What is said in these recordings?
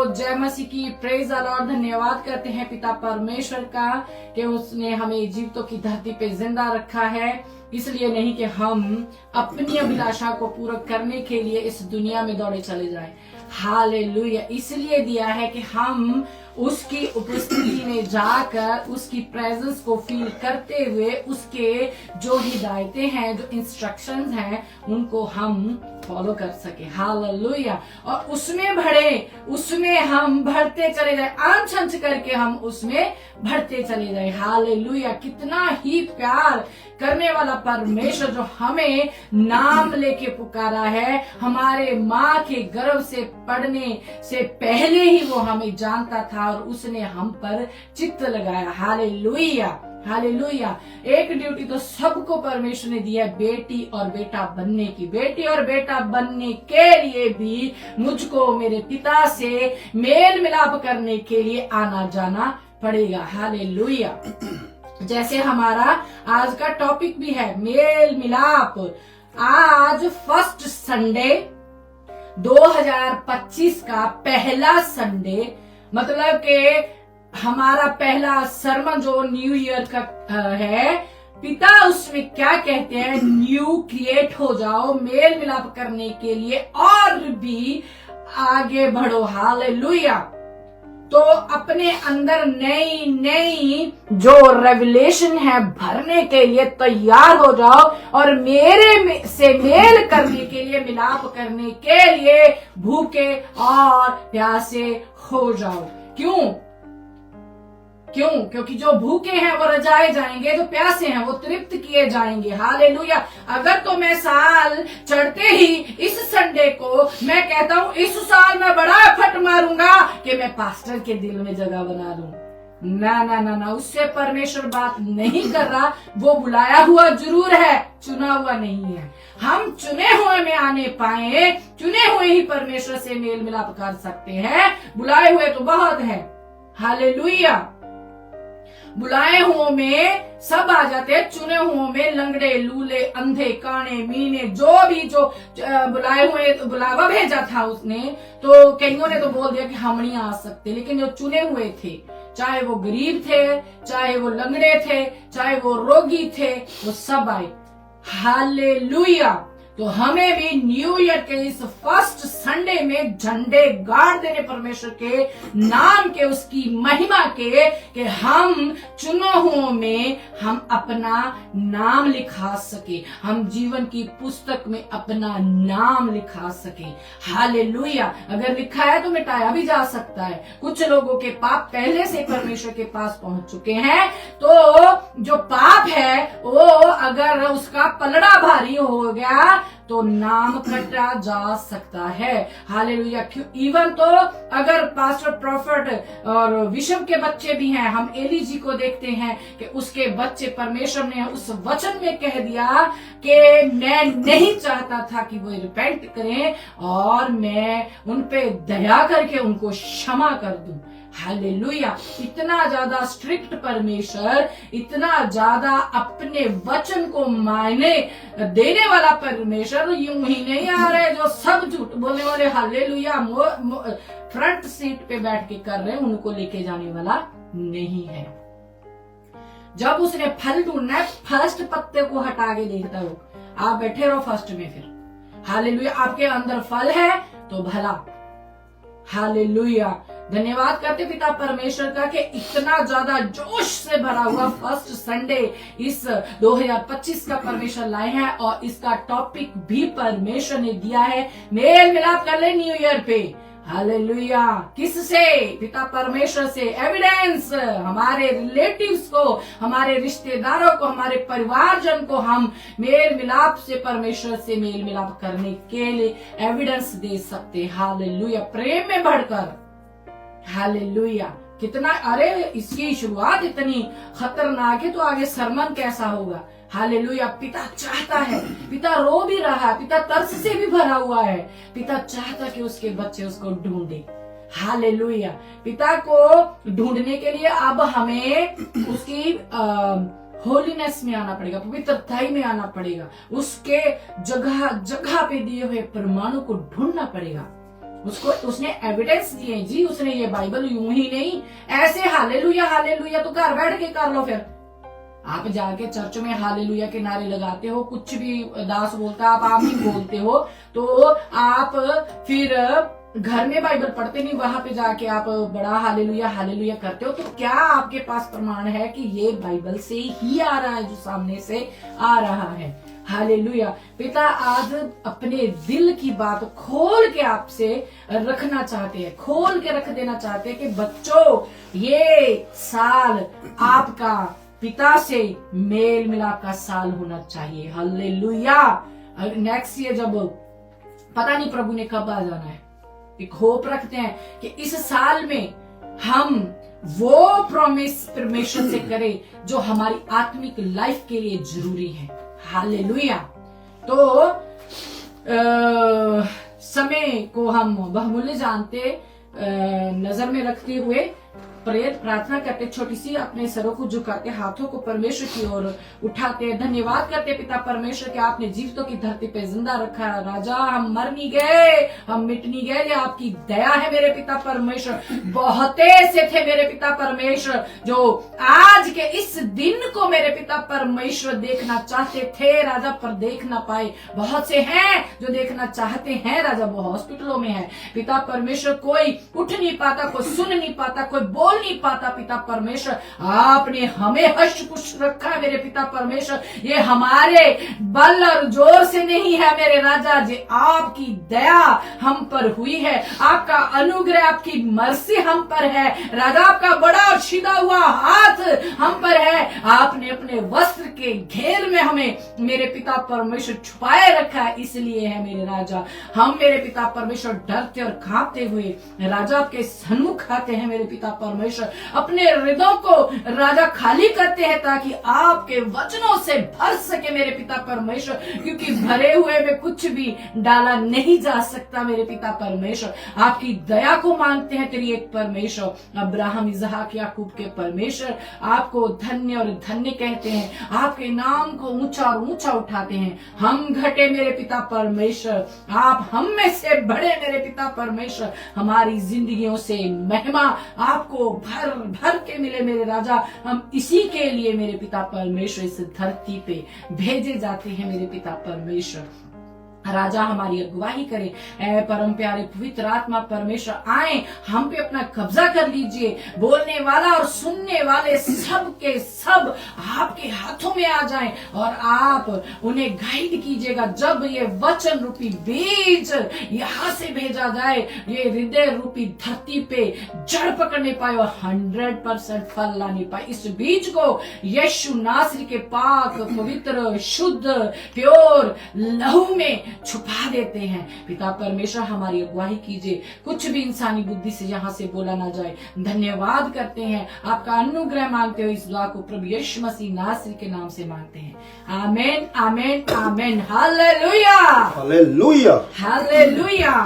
जय मसीह की, praise the Lord. धन्यवाद करते हैं पिता परमेश्वर का कि उसने हमें जीवितों की धरती पे जिंदा रखा है, इसलिए नहीं कि हम अपनी अभिलाषा को पूरा करने के लिए इस दुनिया में दौड़े चले जाएं। हालेलुया। इसलिए दिया है कि हम उसकी उपस्थिति में जाकर उसकी प्रेजेंस को फील करते हुए उसके जो हिदायतें हैं, जो इंस्ट्रक्शंस हैं, उनको हम फॉलो कर सके। हालेलुया। और उसमें हम बढ़ते चले जाए, अंश अंश करके हम उसमें बढ़ते चले जाए। हालेलुया। कितना ही प्यार करने वाला परमेश्वर जो हमें नाम लेके पुकारा है, हमारे माँ के गर्भ से पढ़ने से पहले ही वो हमें जानता था और उसने हम पर चित्त लगाया। Hallelujah hallelujah. एक ड्यूटी तो सबको परमेश्वर ने दिया है, बेटी और बेटा बनने की। बेटी और बेटा बनने के लिए भी मुझको मेरे पिता से मेल मिलाप करने के लिए आना जाना पड़ेगा। हालेलुया। जैसे हमारा आज का टॉपिक भी है मेल मिलाप। आज फर्स्ट संडे 2025 का पहला संडे, मतलब कि हमारा पहला सरमन जो न्यू ईयर का है, पिता उसमें क्या कहते हैं, न्यू क्रिएट हो जाओ, मेल मिलाप करने के लिए और भी आगे बढ़ो। हालेलुया। तो अपने अंदर नई जो रेवलेशन है भरने के लिए तैयार हो जाओ और मेरे से मेल करने के लिए, मिलाप करने के लिए भूखे और प्यासे हो जाओ। क्यों? क्योंकि जो भूखे हैं वो रजाए जाएंगे, जो प्यासे हैं वो तृप्त किए जाएंगे। हालेलुया। अगर तो मैं साल चढ़ते ही इस संडे को मैं कहता हूं इस साल मैं बड़ा फट मारूंगा कि मैं पास्टर के दिल में जगह बना लूं, ना ना ना ना, उससे परमेश्वर बात नहीं कर रहा। वो बुलाया हुआ जरूर है, चुना हुआ नहीं है। हम चुने हुए में आने पाए, चुने हुए ही परमेश्वर से मेल मिलाप कर सकते हैं। बुलाए हुए तो बहुत है। हालेलुया। बुलाए हुओं में सब आ जाते हैं, चुने हुओं में लंगड़े, लूले, अंधे, काने, मीने, जो बुलाए हुए बुलावा भेजा था उसने, तो कईयों ने तो बोल दिया कि हम नहीं आ सकते, लेकिन जो चुने हुए थे, चाहे वो गरीब थे, चाहे वो लंगड़े थे, चाहे वो रोगी थे, वो सब आए। हालेलुया। तो हमें भी न्यू ईयर के इस फर्स्ट संडे में झंडे गाड़ देने परमेश्वर के नाम के, उसकी महिमा के, कि हम चुनो हुओं में हम अपना नाम लिखा सके, हम जीवन की पुस्तक में अपना नाम लिखा सके। हालेलुया। अगर लिखा है तो मिटाया भी जा सकता है। कुछ लोगों के पाप पहले से परमेश्वर के पास पहुंच चुके हैं, तो जो पाप है वो अगर उसका पलड़ा भारी हो गया तो नाम कटा जा सकता है। हालेलुया। इवन तो अगर पास्टर, प्रॉफिट और विशव के बच्चे भी हैं, हम एली जी को देखते हैं कि उसके बच्चे, परमेश्वर ने उस वचन में कह दिया कि मैं नहीं चाहता था कि वो रिपेंट करें और मैं उन पे दया करके उनको क्षमा कर दूं। हालेलुया। इतना ज्यादा स्ट्रिक्ट परमेश्वर, इतना ज्यादा अपने वचन को मायने देने वाला परमेश्वर यूं ही नहीं आ रहे जो सब झूठ बोलने वाले हालेलुया फ्रंट सीट पे बैठ के कर रहे हैं, उनको लेके जाने वाला नहीं है। जब उसने फल ढूंढना है, फर्स्ट पत्ते को हटा के देखता हो, आप बैठे रहो फर्स्ट में। फिर हालेलुया। आपके अंदर फल है तो भला। हालेलुया। धन्यवाद करते पिता परमेश्वर का कि इतना ज्यादा जोश से भरा हुआ फर्स्ट संडे इस 2025 का परमेश्वर लाए हैं, और इसका टॉपिक भी परमेश्वर ने दिया है, मेल मिलाप कर ले न्यू ईयर पे। हालेलुया। किससे? पिता परमेश्वर से। एविडेंस, हमारे रिलेटिव्स को, हमारे रिश्तेदारों को, हमारे परिवारजन को हम मेल मिलाप से, परमेश्वर से मेल मिलाप करने के लिए एविडेंस दे सकते। हालेलुया। प्रेम में बढ़कर। हालेलुया। कितना, अरे इसकी शुरुआत इतनी खतरनाक है तो आगे सरमन कैसा होगा। हालेलुया। पिता चाहता है, पिता रो भी रहा है, पिता तरस से भी भरा हुआ है, पिता चाहता कि उसके बच्चे उसको ढूंढे। हालेलुया। पिता को ढूंढने के लिए अब हमें उसकी होलीनेस में आना पड़ेगा, पवित्रता में आना पड़ेगा, उसके जगह जगह पे दिए हुए परमाणु को ढूंढना पड़ेगा। उसने एविडेंस दिए जी, उसने ये बाइबल यूं ही नहीं ऐसे हालेलुया हालेलुया तो घर बैठ के कर लो। फिर आप जाके चर्च में हालेलुया के नारे लगाते हो, कुछ भी दास बोलता है आप आमीन बोलते हो, तो आप फिर घर में बाइबल पढ़ते नहीं, वहां पे जाके आप बड़ा हालेलुया हालेलुया करते हो। तो क्या आपके पास प्रमाण है कि ये बाइबल से ही आ रहा है जो सामने से आ रहा है? हालेलुया। पिता आज अपने दिल की बात खोल के आपसे रखना चाहते हैं, खोल के रख देना चाहते हैं कि बच्चों ये साल आपका पिता से मेल मिलाप का साल होना चाहिए। हालेलुया। नेक्स्ट ईयर जब पता नहीं प्रभु ने कब आ जाना है, एक होप रखते हैं कि इस साल में हम वो प्रॉमिस परमेश्वर से करें जो हमारी आत्मिक लाइफ के लिए जरूरी है। हालेलुया। तो समय को हम बहुमूल्य जानते नजर में रखते हुए प्रार्थना करते, छोटी सी अपने सरों को झुकाते, हाथों को परमेश्वर की ओर उठाते, धन्यवाद करते पिता परमेश्वर के आपने जीवितों की धरती पे जिंदा रखा। राजा हम मर नहीं गए, हम मिट नहीं गए, ये आपकी दया है मेरे पिता परमेश्वर। बहुते से थे मेरे पिता परमेश्वर जो आज के इस दिन को मेरे पिता परमेश्वर देखना चाहते थे राजा, पर देख ना पाए। बहुत से हैं जो देखना चाहते हैं राजा, वो हॉस्पिटलों में है पिता परमेश्वर, कोई उठ नहीं पाता, कोई सुन नहीं पाता, कोई बोल नहीं पाता पिता परमेश्वर। आपने हमें हश पुश रखा है मेरे पिता परमेश्वर, ये हमारे बल और जोर से नहीं है मेरे राजा जी, आपकी दया हम पर हुई है, आपका अनुग्रह आपकी मर्सी हम पर है राजा, आपका बड़ा और सीधा हुआ हाथ हम पर है। आपने अपने वस्त्र के घेर में हमें मेरे पिता परमेश्वर छुपाए रखा है, इसलिए है मेरे राजा हम मेरे पिता परमेश्वर डरते और कांपते हुए राजा आपके सन्मुख आते हैं मेरे पिता परमेश्वर, अपने हृदयों को राजा खाली करते हैं ताकि आपके वचनों से भर सके मेरे पिता परमेश्वर, क्योंकि भरे हुए में कुछ भी डाला नहीं जा सकता मेरे पिता परमेश्वर। आपकी दया को मांगते हैं तेरी एक परमेश्वर, अब्राहम इसहाक याकूब के परमेश्वर, आपको धन्य और धन्य कहते हैं, आपके नाम को ऊंचा और ऊंचा उठाते हैं। हम घटे मेरे पिता परमेश्वर, आप हम में से बड़े मेरे पिता परमेश्वर, हमारी जिंदगियों से महिमा आपको भर भर के मिले मेरे राजा, हम इसी के लिए मेरे पिता परमेश्वर इस धरती पे भेजे जाते हैं मेरे पिता परमेश्वर। राजा हमारी अगुवाई करे, परम प्यारे पवित्र आत्मा परमेश्वर आए, हम पे अपना कब्जा कर लीजिए, बोलने वाला और सुनने वाले सब के सब आपके हाथों में आ जाएं और आप उन्हें गाइड कीजिएगा। जब ये वचन रूपी बीज यहाँ से भेजा जाए, ये हृदय रूपी धरती पे जड़ पकड़ने पाए और 100% फल लाने पाए। इस बीज को यीशु नासरी के पाक पवित्र शुद्ध प्योर लहू में छुपा देते हैं। पिता परमेश्वर हमारी अगुवाई कीजिए, कुछ भी इंसानी बुद्धि से यहाँ से बोला ना जाए। धन्यवाद करते हैं, आपका अनुग्रह मांगते हो, इस दुआ को प्रभु यीशु मसीह नासरी के नाम से मांगते हैं। आमेन आमेन आमेन। हालेलुया हालेलुया हालेलुया।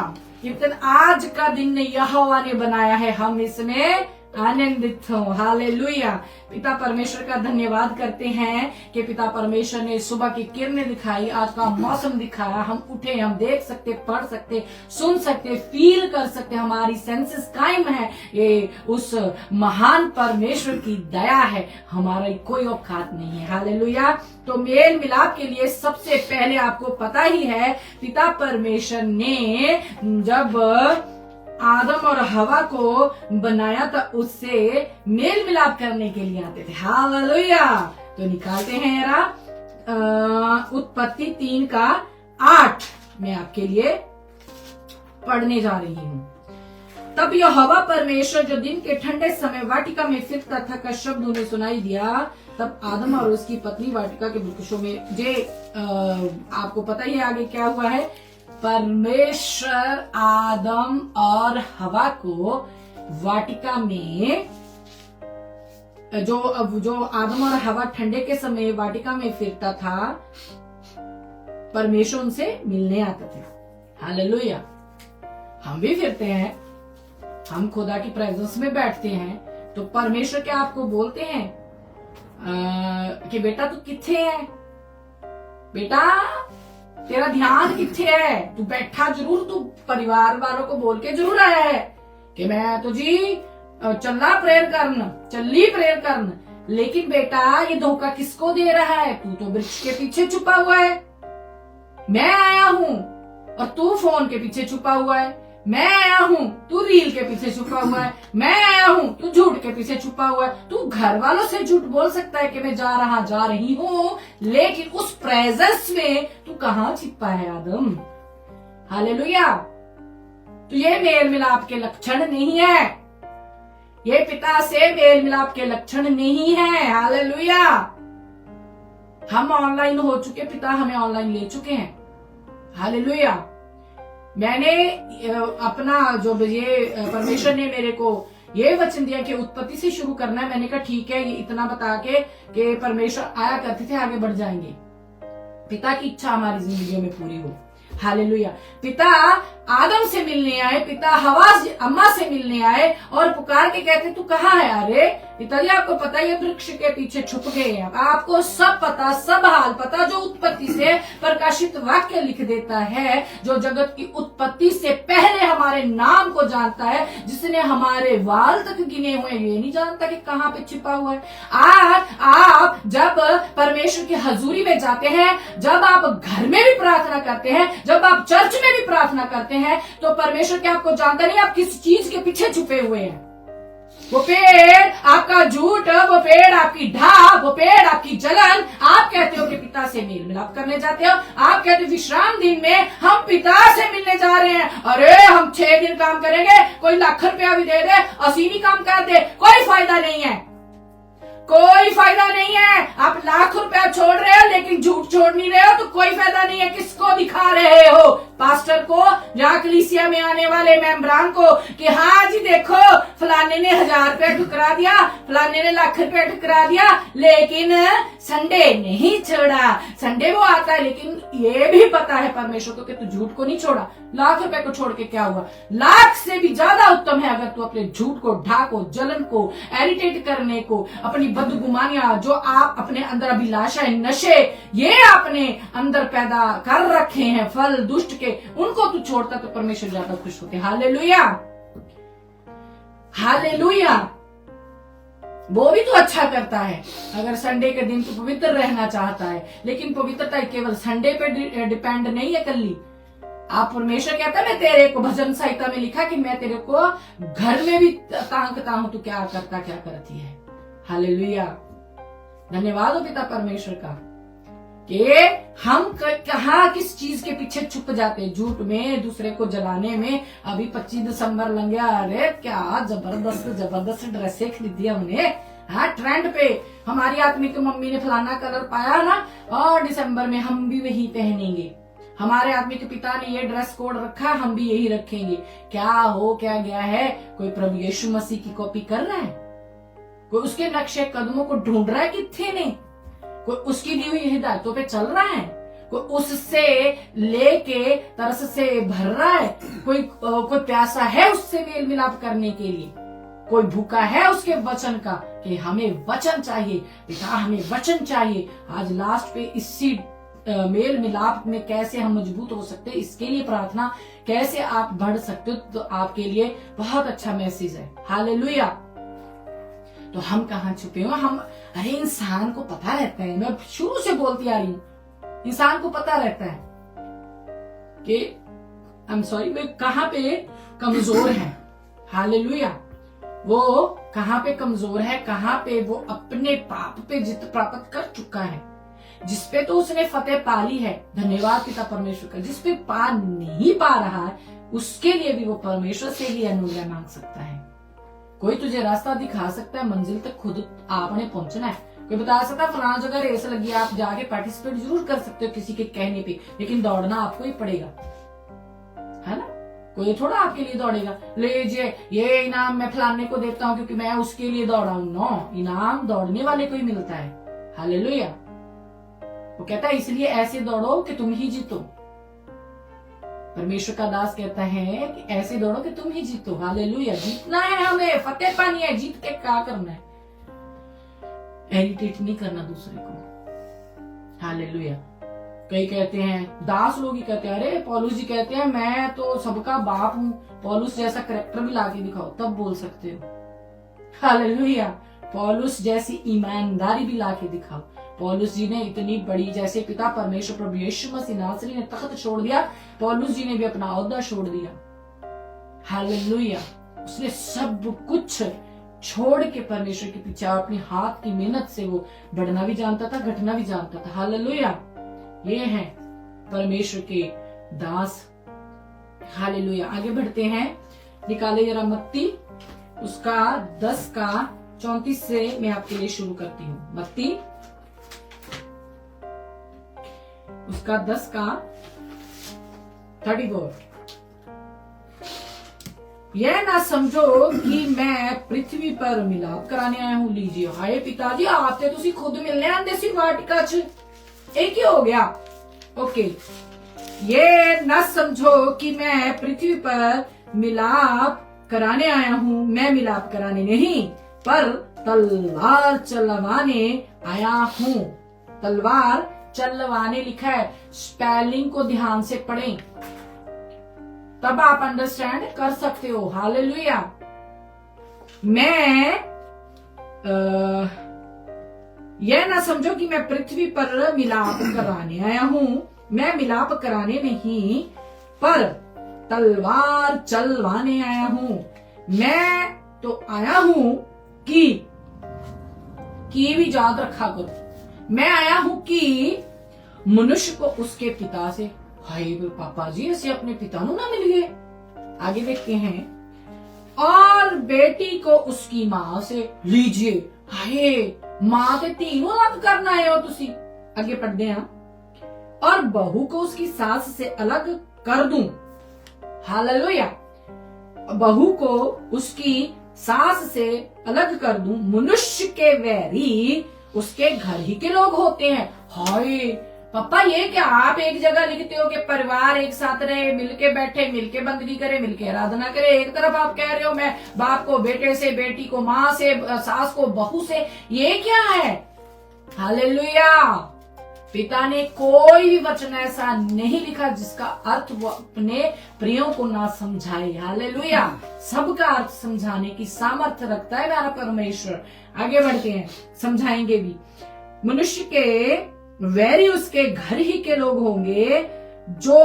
कीर्तन आज का दिन यहोवा ने बनाया है, हम इसमें आनंदित हो। हालेलुया। पिता परमेश्वर का धन्यवाद करते हैं कि पिता परमेश्वर ने सुबह की किरणें दिखाई, आज का मौसम दिखाया, हम उठे, हम देख सकते, पढ़ सकते, सुन सकते, फील कर सकते, हमारी सेंसेस कायम है। ये उस महान परमेश्वर की दया है, हमारी कोई औकात नहीं है। हालेलुया। तो मेल मिलाप के लिए सबसे पहले आपको पता ही है, पिता परमेश्वर ने जब आदम और हवा को बनाया था, उससे मेल मिलाप करने के लिए आते थे। हालेलुया। तो निकालते हैं जरा उत्पत्ति 3:8 मैं आपके लिए पढ़ने जा रही हूँ। तब यहोवा परमेश्वर जो दिन के ठंडे समय वाटिका में फिरता था का शब्द उन्हें सुनाई दिया, तब आदम और उसकी पत्नी वाटिका के वृक्षों में जे आपको पता ही है आगे क्या हुआ है। परमेश्वर आदम और हवा को वाटिका में जो आदम और हवा ठंडे के समय वाटिका में फिरता था, परमेश्वर उनसे मिलने आते थे। हालेलुया। हम भी फिरते हैं, हम खुदा की प्रेजेंस में बैठते हैं, तो परमेश्वर क्या आपको बोलते हैं कि बेटा तू किथे है, बेटा तेरा ध्यान किथे है? तू बैठा जरूर, तू परिवार वालों को बोल के जरूर आया है कि मैं तो जी चला प्रेयर करन, चली प्रेयर करन, लेकिन बेटा ये धोखा किसको दे रहा है? तू तो वृक्ष के पीछे छुपा हुआ है। मैं आया हूं और तू फोन के पीछे छुपा हुआ है। मैं आया हूं, तू रील के पीछे छुपा हुआ है। मैं आया हूं, तू झूठ के पीछे छुपा हुआ है। तू घर वालों से झूठ बोल सकता है कि मैं जा रही हूं, लेकिन उस प्रेजेंस में तू कहां छिपा है आदम? हालेलुया। तो ये मेल मिलाप के लक्षण नहीं है, ये पिता से मेल मिलाप के लक्षण नहीं है। हालेलुया। हम ऑनलाइन हो चुके, पिता हमें ऑनलाइन ले चुके हैं। हालेलुया। मैंने अपना जो ये परमेश्वर ने मेरे को ये वचन दिया कि उत्पत्ति से शुरू करना है, मैंने कहा ठीक है, ये इतना बता के कि परमेश्वर आया करते थे, आगे बढ़ जाएंगे। पिता की इच्छा हमारी जिंदगी में पूरी हो। हालेलुया। पिता आदम से मिलने आए, पिता हवा अम्मा से मिलने आए और पुकार के कहते तू कहाँ है? अरे पिताजी आपको पता है ये वृक्ष के पीछे छुप गए हैं। आपको सब पता, सब हाल पता, जो उत्पत्ति से प्रकाशित वाक्य लिख देता है, जो जगत की उत्पत्ति से पहले हमारे नाम को जानता है, जिसने हमारे वाल तक गिने हुए, ये नहीं जानता कि कहाँ पे छिपा हुआ है। आज आप जब परमेश्वर की हजूरी में जाते हैं, जब आप घर में भी प्रार्थना करते हैं, जब आप चर्च में भी प्रार्थना करते हैं, तो परमेश्वर क्या आपको जानता नहीं आप किस चीज के पीछे छुपे हुए हैं? वो पेड़ आपका झूठ, वो पेड़ आपकी ढाब, वो पेड़ आपकी जलन। आप कहते हो कि पिता से मेल मिलाप करने जाते हो, आप कहते हो विश्राम दिन में हम पिता से मिलने जा रहे हैं। अरे हम 6 दिन काम करेंगे, कोई लाख रुपया भी दे दे, असीमी काम कर दे, कोई फायदा नहीं है, कोई फायदा नहीं है। आप लाख रुपया छोड़ रहे हो लेकिन झूठ छोड़ नहीं रहे हो, तो कोई फायदा नहीं है। किसको दिखा रहे हो? पास्टर को, या कलीसिया में आने वाले मेंबरान को कि हाँ जी देखो फलाने ने 1000 रुपया ठुकरा दिया, फलाने ने लाख रुपया ठुकरा दिया, लेकिन संडे नहीं छोड़ा। संडे वो आता है, लेकिन ये भी पता है परमेश्वर को कि तू झूठ को नहीं छोड़ा। लाख रुपए को छोड़ के क्या हुआ? लाख से भी ज्यादा उत्तम है अगर तू अपने झूठ को, ढाको, जलन को, एरिटेट करने को, अपनी बदगुमानियां, जो आप अपने अंदर अभिलाषाएं, नशे, ये आपने अंदर पैदा कर रखे हैं, फल दुष्ट के, उनको तू छोड़ता तो परमेश्वर ज्यादा खुश होते। हालेलुया। हालेलुया। वो भी तो अच्छा करता है अगर संडे के दिन तू पवित्र रहना चाहता है, लेकिन पवित्रता केवल संडे पे डिपेंड नहीं है कल्ली। आप परमेश्वर कहता है मैं तेरे को, भजन संहिता में लिखा कि मैं तेरे को घर में भी ताकता हूं, तू क्या करता क्या करती है। हालेलुया। धन्यवाद हो पिता परमेश्वर का कि हम कहा किस चीज के पीछे छुप जाते हैं? झूठ में, दूसरे को जलाने में। अभी 25 दिसंबर लग गया, अरे क्या जबरदस्त जबरदस्त ड्रेसें खरीदी हमने। हाँ, ट्रेंड पे हमारी आत्मिक मम्मी ने फलाना कलर पाया ना, और दिसंबर में हम भी वही पहनेंगे। हमारे आत्मिक पिता ने ये ड्रेस कोड रखा, हम भी यही रखेंगे। क्या हो क्या गया है? कोई प्रभु यीशु मसीह की कॉपी कर रहा है? कोई उसके नक्शे कदमों को ढूंढ रहा है किथे ने? कोई उसकी दी हुई हिदायतों पे चल रहा है? कोई उससे लेके तरस से भर रहा है? कोई प्यासा है उससे मेल मिलाप करने के लिए? कोई भूखा है उसके वचन का कि हमें वचन चाहिए, पिता हमें वचन चाहिए। आज लास्ट पे इसी मेल मिलाप में कैसे हम मजबूत हो सकते हैं, इसके लिए प्रार्थना, कैसे आप बढ़ सकते हो, तो आपके लिए बहुत अच्छा मैसेज है। हालेलुया। तो हम कहाँ छुपे हो? हम, अरे इंसान को पता रहता है, मैं शुरू से बोलती आ रही हूं, इंसान को पता रहता है कि वे कहाँ पे कमजोर है। हालेलुया। वो कहाँ पे कमजोर है, कहाँ पे वो अपने पाप पे जीत प्राप्त कर चुका है, जिसपे तो उसने फतेह पा ली है। धन्यवाद पिता परमेश्वर का। जिसपे पा नहीं पा रहा है, उसके लिए भी वो परमेश्वर से ही अनुग्रह मांग सकता है। कोई तुझे रास्ता दिखा सकता है, मंजिल तक खुद आपने पहुंचना है। कोई बता सकता है फलाना जगह रेस लगी, आप जाके पार्टिसिपेट जरूर कर सकते हो किसी के कहने पे, लेकिन दौड़ना आपको ही पड़ेगा, है ना? कोई थोड़ा आपके लिए दौड़ेगा, लीजिए ये इनाम मैं फलाने को देता हूं क्योंकि मैं उसके लिए दौड़ा हूं। नो, इनाम दौड़ने वाले को ही मिलता है। हालेलुया। वो कहता है इसलिए ऐसे दौड़ो कि तुम ही जीतो। परमेश्वर का दास कहता है कि ऐसे दौड़ो कि तुम ही जीतो। हालेलुया। जीतना है हमें, फतेह पानी है। जीत के क्या करना है? इरिटेट नहीं करना दूसरे को। हालेलुया। कई कहते हैं, दास लोग ही कहते हैं, अरे पौलुस जी कहते हैं मैं तो सबका बाप हूँ, पौलुस जैसा करैक्टर भी लाके दिखाओ तब बोल सकते हो। हालेलुया। पौलुस जैसी ईमानदारी भी लाके दिखाओ। पौलुस जी ने इतनी बड़ी, जैसे पिता परमेश्वर प्रभु यीशु मसीह नासरी ने तख्त छोड़ दिया, पौलुस जी ने भी अपना ओहदा छोड़ दिया। हालेलुया। उसने सब कुछ छोड़ के परमेश्वर के पीछे अपने हाथ की मेहनत से वो बढ़ना भी जानता था, घटना भी जानता था। हालेलुया। ये हैं परमेश्वर के दास। हालेलुया। आगे बढ़ते हैं, निकाले जरा मत्ती उसका 10 का 34 से मैं आपके लिए शुरू करती हूँ। मत्ती उसका 10 का 34। यह ना समझो कि मैं पृथ्वी पर मिलाप कराने आया हूं। लीजिए, हाय पिताजी आते तुसी खुद मिलने आंदे सी वाटिका च, एक ही हो गया। ओके, ये ना समझो कि मैं पृथ्वी पर मिलाप कराने आया हूं। मैं मिलाप कराने नहीं, पर तलवार चलवाने आया हूं। तलवार चलवाने लिखा है, स्पेलिंग को ध्यान से पढ़ें तब आप अंडरस्टैंड कर सकते हो। हालेलुया। मैं यह ना समझो कि मैं पृथ्वी पर मिलाप कराने आया हूं। मैं मिलाप कराने नहीं, पर तलवार चलवाने आया हूं। मैं तो आया हूं कि भी याद रखा करो, मैं आया हूं कि मनुष्य को उसके पिता से, हाय पापा जी ऐसे अपने पिता नु ना मिल गए। आगे देखते हैं, और बेटी को उसकी मां से। लीजिए, हाय मां ते तीनों अलग करना है तुसी। आगे पढ़ते हैं, और बहू को उसकी सास से अलग कर दूं। हालेलुया। बहू को उसकी सास से अलग कर दूं। मनुष्य के वैरी उसके घर ही के लोग होते हैं। हाय पापा, ये क्या आप एक जगह लिखते हो कि परिवार एक साथ रहे, मिलके बैठे, मिलके बंदगी करे, मिलके आराधना करे। एक तरफ आप कह रहे हो मैं बाप को बेटे से, बेटी को माँ से, सास को बहू से। ये क्या है? हालेलुया। पिता ने कोई भी वचन ऐसा नहीं लिखा जिसका अर्थ वो अपने प्रियों को ना समझाए। हालेलुया। सबका अर्थ समझाने की सामर्थ्य रखता है हमारा परमेश्वर। आगे बढ़ते हैं, समझाएंगे भी। मनुष्य के वैरी उसके घर ही के लोग होंगे। जो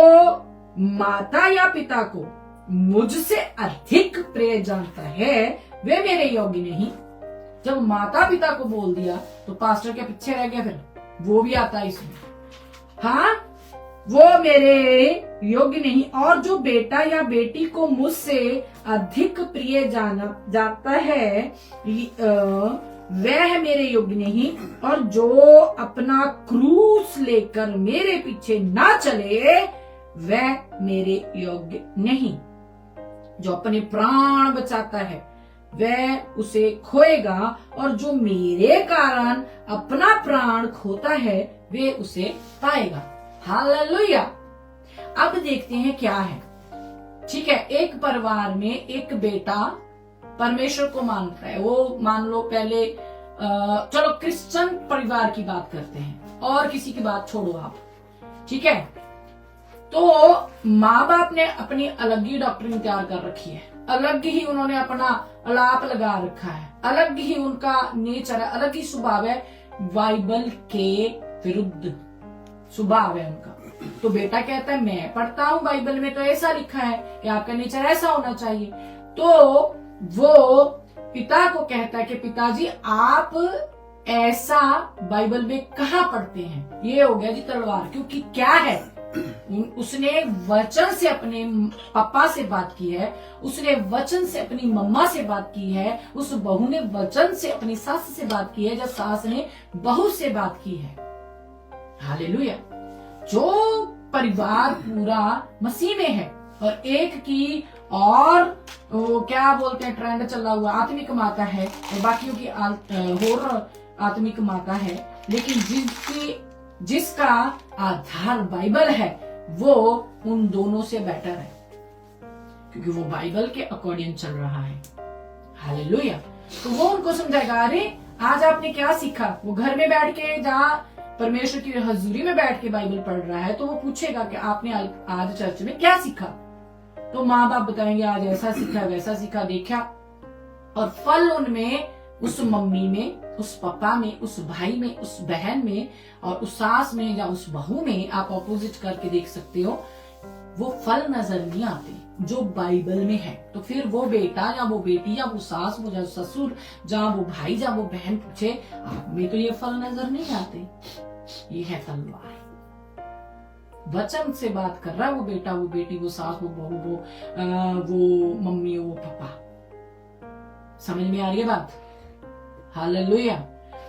माता या पिता को मुझसे अधिक प्रिय जानता है वे मेरे योग्य नहीं। जब माता पिता को बोल दिया तो पास्टर के पीछे रह गया, फिर वो भी आता है इसमें। हाँ, वो मेरे योग्य नहीं। और जो बेटा या बेटी को मुझसे अधिक प्रिय जानता है वह मेरे योग्य नहीं। और जो अपना क्रूस लेकर मेरे पीछे ना चले वह मेरे योग्य नहीं। जो अपने प्राण बचाता है वह उसे खोएगा, और जो मेरे कारण अपना प्राण खोता है वे उसे पाएगा। हालेलुया। अब देखते हैं क्या है। ठीक है, एक परिवार में एक बेटा परमेश्वर को मानता है। वो मान लो पहले चलो क्रिश्चियन परिवार की बात करते हैं, और किसी की बात छोड़ो आप। ठीक है, तो माँ बाप ने अपनी अलग ही डॉक्ट्रिन तैयार कर रखी है, अलग ही उन्होंने अपना अलाप लगा रखा है, अलग ही उनका नेचर है, अलग ही स्वभाव है, बाइबल के विरुद्ध स्वभाव है उनका। तो बेटा कहता है मैं पढ़ता हूँ बाइबल में तो ऐसा लिखा है कि आपका नेचर ऐसा होना चाहिए। तो वो पिता को कहता है कि पिताजी आप ऐसा बाइबल में कहाँ पढ़ते हैं। ये हो गया जी तलवार। क्योंकि क्या है, उसने वचन से अपने पापा से बात की है, उसने वचन से अपनी मम्मा से बात की है, उस बहू ने वचन से अपनी सास से बात की है, जब सास ने बहू से बात की है। हालेलुया। जो परिवार पूरा मसीह में है और एक की और वो क्या बोलते हैं ट्रेंड चला हुआ आत्मिक माता है और बाकियों की और आत्मिक माता है, लेकिन जिसका आधार बाइबल है वो उन दोनों से बेटर है, क्योंकि वो बाइबल के अकॉर्डिंग चल रहा है। हालेलुया। तो वो उनको समझाएगा, अरे आज आपने क्या सीखा। वो घर में बैठ के जहाँ परमेश्वर की हजूरी में बैठ के बाइबल पढ़ रहा है तो वो पूछेगा कि आपने आज चर्च में क्या सीखा, तो माँ बाप बताएंगे आज ऐसा सीखा वैसा सीखा देखा, और फल उनमें, उस मम्मी में, उस पापा में, उस भाई में, उस बहन में और उस सास में या उस बहू में, आप ऑपोजिट करके देख सकते हो, वो फल नजर नहीं आते जो बाइबल में है। तो फिर वो बेटा या वो बेटी या वो सास या ससुर, जहाँ वो भाई या वो बहन पूछे आप में तो ये फल नजर नहीं आते, ये है तलवार। वचन से बात कर रहा है वो बेटा, वो बेटी, वो सास, वो बहू, वो मम्मी, वो पापा। समझ में आ रही है बात? हालेलुया।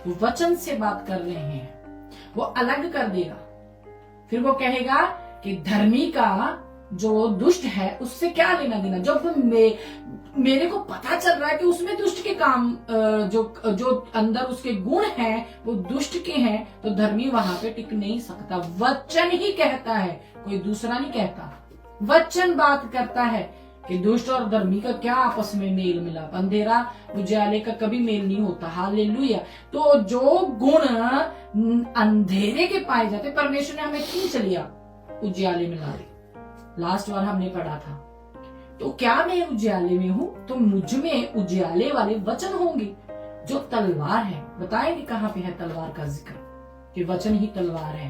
वो वचन से बात कर रहे हैं, वो अलग कर देगा। फिर वो कहेगा कि धर्मी का जो दुष्ट है उससे क्या लेना देना। जब मेरे को पता चल रहा है कि उसमें दुष्ट के काम, जो अंदर उसके गुण हैं वो दुष्ट के हैं, तो धर्मी वहां पे टिक नहीं सकता। वचन ही कहता है, कोई दूसरा नहीं कहता। वचन बात करता है कि दुष्ट और धर्मी का क्या आपस में मेल मिलाप, अंधेरा उजाले का कभी मेल नहीं होता। हालेलुया। तो जो गुण अंधेरे के पाए जाते, परमेश्वर ने हमें खींच लिया उजाले में ला दी। लास्ट बार हमने पढ़ा था, तो क्या मैं उजाले में हूं तो मुझ में उजाले वाले वचन होंगे जो तलवार है। बताएंगे कहां पे है तलवार का जिक्र, कि वचन ही तलवार है।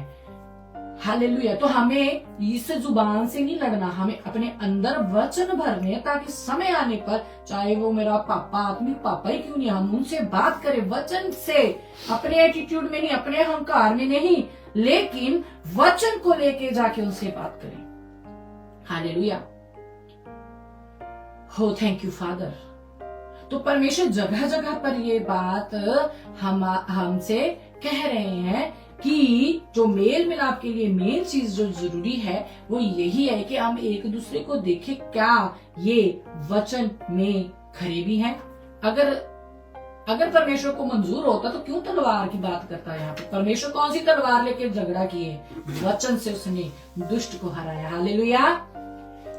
हालेलुया। तो हमें इस जुबान से नहीं लड़ना, हमें अपने अंदर वचन भरने, ताकि समय आने पर चाहे वो मेरा पापा, आत्मिक पापा ही क्यों नहीं, हम उनसे बात करें वचन से, अपने एटीट्यूड में नहीं, अपने अहंकार में नहीं, लेकिन वचन को लेके जाके उनसे बात करें। हालेलुया। हो थैंक यू फादर। तो परमेश्वर जगह जगह पर ये बात हमसे कह रहे हैं कि जो मेल मिलाप के लिए मेन चीज जो जरूरी है वो यही है कि हम एक दूसरे को देखें क्या ये वचन में खरे भी हैं। अगर परमेश्वर को मंजूर होता तो क्यों तलवार की बात करता है यहाँ पे? परमेश्वर कौन सी तलवार लेके झगड़ा किए? वचन से उसने दुष्ट को हराया। हालेलुया।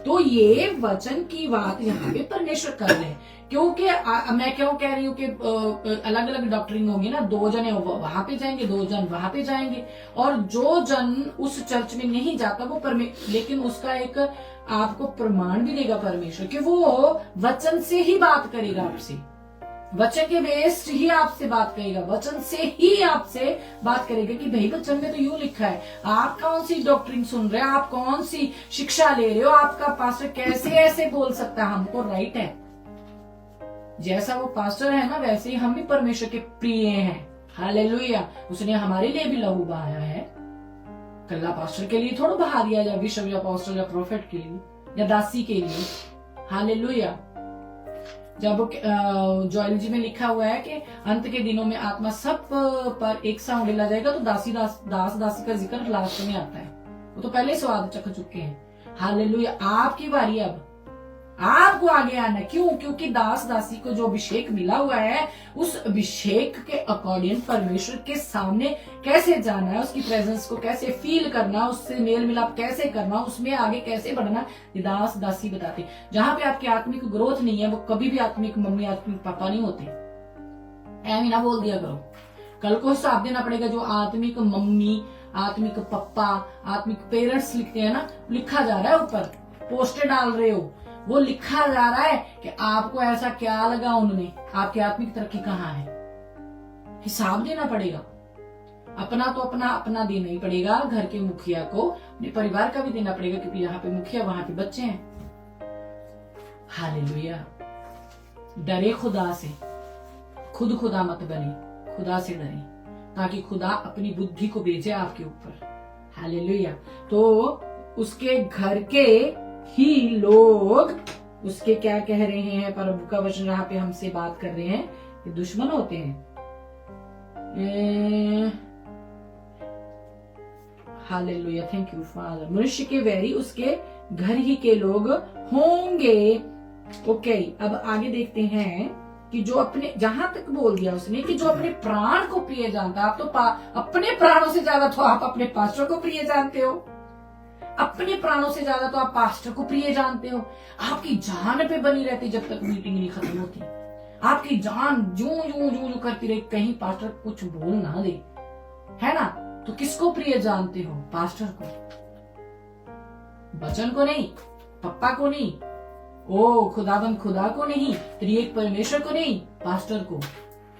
तो ये वचन की बात यहाँ पे परमेश्वर कर रहे हैं, क्योंकि मैं क्यों कह रही हूँ कि अलग अलग डॉक्टरिंग होंगी ना, 2 जने वहां पे जाएंगे, 2 जन वहां पे जाएंगे, और जो जन उस चर्च में नहीं जाता वो लेकिन उसका एक आपको प्रमाण भी देगा परमेश्वर कि वो वचन से ही बात करेगा आपसे, वचन के बेस्ड ही आपसे बात करेगा, वचन से ही आपसे बात करेगा कि भाई वचन में तो यूं लिखा है। आप कौन सी डॉक्ट्रिन सुन रहे हो, आप कौन सी शिक्षा ले रहे हो, आपका पास्टर कैसे ऐसे बोल सकता है? हमको राइट है, जैसा वो पास्टर है ना वैसे ही हम भी परमेश्वर के प्रिय हैं। हालेलुया। उसने हमारे लिए भी लहू बहाया है, कल्ला पास्टर के लिए थोड़ा बहा दिया, या बिशप या पास्टर या प्रोफेट के लिए या दासी के लिए। हालेलुया। जब जोएल जी में लिखा हुआ है कि अंत के दिनों में आत्मा सब पर एक सा उड़ेला जाएगा, तो दास दासी का जिक्र लास्ट में आता है, वो तो पहले स्वाद चख चुके हैं। हालेलुया। आपकी बारी, अब आपको आगे आना। क्यों? क्योंकि दास दासी को जो अभिषेक मिला हुआ है, उस अभिषेक के अकॉर्डिंग परमेश्वर के सामने कैसे जाना है, उसकी प्रेजेंस को कैसे फील करना, उससे मेल मिलाप कैसे करना, उसमें आगे कैसे बढ़ना, ये दास दासी बताते। जहां पे आपकी आत्मिक ग्रोथ नहीं है, वो कभी भी आत्मिक मम्मी, आत्मिक पापा नहीं होते। ऐमी ना बोल दिया करो, कल को हिसाब देना पड़ेगा। जो आत्मिक मम्मी, आत्मिक पप्पा, आत्मिक पेरेंट्स लिखते हैं ना, लिखा जा रहा है ऊपर, पोस्टर डाल रहे हो, वो लिखा जा रहा है कि आपको ऐसा क्या लगा उन्होंने, आपकी आत्मिक तरक्की कहाँ है। हिसाब देना पड़ेगा, अपना तो अपना देना ही पड़ेगा, घर के मुखिया को, अपने परिवार का भी देना पड़ेगा, क्योंकि यहाँ पे मुखिया वहां पे बच्चे हैं। हालेलुया। डरे खुदा से, खुद खुदा मत बने, खुदा से डरे, ताकि खुदा अपनी बुद्धि को भेजे आपके ऊपर। हालेलुया। तो उसके घर के ही लोग उसके क्या कह रहे हैं? प्रभु का वचन यहाँ पे हमसे बात कर रहे हैं कि दुश्मन होते हैं। हालेलुया। Thank you father. मनुष्य के वैरी उसके घर ही के लोग होंगे। ओके, अब आगे देखते हैं कि जो अपने, जहां तक बोल दिया उसने कि जो अपने प्राण को प्रिय जानता है। आप तो अपने प्राणों से ज्यादा तो आप अपने पास्टर को प्रिय जानते हो, अपने प्राणों से ज्यादा तो आप पास्टर को प्रिय जानते हो। आपकी जान पे बनी रहती जब तक मीटिंग नहीं खत्म होती, आपकी जान जू जू जू जू करती रही, कहीं पास्टर कुछ बोल ना दे, है ना? तो किसको प्रिय जानते हो? पास्टर को, वचन को नहीं, पप्पा को नहीं, ओ खुदाबंद खुदा को नहीं, त्रिएक परमेश्वर को नहीं, पास्टर को।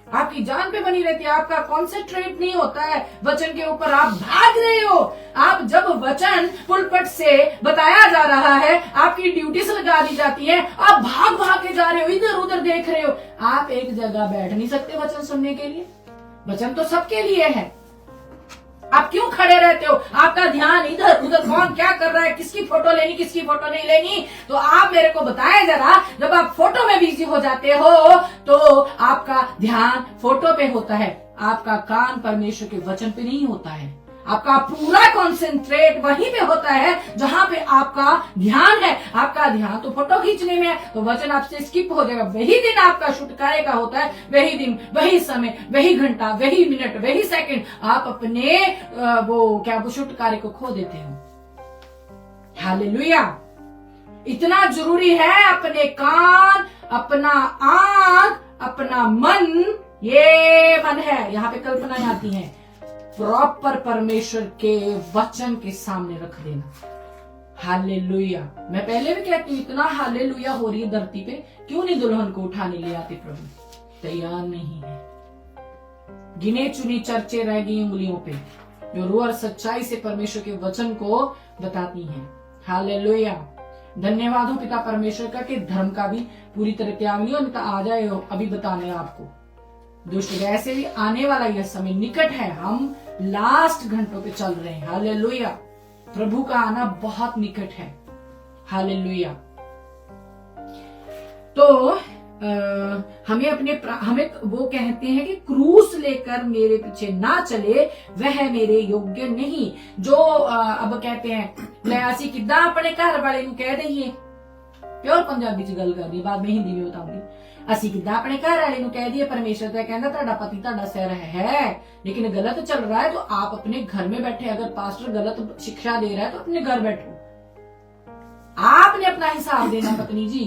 आपकी जान पे बनी रहती है, आपका कॉन्सेंट्रेट नहीं होता है वचन के ऊपर, आप भाग रहे हो। आप जब वचन पुलपट से बताया जा रहा है, आपकी ड्यूटीज लगा दी जाती है, आप भाग भाग के जा रहे हो, इधर उधर देख रहे हो। आप एक जगह बैठ नहीं सकते वचन सुनने के लिए। वचन तो सबके लिए है। आप क्यों खड़े रहते हो? आपका ध्यान इधर उधर, कौन क्या कर रहा है, किसकी फोटो लेनी, किसकी फोटो नहीं लेनी। तो आप मेरे को बताएं जरा, जब आप फोटो में बिजी हो जाते हो तो आपका ध्यान फोटो पे होता है, आपका कान परमेश्वर के वचन पे नहीं होता है। आपका पूरा कॉन्सेंट्रेट वहीं पे होता है जहां पे आपका ध्यान है। आपका ध्यान तो फोटो खींचने में है, तो वचन आपसे स्किप हो जाएगा। वही दिन आपका छुटकारे का होता है, वही दिन, वही समय, वही घंटा, वही मिनट, वही सेकंड आप अपने वो छुटकारे को खो देते हो। हालेलुया। इतना जरूरी है अपने कान, अपना आंख, अपना मन, ये मन है, यहाँ पे कल्पनाएं आती हैं, प्रॉपर परमेश्वर के वचन के सामने रख देना। हालेलुया। मैं पहले भी कहती हूँ, इतना हालेलुया हो रही है धरती पे, क्यों नहीं दुल्हन को उठाने ले आते प्रभु? तैयार नहीं है। गिने चुनी चर्चे रह गई उंगलियों पे, जो रूह और सच्चाई से परमेश्वर के वचन को बताती हैं। हालेलुया। धन्यवाद हो पिता परमेश्वर का कि धर्म का भी पूरी तरह त्याग नहीं हो, आ जाए अभी बताने आपको। दुष्ट वैसे भी आने वाला यह समय निकट है, हम लास्ट घंटों पे चल रहे हैं। हालेलुया। प्रभु का आना बहुत निकट है। हालेलुया। तो हमें वो कहते हैं कि क्रूस लेकर मेरे पीछे ना चले वह मेरे योग्य नहीं। जो अब कहते हैं ले असी किदा अपने घर वाले नूं कह दईए, प्योर पंजाबी च गल करनी, बाद में हिंदी में बताऊंगी। ਅਸੀਂ किदा अपने घर वाले नूं कह दिए परमेश्वर तो कहता ਤੁਹਾਡਾ पति ਤੁਹਾਡਾ सिर है, लेकिन गलत चल रहा है तो आप अपने घर में बैठे। अगर पास्टर गलत शिक्षा दे रहा है तो अपने घर बैठो, आपने अपना हिसाब देना। पत्नी जी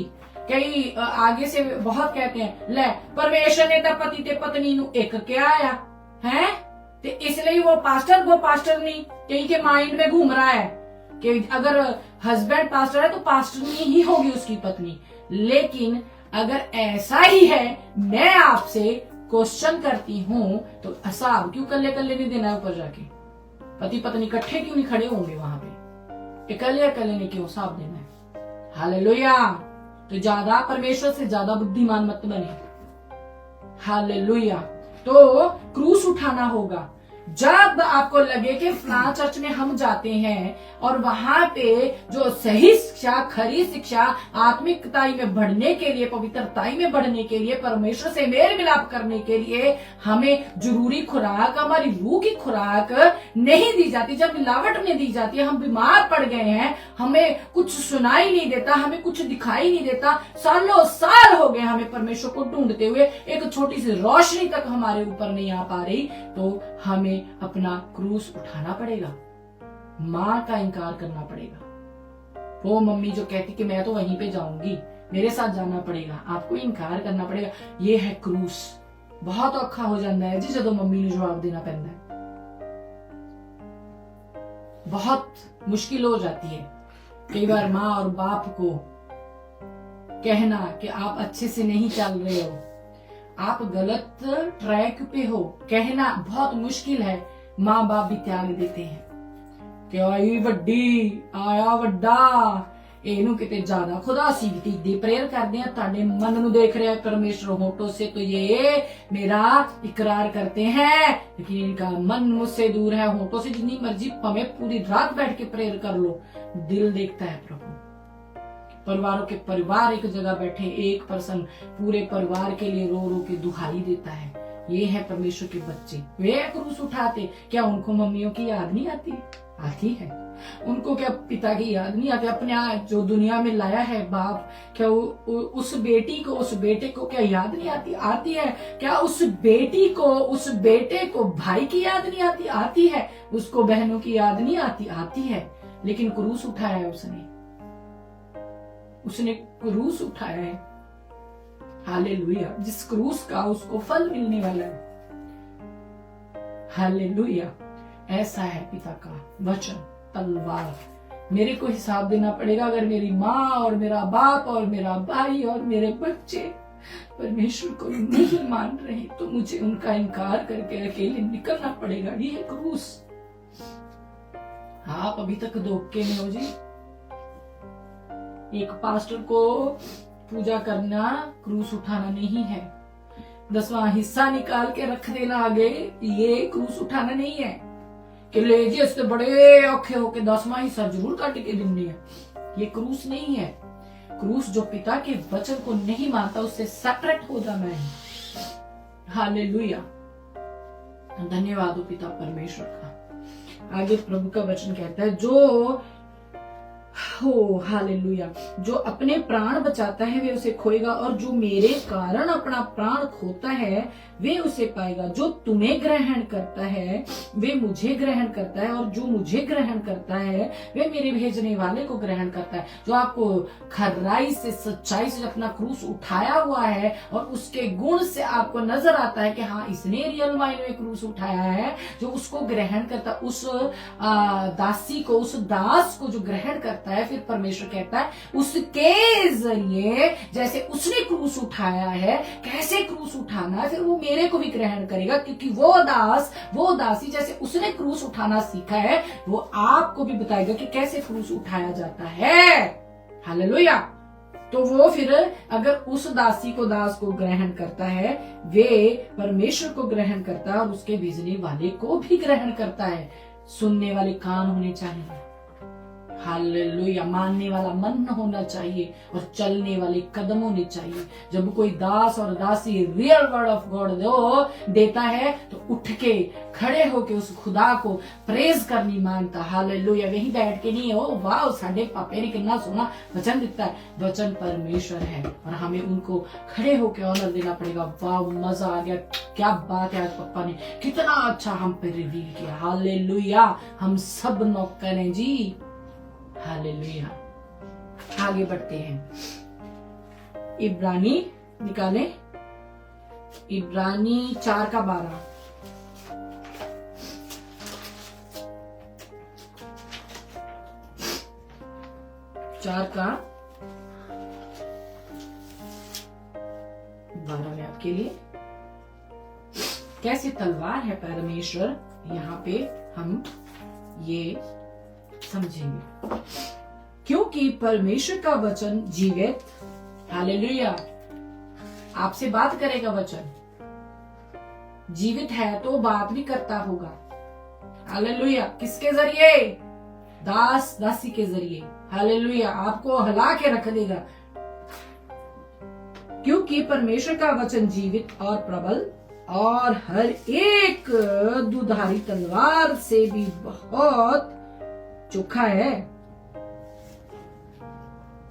कई आगे से बहुत कहते हैं ले परमेश्वर ने तो पति ते पत्नी नूं एक क्या आया है, तो इसलिए वो पास्टर नहीं। कई के माइंड में घूम रहा है कि अगर हस्बैंड पास्टर है तो पास्टर नहीं ही होगी उसकी पत्नी। लेकिन अगर ऐसा ही है, मैं आपसे क्वेश्चन करती हूं, तो हिसाब क्यों कल्ले नहीं देना है? ऊपर जाके पति पत्नी इकट्ठे क्यों नहीं खड़े होंगे वहां पे? इकल्ले ने क्यों हिसाब देना है? हालेलुया। तो ज्यादा परमेश्वर से ज्यादा बुद्धिमान मत बने। हालेलुया। तो क्रूस उठाना होगा। जब आपको लगे कि फलां चर्च में हम जाते हैं और वहां पे जो सही शिक्षा, खरी शिक्षा, आत्मिकताई में बढ़ने के लिए, पवित्रताई में बढ़ने के लिए, परमेश्वर से मेल मिलाप करने के लिए हमें जरूरी खुराक, हमारी रूह की खुराक नहीं दी जाती, जब मिलावट में दी जाती है, हम बीमार पड़ गए हैं, हमें कुछ सुनाई नहीं देता, हमें कुछ दिखाई नहीं देता, सालों साल हो गए हमें परमेश्वर को ढूंढते हुए, एक छोटी सी रोशनी तक हमारे ऊपर नहीं आ पा रही, तो हमें अपना क्रूस उठाना पड़ेगा। मां का इनकार करना पड़ेगा। वो मम्मी जो कहती कि मैं तो वहीं पे जाऊंगी, मेरे साथ जाना पड़ेगा, आपको इनकार करना पड़ेगा। ये है क्रूस। बहुत औखा हो जाता है जी जब मम्मी ने जवाब देना पैंदा है, बहुत मुश्किल हो जाती है कई बार माँ और बाप को कहना कि आप अच्छे से नहीं चल रहे हो, आप गलत ट्रैक पे हो। कहना बहुत मुश्किल है। माँ बाप भी त्याग देते हैं कि आई वड्डी आया वड्डा, ਇਹਨੂੰ किते ज्यादा खुदा सी भी प्रेयर करते हैं, ताड़े मन नू देख रहे हैं परमेश्वर, होठों से तो ये मेरा इकरार करते हैं, लेकिन इनका मन मुझसे दूर है। होठों से जितनी मर्जी हमें पूरी रात बैठ के प्रेयर कर लो, दिल देखता है प्रभु। परिवारों के परिवार एक जगह बैठे, एक पर्सन पूरे परिवार के लिए रो रो के दुहाई देता है। ये है परमेश्वर के बच्चे। वे क्रूस उठाते, क्या उनको मम्मियों की याद नहीं आती? आती है। उनको क्या पिता की याद नहीं आती? अपने जो दुनिया में लाया है बाप, क्या उस बेटी को, उस बेटे को क्या याद नहीं आती? आती है। क्या उस बेटी को, उस बेटे को भाई की याद नहीं आती? आती है। उसको बहनों की याद नहीं आती? आती है। लेकिन क्रूस उठाया है उसने क्रूस उठाया है। हालेलुया। जिस क्रूस का उसको फल मिलने वाला है। हालेलुया। ऐसा है पिता का वचन, तलवार। मेरे को हिसाब देना पड़ेगा। अगर मेरी माँ और मेरा बाप और मेरा भाई और मेरे बच्चे परमेश्वर को नहीं मान रहे तो मुझे उनका इनकार करके अकेले निकलना पड़ेगा। ये है क्रूस। आप अभी तक धोखे में हो जी। एक पास्टर को पूजा करना क्रूस उठाना नहीं है। 10वां हिस्सा निकाल के रख देना आगे, ये क्रूस उठाना नहीं है कि ले जी इससे बड़े औखे होके 10वां हिस्सा जरूर काट के देने है। ये क्रूस नहीं है। क्रूस जो पिता के वचन को नहीं मानता उससे सेपरेट हो जाना है। हालेलुया, धन्यवाद हो पिता परमेश्वर का। आगे प्रभु का वचन कहता है, जो हो हालेलुया, जो अपने प्राण बचाता है वे उसे खोएगा, और जो मेरे कारण अपना प्राण खोता है वे उसे पाएगा। जो तुम्हें ग्रहण करता है वे मुझे ग्रहण करता है, और जो मुझे ग्रहण करता है वे मेरे भेजने वाले को ग्रहण करता है। जो आपको खराई से, सच्चाई से अपना क्रूस उठाया हुआ है और उसके गुण से आपको नजर आता है कि हाँ इसने रियल मायने में क्रूस उठाया है, जो उसको ग्रहण करता, उस दासी को, उस दास को जो ग्रहण करता है, फिर परमेश्वर कहता है उसके जरिए जैसे उसने क्रूस उठाया है, कैसे क्रूस उठाना है, फिर वो मेरे को भी ग्रहण करेगा। क्योंकि वो दास, वो दासी जैसे उसने क्रूस उठाना सीखा है, वो आपको भी बताएगा कि कैसे क्रूस उठाया जाता है। हालेलुया। तो वो फिर अगर उस दासी को, दास को ग्रहण करता है, वे परमेश्वर को ग्रहण करता है और उसके भेजने वाले को भी ग्रहण करता है। सुनने वाले कान होने चाहिए। हालेलुया। मानने वाला मन होना चाहिए और चलने वाले कदम होने चाहिए। जब कोई दास और दासी रियल वर्ड ऑफ गॉड देता है तो उठ के खड़े होके उस खुदा को प्रेज करनी मांगता। हालेलुया। वहीं बैठ के नहीं, हो वाह साडे पापे ने कितना सोना वचन दिता है। वचन परमेश्वर है और हमें उनको खड़े होके ऑनर देना पड़ेगा। वाह मजा आ गया, क्या बात है, आज पापा ने कितना अच्छा हम पे रिवील किया। हालेलुया। हम सब नौकर हैं जी। हालेलुया। आगे बढ़ते हैं। इब्रानी निकाले, इब्रानी 4:12। में आपके लिए कैसे तलवार है परमेश्वर, यहाँ पे हम ये समझेंगे। क्योंकि परमेश्वर का वचन जीवित, हालेलुया, आपसे बात करेगा। वचन जीवित है तो बात भी करता होगा। हालेलुया। किसके जरिए? दास दासी के जरिए। हालेलुया। आपको हिला के रख देगा। क्योंकि परमेश्वर का वचन जीवित और प्रबल और हर एक दुधारी तलवार से भी बहुत चोखा है।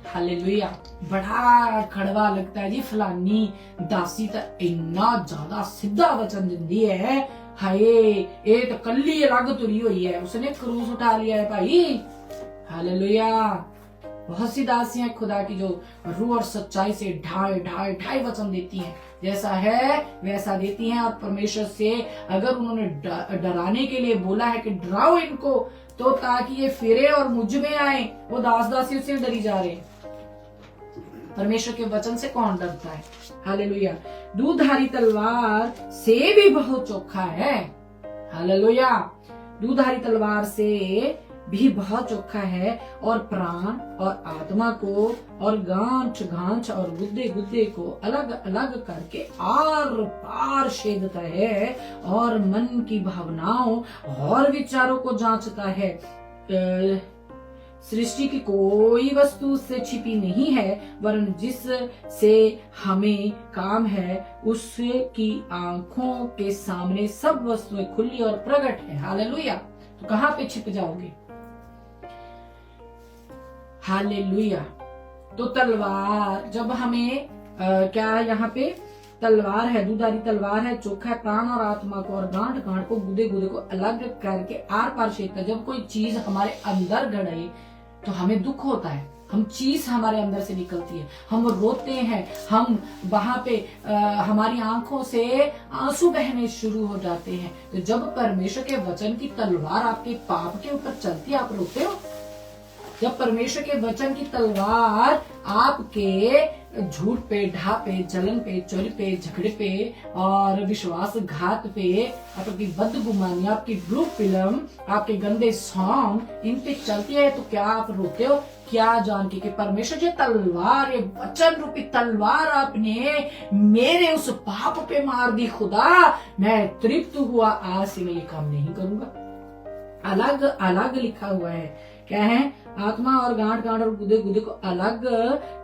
हालेलुया। बड़ा कड़वा लगता है जी, फलानी दासी तो इन्ना ज्यादा सीधा वचन दिंदी है। हाय ये तो कल्ली अलग तुरी हुई है, उसने क्रूस उठा लिया है भाई। हालेलुया। बहुत सी दासियां खुदा की जो रूह और सच्चाई से ढाई वचन देती हैं, जैसा है वैसा देती हैं। और परमेश्वर से अगर उन्होंने डराने के लिए बोला है कि डराओ इनको, तो ताकि ये फिरे और मुझ में आए, वो दास दासियों से डरी जा रहे हैं। परमेश्वर के वचन से कौन डरता है? हालेलुया। दूधारी तलवार से भी बहुत चोखा है। हालेलुया। दूधारी तलवार से भी बहुत चोखा है और प्राण और आत्मा को और गांठ गांठ और गुद्दे गुद्दे को अलग अलग करके आर पार छेदता है और मन की भावनाओं और विचारों को जांचता है। सृष्टि की कोई वस्तु उससे छिपी नहीं है, वरन जिस से हमें काम है उसकी आंखों के सामने सब वस्तुएं खुली और प्रकट है। हालेलुया। तो कहां पे छिप जाओगे? हालेलुया। तो तलवार जब हमें क्या यहाँ पे तलवार है, दूधारी तलवार है, चोखा है, प्राण और आत्मा को और गांठ गांठ को गुदे गुदे को अलग करके आर पार छेदता है। जब कोई चीज हमारे अंदर गड़े तो हमें दुख होता है, हम चीज हमारे अंदर से निकलती है, हम रोते हैं, हम वहां पे हमारी आंखों से आंसू बहने शुरू हो जाते हैं। तो जब परमेश्वर के वचन की तलवार आपके पाप के ऊपर चलती है, आप रोते हो? जब परमेश्वर के वचन की तलवार आपके झूठ पे, ढापे, जलन पे, चोरी पे, झगड़े पे और विश्वासघात पे, आपकी बदगुमानी, आपकी ब्लू फिल्म, आपके गंदे सॉन्ग इन पे चलती है, तो क्या आप रोते हो? क्या जान के कि परमेश्वर जो तलवार, ये वचन रूपी तलवार आपने मेरे उस पाप पे मार दी खुदा, मैं तृप्त हुआ, आज से मैं ये काम नहीं करूंगा। अलग अलग लिखा हुआ है, क्या है? आत्मा और गांठ और गुदे गुदे को अलग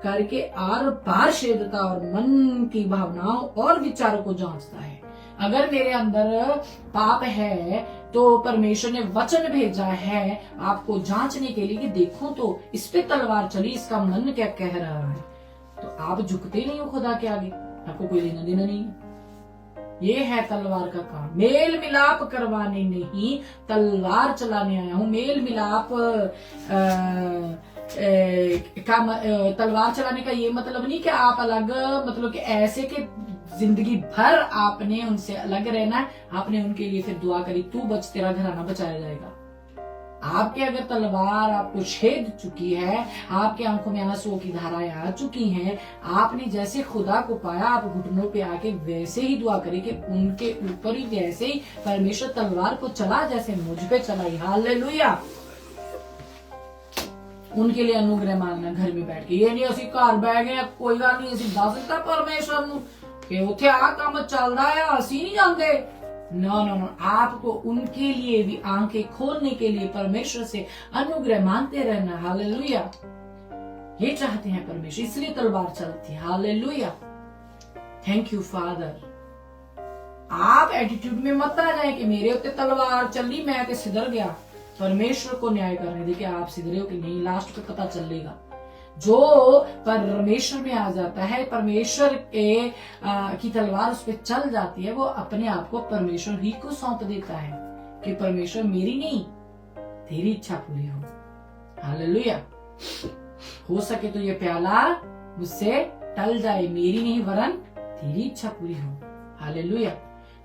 करके आर पार छेदता और मन की भावनाओं और विचारों को जांचता है। अगर मेरे अंदर पाप है तो परमेश्वर ने वचन भेजा है आपको जांचने के लिए कि देखो तो इस पे तलवार चली, इसका मन क्या कह रहा है। तो आप झुकते नहीं हो खुदा के आगे, आपको कोई लेना देना नहीं है। ये है तलवार का काम, मेल मिलाप करवाने नहीं, तलवार चलाने आया हूं। मेल मिलाप तलवार चलाने का ये मतलब नहीं कि आप अलग, मतलब कि ऐसे कि जिंदगी भर आपने उनसे अलग रहना है। आपने उनके लिए फिर दुआ करी, तू बच, तेरा घराना बचाया जाएगा। आपके अगर तलवार आपको छेद चुकी है, आपके आंखों में आंसुओं की धाराएं आ चुकी हैं, आपने जैसे खुदा को पाया, आप घुटनों पे आके वैसे ही दुआ करें कि उनके ऊपर ही वैसे ही परमेश्वर तलवार को चला जैसे मुझ पे चलाई। हालेलुया। उनके लिए अनुग्रह मांगना घर में बैठ के, ये नहीं असी घर बह गए कोई गल नहीं, असी दस दिता परमेश्वर नूं कि उत्थे आ काम चलदा है, असी नहीं जानते। नो नो नो, आपको उनके लिए भी आंखें खोलने के लिए परमेश्वर से अनुग्रह मांगते रहना। हालेलुया। ये चाहते हैं परमेश्वर, इसलिए तलवार चलती है। हालेलुया। Thank you father. आप एटीट्यूड में मत आ जाए कि मेरे उत्ते तलवार चली, मैं तो सिधर गया। परमेश्वर को न्याय करने दे कि आप सिधरे हो कि नहीं, लास्ट पे पता चलेगा। जो परमेश्वर में आ जाता है, परमेश्वर की तलवार उस पर चल जाती है, वो अपने आप को परमेश्वर ही को सौंप देता है कि परमेश्वर मेरी नहीं तेरी इच्छा पूरी हो। हालेलुया। हो सके तो ये प्याला मुझसे टल जाए, मेरी नहीं वरन तेरी इच्छा पूरी हो। हालेलुया।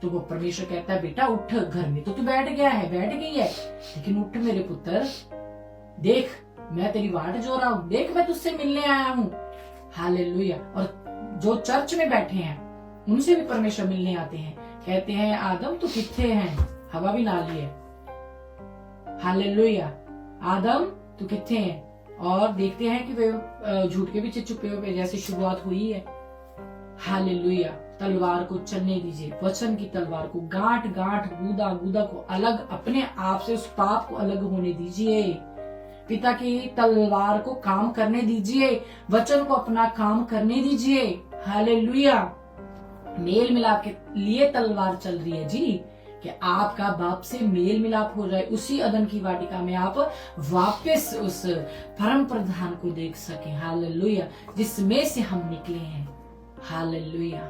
तो वो परमेश्वर कहता है बेटा उठ, घर में तो तू बैठ गया है, बैठ गई है, लेकिन उठ मेरे पुत्र, देख मैं तेरी वाट जो रहा हूं, देख मैं तुझसे मिलने आया हूं। हालेलुया। और जो चर्च में बैठे हैं उनसे भी परमेश्वर मिलने आते हैं, कहते हैं आदम तू किथे है, हवा भी नाली है। हालेलुया। आदम तू किथे है, और देखते हैं कि वे झूठ के पीछे छुपे हुए जैसे शुरुआत हुई है। हालेलुया। तलवार को चलने दीजिए, वचन की तलवार को, गांठ गांठ गूदा गूदा को अलग, अपने आप से उस पाप को अलग होने दीजिए। पिता की तलवार को काम करने दीजिए, वचन को अपना काम करने दीजिए। हालेलुया। मेल मिलाप के लिए तलवार चल रही है जी, कि आपका बाप से मेल मिलाप हो जाए, उसी अदन की वाटिका में आप वापस उस परम प्रधान को देख सकें। हालेलुया। जिसमें से हम निकले हैं। हालेलुया।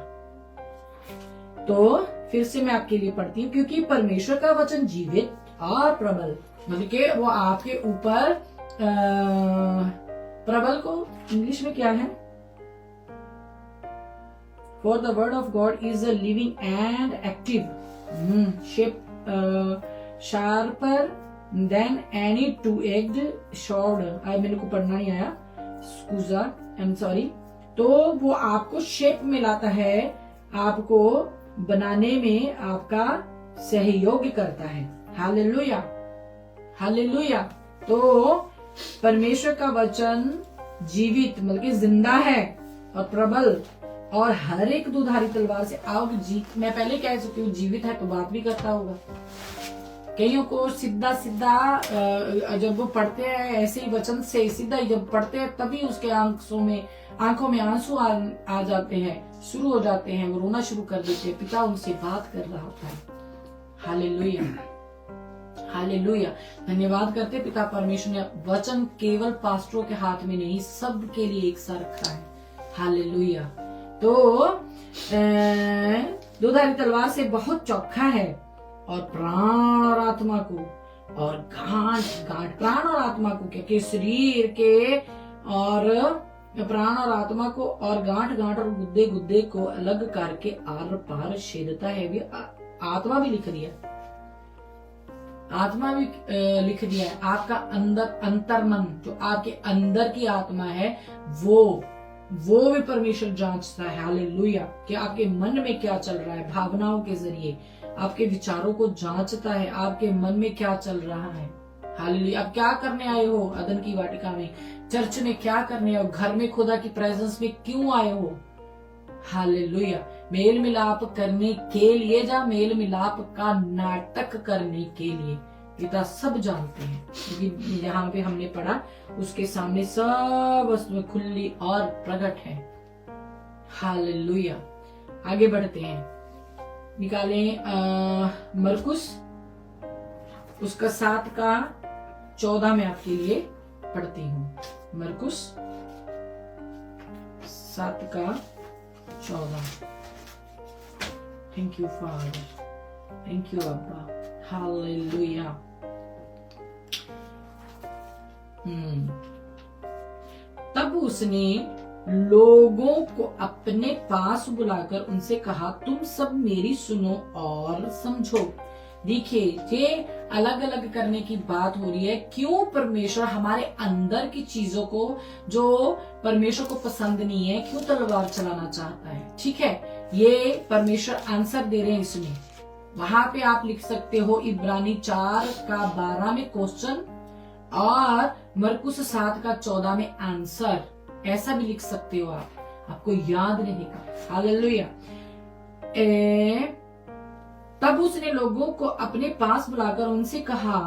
तो फिर से मैं आपके लिए पढ़ती हूँ, क्योंकि परमेश्वर का वचन जीवित और प्रबल, मतलब कि वो आपके ऊपर प्रबल को इंग्लिश में क्या है? For the word of God is a living and active, sharper than any two-edged sword. मेरे को पढ़ना नहीं आया, स्कूजा, I'm sorry। तो वो आपको शेप में लाता है, आपको बनाने में आपका सहयोग करता है। हालेलुया। हालेलुया। तो परमेश्वर का वचन जीवित, मतलब कि जिंदा है, और प्रबल, और हर एक दुधारी तलवार से आग जीत, मैं पहले कह चुकी हूँ, जीवित है तो बात भी करता होगा। कईयों को सीधा सीधा जब वो पढ़ते हैं ऐसे ही वचन से सीधा ही जब पढ़ते हैं, तभी उसके आंखों में आंसू आ जाते हैं, शुरू हो जाते हैं, वो रोना शुरू कर देते हैं। पिता उनसे बात कर रहा होता है। हालेलुया। हालेलुया। धन्यवाद करते पिता परमेश्वर ने वचन केवल पास्टरों के हाथ में नहीं, सब के लिए एक सा रखा है। हालेलुया। तो दुधारी तलवार से बहुत चौखा है, और प्राण और आत्मा को, और गांठ गांठ, प्राण और आत्मा को, के शरीर के और प्राण और आत्मा को और गांठ गांठ और गुद्दे गुद्दे को अलग करके आर पार छेदता है। भी आत्मा भी लिख दिया, आत्मा भी लिख दिया है। आपका अंदर अंतर्मन जो आपके अंदर की आत्मा है वो भी परमेश्वर जांचता है। हालेलुया। कि आपके मन में क्या चल रहा है, भावनाओं के जरिए आपके विचारों को जांचता है, आपके मन में क्या चल रहा है। हालेलुया। आप क्या करने आए हो अदन की वाटिका में, चर्च में क्या करने आए हो, घर में खुदा की प्रेजेंस में क्यों आए हो। हालेलुया। मेल मिलाप करने के लिए या मेल मिलाप का नाटक करने के लिए, पिता सब जानते हैं। क्योंकि यहाँ पे हमने पढ़ा उसके सामने सब वस्तुएं खुली और प्रकट है। हालेलुया। आगे बढ़ते हैं, निकालें मरकुस उसका 7:14 में आपके लिए पढ़ती हूँ। मरकुस 7:14। Thank you father, thank you अब्बा। हालेलुया। तब उसने लोगों को अपने पास बुलाकर उनसे कहा, तुम सब मेरी सुनो और समझो। देखिए, ये अलग अलग करने की बात हो रही है। क्यों परमेश्वर हमारे अंदर की चीजों को जो परमेश्वर को पसंद नहीं है, क्यों तलवार चलाना चाहता है। ठीक है, ये परमेश्वर आंसर दे रहे हैं इसमें। वहां पे आप लिख सकते हो इब्रानी 4:12 में क्वेश्चन और मरकुस 7:14 में आंसर, ऐसा भी लिख सकते हो आप, आपको याद रहेगा। हालेलुया। तब उसने लोगों को अपने पास बुलाकर उनसे कहा,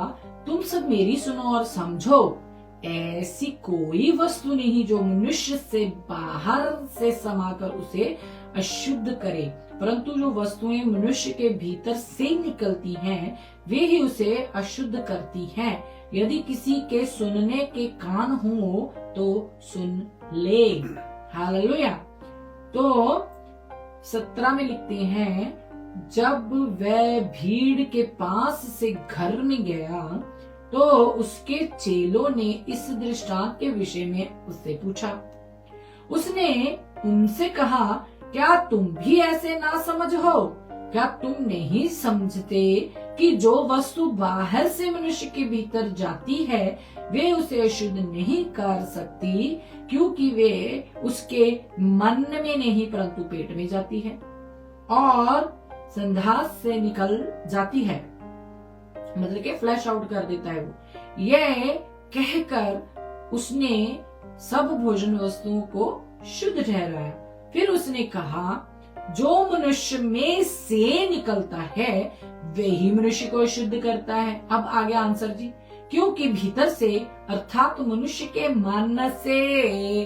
तुम सब मेरी सुनो और समझो। ऐसी कोई वस्तु नहीं जो मनुष्य से बाहर से समाकर उसे अशुद्ध करे, परंतु जो वस्तुएं मनुष्य के भीतर से निकलती हैं वे ही उसे अशुद्ध करती हैं। यदि किसी के सुनने के कान हो तो सुन ले। हालेलुया। तो 17 में लिखते हैं, जब वह भीड़ के पास से घर में गया तो उसके चेलों ने इस दृष्टांत के विषय में उससे पूछा। उसने उनसे कहा, क्या तुम भी ऐसे ना समझ हो? क्या तुम नहीं समझते कि जो वस्तु बाहर से मनुष्य के भीतर जाती है वे उसे अशुद्ध नहीं कर सकती, क्योंकि वे उसके मन में नहीं परंतु पेट में जाती है और संदास से निकल जाती है। मतलब के फ्लैश आउट कर देता है वो। यह कहकर उसने सब भोजन वस्तुओं को शुद्ध ठहराया। फिर उसने कहा, जो मनुष्य में से निकलता है वही मनुष्य को शुद्ध करता है। अब आगे आंसर जी, क्योंकि भीतर से अर्थात मनुष्य के मन से,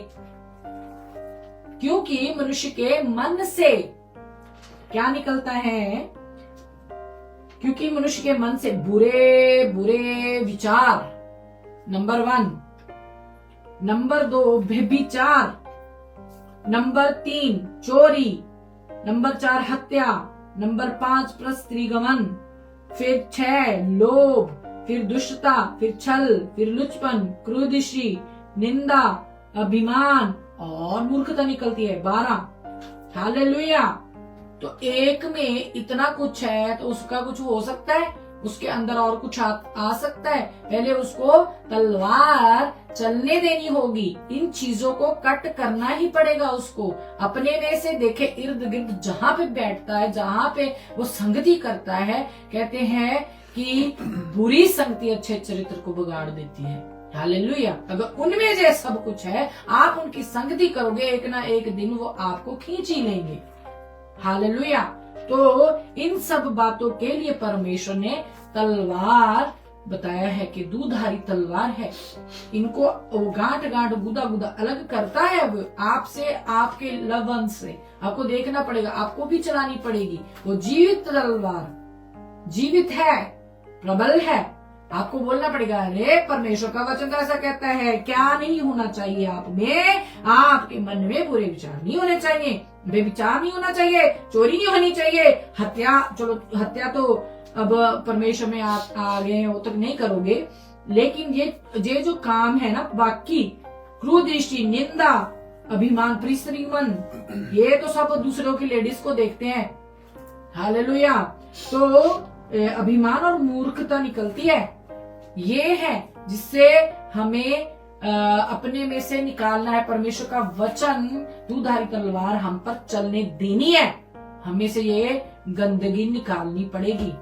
क्योंकि मनुष्य के मन से क्या निकलता है? क्योंकि मनुष्य के मन से बुरे बुरे विचार, नंबर 1, नंबर 2 व्यभिचार, नंबर 3 चोरी, नंबर 4 हत्या, नंबर 5 परस्त्रीगमन, फिर 6 लोभ, फिर दुष्टता, फिर छल, फिर लुचपन, क्रोधिशी, निंदा, अभिमान और मूर्खता निकलती है 12। हालेलुया। तो एक में इतना कुछ है तो उसका कुछ हो सकता है, उसके अंदर और कुछ आ सकता है। पहले उसको तलवार चलने देनी होगी, इन चीजों को कट करना ही पड़ेगा उसको। अपने में से देखे इर्द गिर्द जहाँ पे बैठता है, जहाँ पे वो संगति करता है, कहते हैं कि बुरी संगति अच्छे चरित्र को बिगाड़ देती है। हालेलुया। अगर उनमें जो सब कुछ है, आप उनकी संगति करोगे, एक ना एक दिन वो आपको खींच ही लेंगे। हालेलुया। तो इन सब बातों के लिए परमेश्वर ने तलवार बताया है कि दूधारी तलवार है। इनको गांठ गांठ गुदा गुदा अलग करता है वो आपसे, आपके लवन से। आपको देखना पड़ेगा, आपको भी चलानी पड़ेगी। वो जीवित तलवार, जीवित है, प्रबल है। आपको बोलना पड़ेगा, अरे परमेश्वर का वचन तो ऐसा कहता है, क्या नहीं होना चाहिए आप में, आपके मन में बुरे विचार नहीं होने चाहिए, बेविचार नहीं होना चाहिए, चोरी नहीं होनी चाहिए, हत्या, चलो हत्या तो अब परमेश्वर में आप आ गए हो तक नहीं करोगे, लेकिन ये जो काम है ना, बाकी क्रूर दृष्टि, निंदा, अभिमान, प्रिय मन, ये तो सब दूसरों की लेडीज को देखते हैं। हालेलुया। तो अभिमान और मूर्खता निकलती है, ये है जिससे हमें अपने में से निकालना है। परमेश्वर का वचन दुधारी तलवार हम पर चलने देनी है, हमें से ये गंदगी निकालनी पड़ेगी,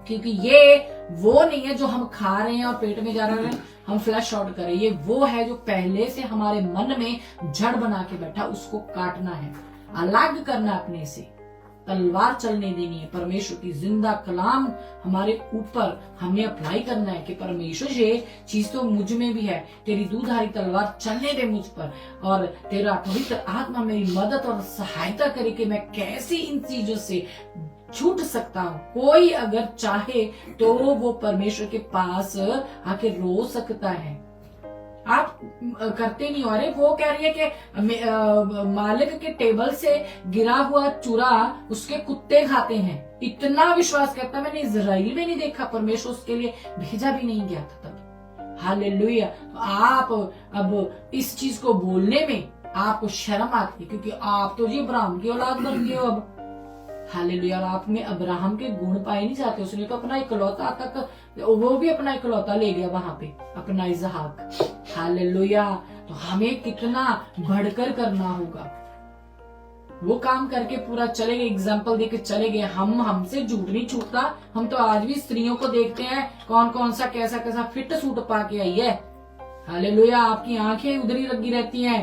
क्योंकि ये वो नहीं है जो हम खा रहे हैं और पेट में जा रहे हैं हम फ्लैश आउट करें। ये वो है जो पहले से हमारे मन में जड़ बना के बैठा, उसको काटना है, अलग करना अपने से, तलवार चलने देनी है। परमेश्वर की जिंदा कलाम हमारे ऊपर हमें अप्लाई करना है कि परमेश्वर ये चीज तो मुझ में भी है, तेरी दूधारी तलवार चलने दे मुझ पर, और तेरा पवित्र आत्मा मेरी मदद और सहायता करे कि मैं कैसे इन चीजों से छूट सकता हूँ। कोई अगर चाहे तो वो परमेश्वर के पास आके रो सकता है। आप करते नहीं हो। अरे वो कह रही है कि मालिक के टेबल से गिरा हुआ चूरा उसके कुत्ते खाते हैं, इतना विश्वास करता। मैंने इजराइल में नहीं देखा, परमेश्वर उसके लिए भेजा भी नहीं गया था तब। हालेलुया। तो आप अब इस चीज को बोलने में आपको शर्म आती है, क्योंकि आप तो जी अब्राहम की औलाद बन गए हो अब। हालेलुया। और आप में अब्राहम के गुण पाए नहीं जाते। उसने तो अपना इकलौता तक, वो भी अपना इकलौता ले गया वहां पे, अपना इसहाक। हालेलुया। तो हमें कितना बढ़कर करना होगा, वो काम करके पूरा चले गए, एग्जाम्पल देके चले गए। हमसे झूठ नहीं छूटता। हम तो आज भी स्त्रियों को देखते हैं कौन कौन सा कैसा कैसा फिट सूट पा के आई है। हालेलुया। आपकी आंखें उधर ही लगी रहती हैं,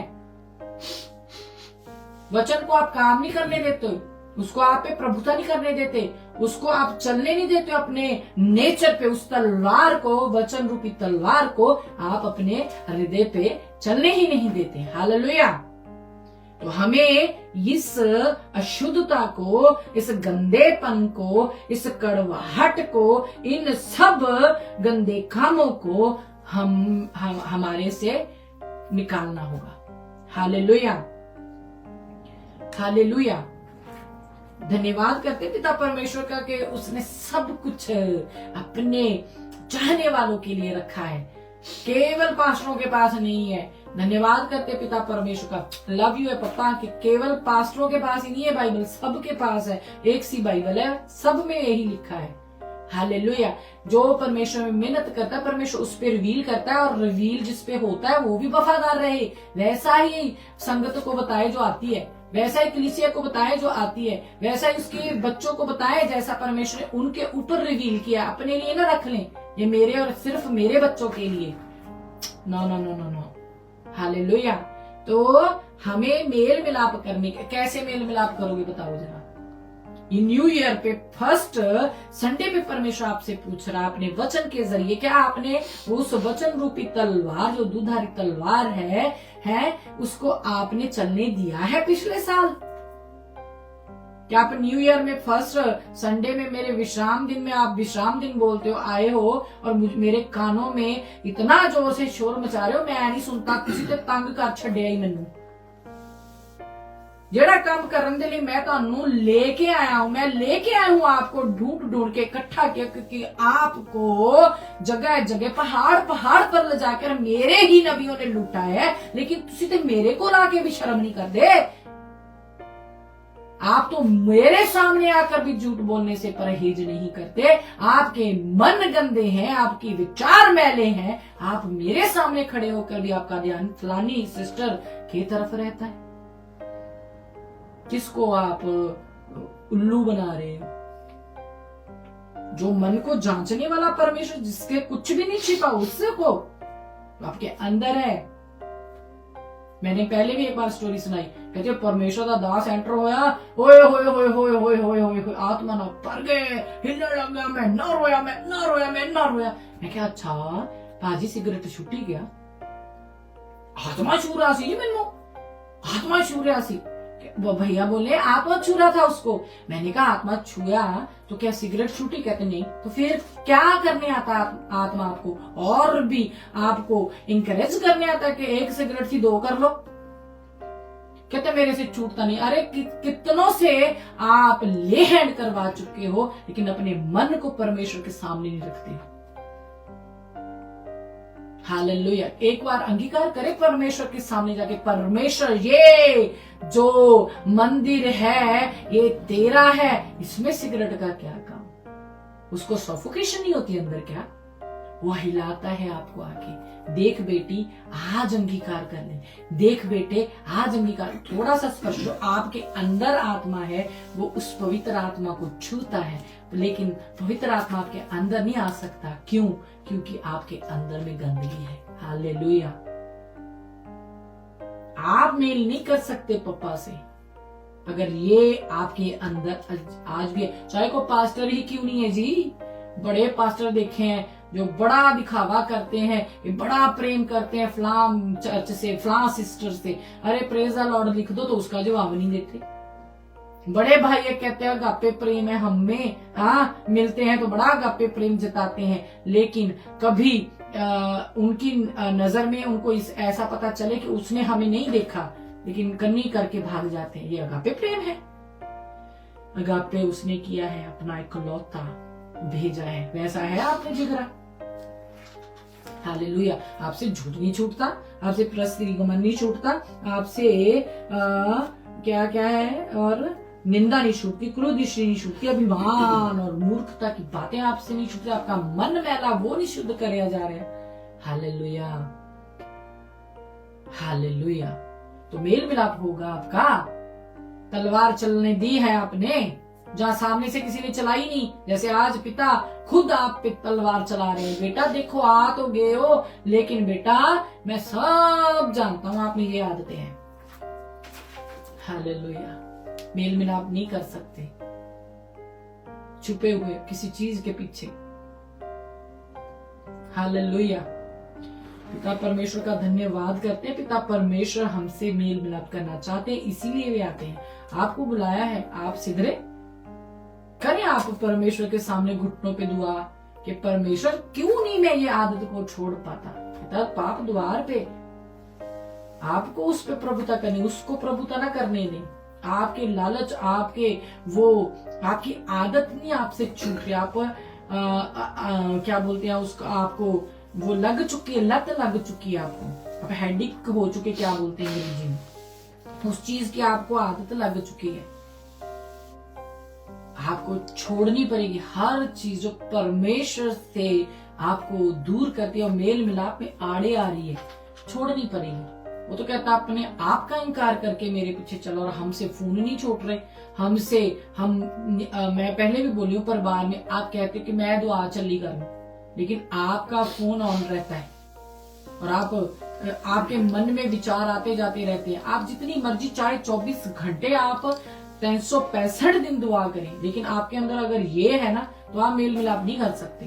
वचन को आप काम नहीं करने देते, उसको आप पे प्रभुता नहीं करने देते, उसको आप चलने नहीं देते अपने नेचर पे। उस तलवार को, वचन रूपी तलवार को आप अपने हृदय पे चलने ही नहीं देते। हालेलुया। तो हमें इस अशुद्धता को, इस गंदेपन को, इस कड़वाहट को, इन सब गंदे कामों को हम हमारे से निकालना होगा। हालेलुया। हालेलुया। धन्यवाद करते पिता परमेश्वर का कि उसने सब कुछ अपने चाहने वालों के लिए रखा है, केवल पास्टरों के पास नहीं है। धन्यवाद करते पिता परमेश्वर का। लव यू है पप्पा कि केवल पास्टरों के पास ही नहीं है बाइबल, सबके पास है। एक सी बाइबल है, सब में यही लिखा है। हालेलुया। जो परमेश्वर में मेहनत करता है, परमेश्वर उस पर रिवील करता है, और रिवील जिस पे होता है वो भी वफादार रहे। वैसा ही संगत को बताए जो आती है, वैसा ही कलीसिया को बताए जो आती है, वैसा ही उसके बच्चों को बताए जैसा परमेश्वर ने उनके ऊपर रिवील किया। अपने लिए ना रख लें ये मेरे और सिर्फ मेरे बच्चों के लिए। No no no no no. Hallelujah. तो हमें मेल मिलाप करने के, कैसे मेल मिलाप करोगे बताओ जरा। न्यू ईयर पे फर्स्ट संडे पे परमेश्वर आपसे पूछ रहा अपने वचन के जरिए, क्या आपने उस वचन रूपी तलवार, जो दुधारी तलवार है उसको आपने चलने दिया है पिछले साल? क्या आप न्यू ईयर में फर्स्ट संडे में, मेरे विश्राम दिन में, आप विश्राम दिन बोलते हो, आए हो और मेरे कानों में इतना जोर से शोर मचा रहे हो, मैं नहीं सुनता, किसी ते तंग कर छड़िया ही मैनू। जेड़ा काम करने के लिए मैं ਤੁਹਾਨੂੰ लेके आया हूं, मैं लेके आया हूं आपको ढूंढ के इकट्ठा किया, क्योंकि आपको जगह जगह पहाड़ पर ले जाकर मेरे ही नबियों ने लूटा है, लेकिन तुसी तो मेरे को लाके भी शर्म नहीं करते। आप तो मेरे सामने आकर भी झूठ बोलने से परहेज नहीं करते। आपके मन गंदे हैं, आपके विचार मैले हैं, आप मेरे सामने खड़े होकर भी आपका ध्यान फलानी सिस्टर की तरफ रहता है। किसको आप उल्लू बना रहे हो? जो मन को जांचने वाला परमेश्वर, जिसके कुछ भी नहीं छिपा, उससे को आपके अंदर है। मैंने पहले भी एक बार स्टोरी सुनाई, कहते परमेश्वर का दास एंटर होया, होए होए होए होए होए होए होए आत्मा ना पर गए, हिलने लग गया, मैं ना रोया, मैं ना रोया, मैं ना रोया। मैं क्या, अच्छा पाजी सिगरेट छुट्टी गया, आत्मा छू रहा सी, मैनू आत्मा छू रहा सी। वो भैया बोले आत्मा छू रहा था उसको। मैंने कहा आत्मा छुआ तो क्या सिगरेट छूटी? कहते नहीं। तो फिर क्या करने आता आत्मा आपको? और भी आपको इंकरेज करने आता कि एक सिगरेट थी 2 कर लो। कहते मेरे से छूटता नहीं। अरे कितनों से आप ले हैंड करवा चुके हो, लेकिन अपने मन को परमेश्वर के सामने नहीं रखते। हालेलुया। एक बार अंगीकार करे परमेश्वर के सामने जाके, परमेश्वर ये जो मंदिर है ये तेरा है, इसमें सिगरेट का क्या काम? उसको सफोकेशन नहीं होती अंदर क्या? वो हिलाता है आपको आके, देख बेटी आज अंगीकार कर ले, देख बेटे आज अंगीकार। थोड़ा सा स्पर्श, जो आपके अंदर आत्मा है वो उस पवित्र आत्मा को छूता है, लेकिन पवित्र आत्मा आपके अंदर नहीं आ सकता। क्यों? क्योंकि आपके अंदर में गंदगी है। हालेलुया। आप मेल नहीं कर सकते पापा से अगर ये आपके अंदर आज भी है। चाहे को पास्टर ही क्यों नहीं है जी, बड़े पास्टर देखे हैं जो बड़ा दिखावा करते हैं, ये बड़ा प्रेम करते हैं फलां चर्च से, फलां सिस्टर से। अरे प्रेज द लॉर्ड लिख दो तो उसका जवाब नहीं देते। बड़े भाई ये कहते हैं अगापे प्रेम है हम में, हाँ मिलते हैं तो बड़ा अगापे प्रेम जताते हैं, लेकिन कभी उनकी नजर में उनको ऐसा पता चले कि उसने हमें नहीं देखा, लेकिन कन्नी करके भाग जाते हैं। ये अगापे प्रेम है। अगापे उसने किया है, अपना इकलौता भेजा है, वैसा है आपने जिगरा। हालेलुया। आपसे झूठ नहीं छूटता, आपसे प्रस्त्रीगमन नहीं छूटता, आपसे क्या क्या है, और निंदा नहीं छूटती, क्रोध नहीं छूटती, अभिमान और मूर्खता की बातें आपसे नहीं छूटती, आपका मन मैला वो नहीं शुद्ध कराया जा रहा है। Hallelujah, hallelujah. तो मेल मिलाप होगा आपका। तलवार चलने दी है आपने जहां सामने से किसी ने चलाई नहीं, जैसे आज पिता खुद आप पे तलवार चला रहे हैं। बेटा देखो आ तो गए हो, लेकिन बेटा मैं सब जानता हूं आप में ये आदतें हैं। हालेलुया। मेल मिलाप नहीं कर सकते छुपे हुए किसी चीज के पीछे। हालेलुया। पिता परमेश्वर का धन्यवाद करते हैं। पिता परमेश्वर हमसे मेल मिलाप करना चाहते हैं, इसीलिए वे आते हैं। आपको बुलाया है, आप सिधरे करें आप परमेश्वर के सामने घुटनों पे दुआ कि परमेश्वर क्यों नहीं मैं ये आदत को छोड़ पाता। पिता पाप द्वार पे, आपको उस पे प्रभुता करनी, उसको प्रभुता ना करने दें। आपके लालच, आपके वो आपकी आदत नहीं आपसे छूट रही। आप क्या बोलते हैं उसको, आपको वो लग चुकी है, लत लग चुकी है आपको, आप हेडिक हो चुके, क्या बोलते हैं अंग्रेजी में, उस चीज की आपको आदत लग चुकी है। आपको छोड़नी पड़ेगी हर चीज जो परमेश्वर से आपको दूर करती है और मेल मिलाप में आड़े आ रही है, छोड़नी पड़ेगी। वो तो कहता अपने आप का इनकार करके मेरे पीछे चलो, और हमसे फोन नहीं छोड़ रहे, हमसे मैं पहले भी बोली हूँ परिवार में, आप कहते कि मैं दुआ चली करूं, लेकिन आपका फोन ऑन रहता है और आपके मन में विचार आते जाते रहते हैं। आप जितनी मर्जी चाहे 24 घंटे आप 365 दिन दुआ करें, लेकिन आपके अंदर अगर ये है ना तो आप मेल मिलाप नहीं कर सकते।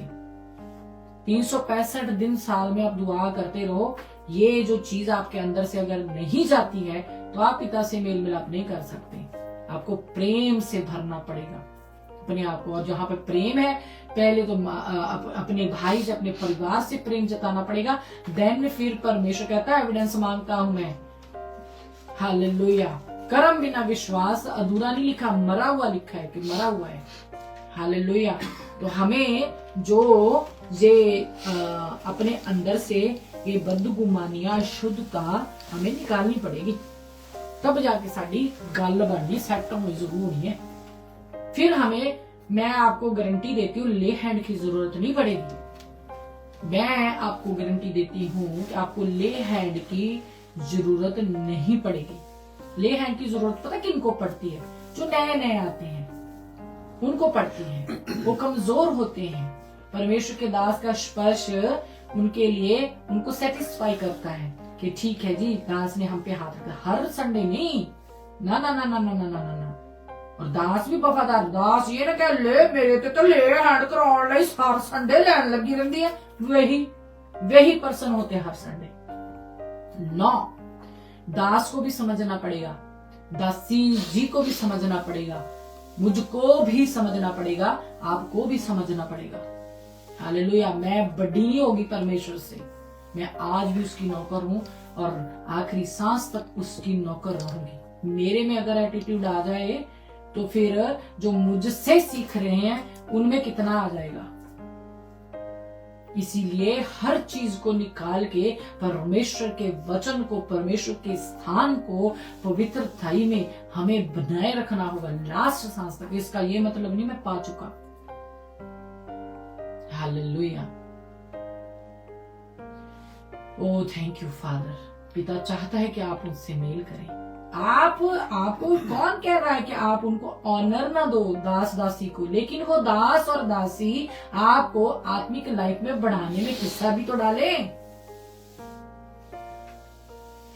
365 दिन साल में आप दुआ करते रहो, ये जो चीज आपके अंदर से अगर नहीं जाती है तो आप पिता से मेल मिलाप नहीं कर सकते। आपको प्रेम से भरना पड़ेगा अपने आप को, और जहां पे प्रेम है पहले तो अपने भाई से, अपने परिवार से प्रेम जताना पड़ेगा। देन फिर परमेश्वर कहता है एविडेंस मांगता हूं मैं। हालेलुया। कर्म बिना विश्वास अधूरा नहीं लिखा, मरा हुआ लिखा है कि मरा हुआ है। हालेलुया। तो हमें जो ये अपने अंदर से ये बदगुमानियां, शुद्धता हमें निकालनी पड़ेगी, तब जाके साड़ी गल बननी, सेट होनी जरूर होनी है। फिर हमें, मैं आपको गारंटी देती हूँ, ले हैंड की जरूरत नहीं पड़ेगी। मैं आपको गारंटी देती हूँ कि आपको ले हैंड की जरूरत नहीं पड़ेगी। ले हैंड की जरूरत पता किनको पड़ती है? जो नए नए आते हैं उनको पड़ती है, वो कमजोर होते हैं। परमेश्वर के दास का स्पर्श उनके लिए, उनको सेटिस्फाई करता है कि ठीक है जी दास ने हम पे हाथ रखा। हर संडे नहीं, ना ना ना ना ना ना ना ना। और दास भी वफादार, दास ये ना कह ले मेरे तो ले हैंड कराउन लाई हर संडे लैन लगी रहती है, वही पर्सन होते हैं हर संडे। नो, दास को भी समझना पड़ेगा, दासी जी को भी समझना पड़ेगा, मुझको भी समझना पड़ेगा, आपको भी समझना पड़ेगा। हालेलुया। मैं बड़ी नहीं होगी परमेश्वर से, मैं आज भी उसकी नौकर हूं और आखिरी सांस तक उसकी नौकर रहूंगी। मेरे में अगर एटीट्यूड आ जाए तो फिर जो मुझसे सीख रहे हैं उनमें कितना आ जाएगा। इसीलिए हर चीज को निकाल के परमेश्वर के वचन को, परमेश्वर के स्थान को पवित्रताई में हमें बनाए रखना होगा लास्ट सांस तक। इसका ये मतलब नहीं मैं पा चुका। Hallelujah. Oh thank you father. पिता चाहता है कि आप उनसे मेल करें। आपको कौन कह रहा है कि आप उनको ऑनर ना दो, दास दासी को, लेकिन वो दास और दासी आपको आत्मिक लाइफ में बढ़ाने में हिस्सा भी तो डाले।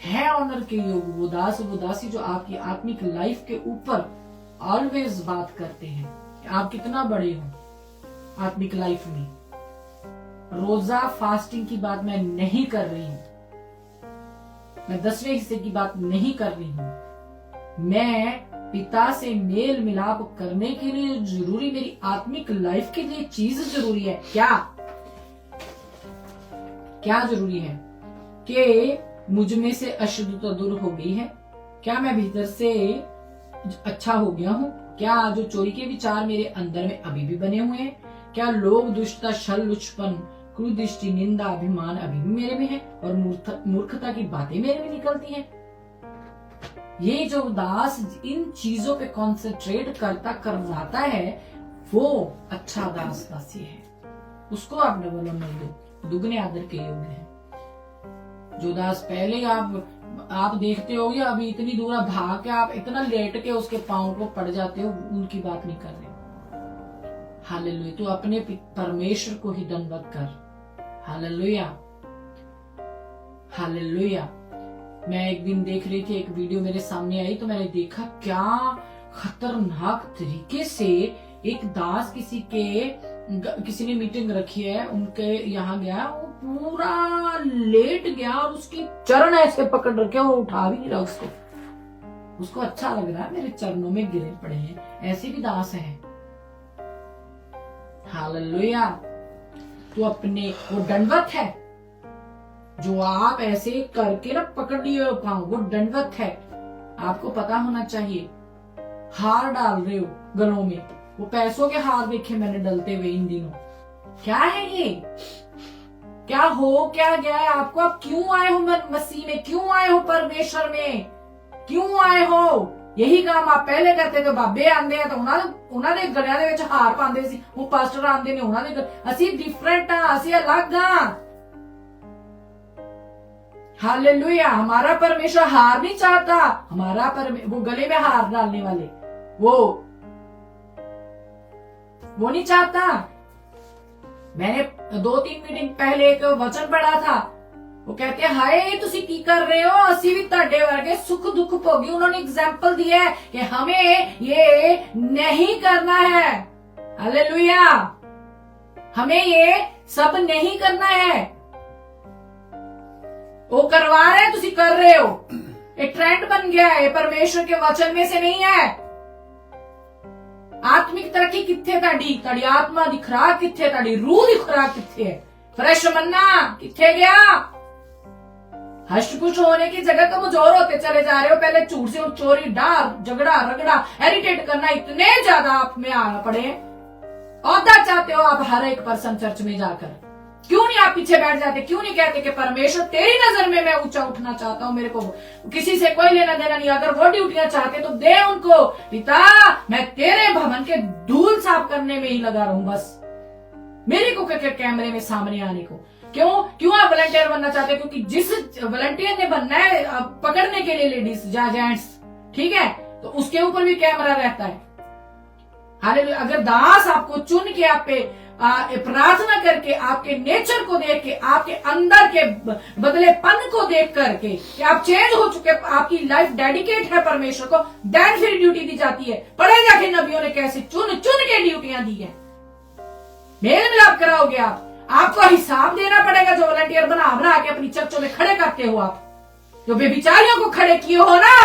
है ऑनर के योग वो दास वो दासी जो आपकी आत्मिक लाइफ के ऊपर ऑलवेज बात करते हैं कि आप कितना बड़े हो आत्मिक लाइफ में। रोजा फास्टिंग की बात मैं नहीं कर रही हूं, मैं 10वें हिस्से की बात नहीं कर रही हूं। मैं पिता से मेल मिलाप करने के लिए जरूरी, मेरी आत्मिक लाइफ के लिए चीज जरूरी है। क्या जरूरी है? कि मुझ में से अशुद्धता दूर हो गई है। क्या मैं भीतर से अच्छा हो गया हूं? क्या जो चोरी के विचार मेरे अंदर में अभी भी बने हुए हैं? क्या लोभ, दुष्टता, छल, लुचपन, क्रूर दृष्टि, निंदा, अभिमान अभी भी मेरे में है और मूर्खता की बातें मेरे में निकलती हैं? ये जो दास इन चीजों पे कंसंट्रेट करवाता है वो अच्छा दास दासी है। उसको आप डबल ऑनर दो, दुगने आदर के योग्य है। जो दास पहले आप देखते हो या अभी इतनी दूर भाग के आप इतना लेट के उसके पांव को पड़ जाते हो, उनकी बात नहीं कर रहे। हालेलुया। तू अपने परमेश्वर को ही दंडवत कर। Hallelujah, hallelujah. मैं एक दिन देख रही थी, एक वीडियो मेरे सामने आई तो मैंने देखा क्या खतरनाक तरीके से एक दास किसी ने मीटिंग रखी है, उनके यहाँ गया, वो पूरा लेट गया और उसकी चरण ऐसे पकड़ रखे, वो उठा भी नहीं रहा उसको अच्छा लग रहा है मेरे चरणों में गिरे पड़े हैं। ऐसे भी दास हैं। हालेलुया। तो अपने वो दंडवत है जो आप ऐसे करके ना पकड़ लिए हो पाओ, वो दंडवत है। आपको पता होना चाहिए। हार डाल रहे हो गलों में, वो पैसों के हार देखे मैंने डलते हुए इन दिनों। क्या है ये? क्या गया है आपको? आप क्यों आए हो मसीह में? क्यों आए हो परमेश्वर में? क्यों आए हो? यही काम आप पहले करते थे। बाबे आंदे हैं तो उन्हां दे गलियां दे विच हार पांदे सी, वो पास्टर आंदे ने उन्हां दे। असी डिफरेंट हां, असी अलग हां। हालेलुया। हमारा परमेश्वर हार नहीं चाहता। हमारा वो गले में हार डालने वाले वो नहीं चाहता। मैंने 2-3 मीटिंग पहले एक वचन पढ़ा था, वो कहते हैं हाय तुसी की कर रहे हो, असी भी ताड़े वर्गे सुख दुख भोगी। उन्होंने एग्जाम्पल दिया है कि हमें ये नहीं करना है। हालेलुया। हमें ये सब नहीं करना है। वो करवा रहे हैं, तुसी कर रहे हो। एक ट्रेंड बन गया है, परमेश्वर के वचन में से नहीं है। आत्मिक तरक्की किथे ताड़ी आत्मा दी खुराक किथे, ताड़ी रूह दी खुराक किथे है? फ्रेश मन्ना किथे गया? हष्ट-पुष्ट होने की जगह कमजोर होते चले जा रहे हो। पहले झूठ से चोरी, डार, झगड़ा, रगड़ा, इरिटेट करना इतने ज्यादा आप में आ पड़े। औहदा चाहते हो आप हर एक पर्सन चर्च में जाकर। क्यों नहीं आप पीछे बैठ जाते? क्यों नहीं कहते कि परमेश्वर तेरी नजर में मैं ऊंचा उठना चाहता हूं, मेरे को किसी से कोई लेना देना नहीं। अगर वो ड्यूटियां चाहते तो दे उनको। पिता मैं तेरे भवन के धूल साफ करने में ही लगा रहूं बस। मेरे को कैमरे में सामने आने को क्यों आप वॉलंटियर बनना चाहते? क्योंकि जिस वॉलंटियर ने बनना है पकड़ने के लिए लेडीज या जेंट्स, ठीक है, तो उसके ऊपर भी कैमरा रहता है। हालेलुया। अगर दास आपको चुन के आप पे प्रार्थना करके, आपके नेचर को देख के, आपके अंदर के बदलेपन को देख करके कि आप चेंज हो चुके, आपकी लाइफ डेडिकेट है परमेश्वर को, देन फिर ड्यूटी दी जाती है। पढ़े जाके नबियों ने कैसे चुन के ड्यूटियां दी है। मेल मिलाप कराओगे आपको हिसाब देना पड़ेगा। जो वॉलंटियर बना के अपनी चर्चों में खड़े करते हो आप, जो बेबिचारियों को खड़े किए हो ना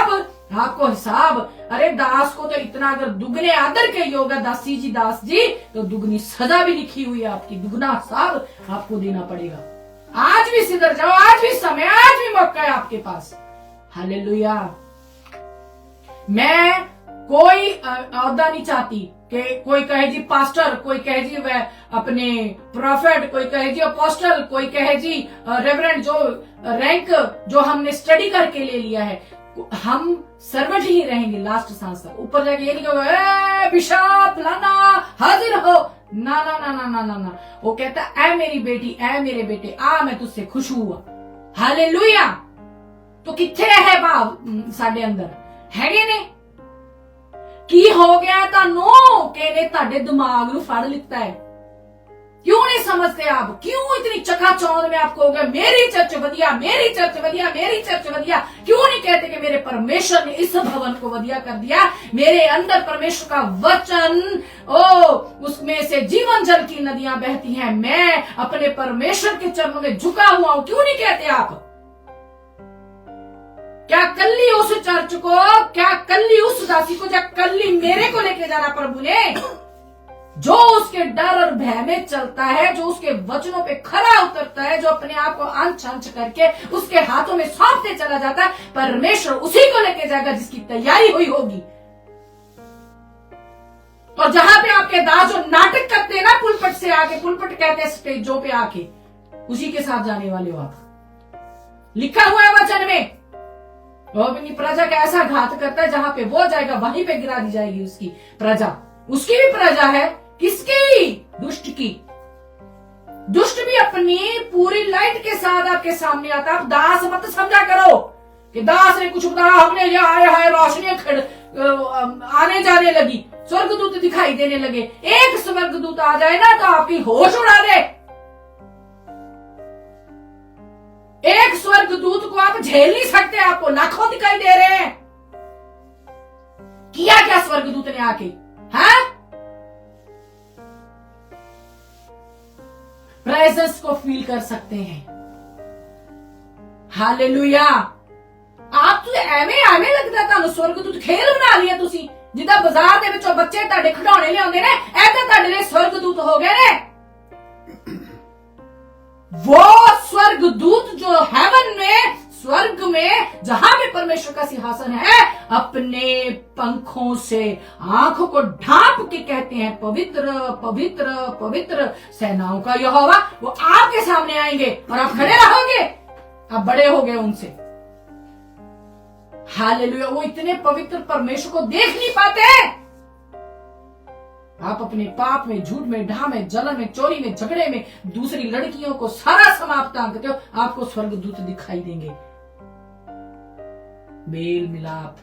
आपको हिसाब। अरे दास को तो इतना अगर दुगने आदर के योगा दास जी तो दुगनी सजा भी लिखी हुई है आपकी, दुगना हिसाब आपको देना पड़ेगा। आज भी सिधर जाओ, आज भी समय, आज भी मौका है आपके पास। हालेलुया। मैं कोई औहदा नहीं चाहती, कोई कहे जी पास्टर, कोई कहे जी वह अपने प्रॉफिट, कोई कहे जी अपोस्टल, कोई कहे जी रेवरेंड, जो रैंक जो हमने स्टडी करके ले लिया है, हम सर्वेंट ही रहेंगे लास्ट सांस तक। ऊपर जाके ये नहीं कहोगे बिशप फलाना हाजिर हो, ना ना ना ना ना ना ना। वो कहता ऐ मेरी बेटी, ऐ मेरे बेटे, आ मैं तुझसे खुश हुआ। हालेलुया। तो किथे है भाव साडे अंदर हैगे ने की हो गया तानू कि ने ताडे दिमाग नू फड़ लिता है। क्यों नहीं समझते आप? क्यों इतनी चकाचौंध में आपको हो गया मेरी चर्च वधिया, मेरी चर्च वधिया, मेरी चर्च वधिया? क्यों नहीं कहते कि मेरे परमेश्वर ने इस भवन को वधिया कर दिया, मेरे अंदर परमेश्वर का वचन, उसमें से जीवन जल की नदियां बहती हैं, मैं अपने परमेश्वर के चरणों में झुका हुआ हूं। क्यों नहीं कहते आप? क्या कल्ली उस चर्च को, क्या कल्ली उस दासी को, क्या कल्ली मेरे को लेके जाना प्रभु ने? जो उसके डर और भय में चलता है, जो उसके वचनों पे खरा उतरता है, जो अपने आप को अंच अंच करके उसके हाथों में सौंपते चला जाता है, परमेश्वर उसी को लेके जाएगा जिसकी तैयारी हुई होगी। और जहां पे आपके दास जो नाटक करते हैं ना, पुलपट से आके, पुलपट कहते हैं स्टेजों पे आके, उसी के साथ जाने वाले हो आप। लिखा हुआ है वचन में, वो अपनी प्रजा का ऐसा घात करता है, जहां पे वो जाएगा वहीं पे गिरा दी जाएगी उसकी प्रजा। उसकी भी प्रजा है, किसकी? दुष्ट की। दुष्ट भी अपनी पूरी लाइट के साथ आपके सामने आता है। आप दास मत समझा करो कि दास ने कुछ बताया, हमने ये आया है, रोशनी आने जाने लगी, स्वर्गदूत दिखाई देने लगे। एक स्वर्गदूत आ जाए ना तो आपकी होश उड़ा दे। एक स्वर्गदूत को आप झेल नहीं सकते, आपको लाखों दिखाई दे रहे हैं। किया क्या स्वर्गदूत ने आके? हाँ, प्रेजेंस को फील कर सकते हैं। हालेलुया। आप तो एवें लगता था स्वर्गदूत खेल बना लिया तुसी, जिदा बाजार दे विचों बच्चे तुहाडे खिडौने लियाउंदे ने, ऐदा तुहाडे लिए स्वर्गदूत हो गए ने। वो स्वर्गदूत जो हेवन में, स्वर्ग में, जहां पे परमेश्वर का सिंहासन है, अपने पंखों से आंखों को ढांप के कहते हैं पवित्र पवित्र पवित्र सेनाओं का यहोवा। वो आपके सामने आएंगे और आप खड़े रहोगे, आप बड़े हो गए उनसे। हालेलुया। वो इतने पवित्र परमेश्वर को देख नहीं पाते। आप अपने पाप में, झूठ में, ढा में, जलन में, चोरी में, झगड़े में, दूसरी लड़कियों को सारा समाप्त आंकते हो, आपको स्वर्गदूत दिखाई देंगे। मेल मिलाप,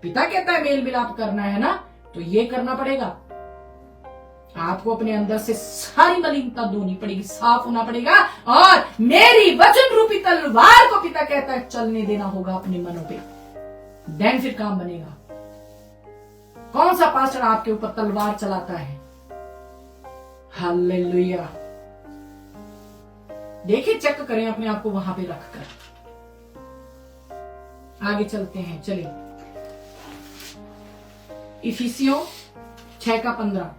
पिता कहता है मेल मिलाप करना है ना, तो ये करना पड़ेगा। आपको अपने अंदर से सारी मलिनता धोनी पड़ेगी, साफ होना पड़ेगा, और मेरी वचन रूपी तलवार को पिता कहता है चलने देना होगा अपने मनों पे, देन फिर काम बनेगा। कौन सा पास्टर आपके ऊपर तलवार चलाता है? हालेलुया। देखिए, चेक करें अपने आप को वहां पे रखकर। आगे चलते हैं, चलिए। इफिसियों 6:15।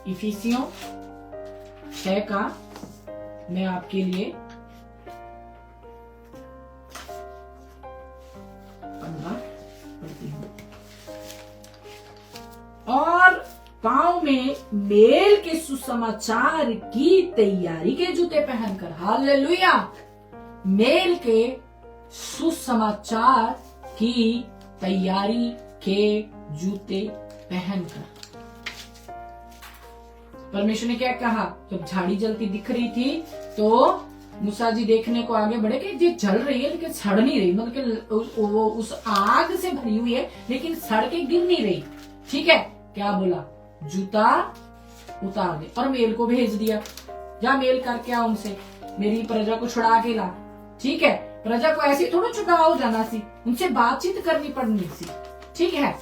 इफिसियों 6 का मैं आपके लिए 15 पढ़ती हूं। और पांव में मेल के सुसमाचार की तैयारी के जूते पहनकर, हालेलुया, मेल के सुसमाचार की तैयारी के जूते पहनकर। परमेश्वर ने क्या कहा? जब झाड़ी जलती दिख रही थी तो मूसा जी देखने को आगे बढ़े कि ये जल रही है लेकिन सड़ नहीं रही, मतलब कि वो उस आग से भरी हुई है लेकिन सड़ के गिर नहीं रही। ठीक है, क्या बोला? जूता उतार दे, और मेल को भेज दिया, जा मेल करके आ उनसे, मेरी प्रजा को छुड़ा के ला। ठीक है, प्रजा को ऐसी थोड़ा छुड़ाओ जाना सी, उनसे बातचीत करनी पड़नी सी। ठीक है,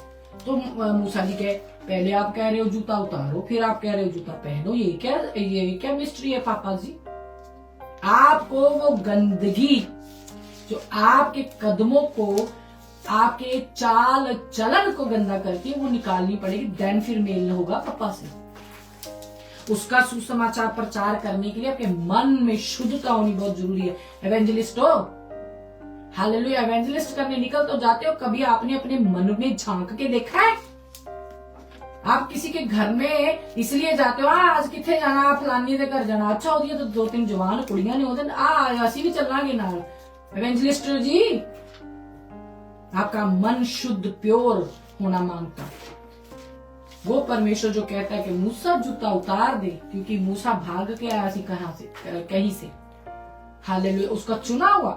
तो मूसा जी के पहले आप कह रहे हो जूता उतारो, फिर आप कह रहे हो जूता पहनो, ये क्या मिस्ट्री है पापा जी? आपको वो गंदगी जो आपके कदमों को, आपके चाल चलन को गंदा करती है, वो निकालनी पड़ेगी, देन फिर मेल होगा पापा से। उसका सुसमाचार प्रचार करने के लिए आपके मन में शुद्धता होनी बहुत जरूरी है। एवेंजलिस्ट हो, हालेलुया, एवेंजलिस्ट करने निकल तो जाते हो, कभी आपने अपने मन में झांक के देखा है? आप किसी के घर में इसलिए जाते हो, आज किथे जाना, फलानी दे घर जाना, अच्छा होती है तो 2-3 जवान कुड़ियां ने होते असी भी चलांगे नाल। इवेंजलिस्ट जी, आपका मन शुद्ध प्योर होना मांगता। वो परमेश्वर जो कहता है कि मूसा जूता उतार दे, क्योंकि मूसा भाग के आया सी कहां से, कहीं से। हालेलुया, उसका चुना हुआ,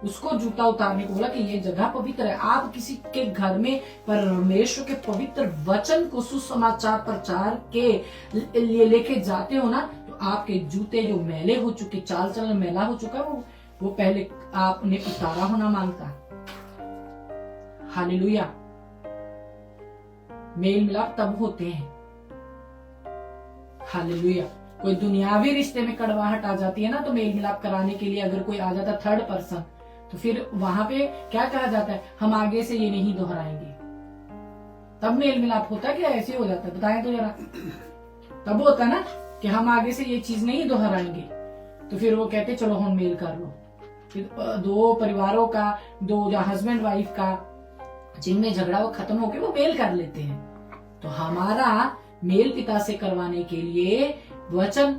उसको जूता उतारने को बोला कि ये जगह पवित्र है। आप किसी के घर में परमेश्वर के पवित्र वचन को सुसमाचार प्रचार के लिए लेके जाते हो ना, तो आपके जूते जो मैले हो चुके, चाल चलन मैला हो चुका है, वो पहले आपने उतारा होना मांगता। हालेलुया। मेल मिलाप तब होते हैं। हालेलुया। कोई दुनियावी रिश्ते में कड़वाहट आ जाती है ना, तो मेल मिलाप कराने के लिए अगर कोई आ जाता थर्ड पर्सन, तो फिर वहां पे क्या कहा जाता है, हम आगे से ये नहीं दोहराएंगे। तब मेल मिलाप होता है कि ऐसे हो जाता है, बताएं तो जरा। तब होता है ना कि हम आगे से ये चीज नहीं दोहराएंगे, तो फिर वो कहते चलो हम मेल कर लो। फिर दो परिवारों का, दो हस्बैंड वाइफ का जिनमें झगड़ा वो खत्म होके वो मेल कर लेते हैं। तो हमारा मेल पिता से करवाने के लिए वचन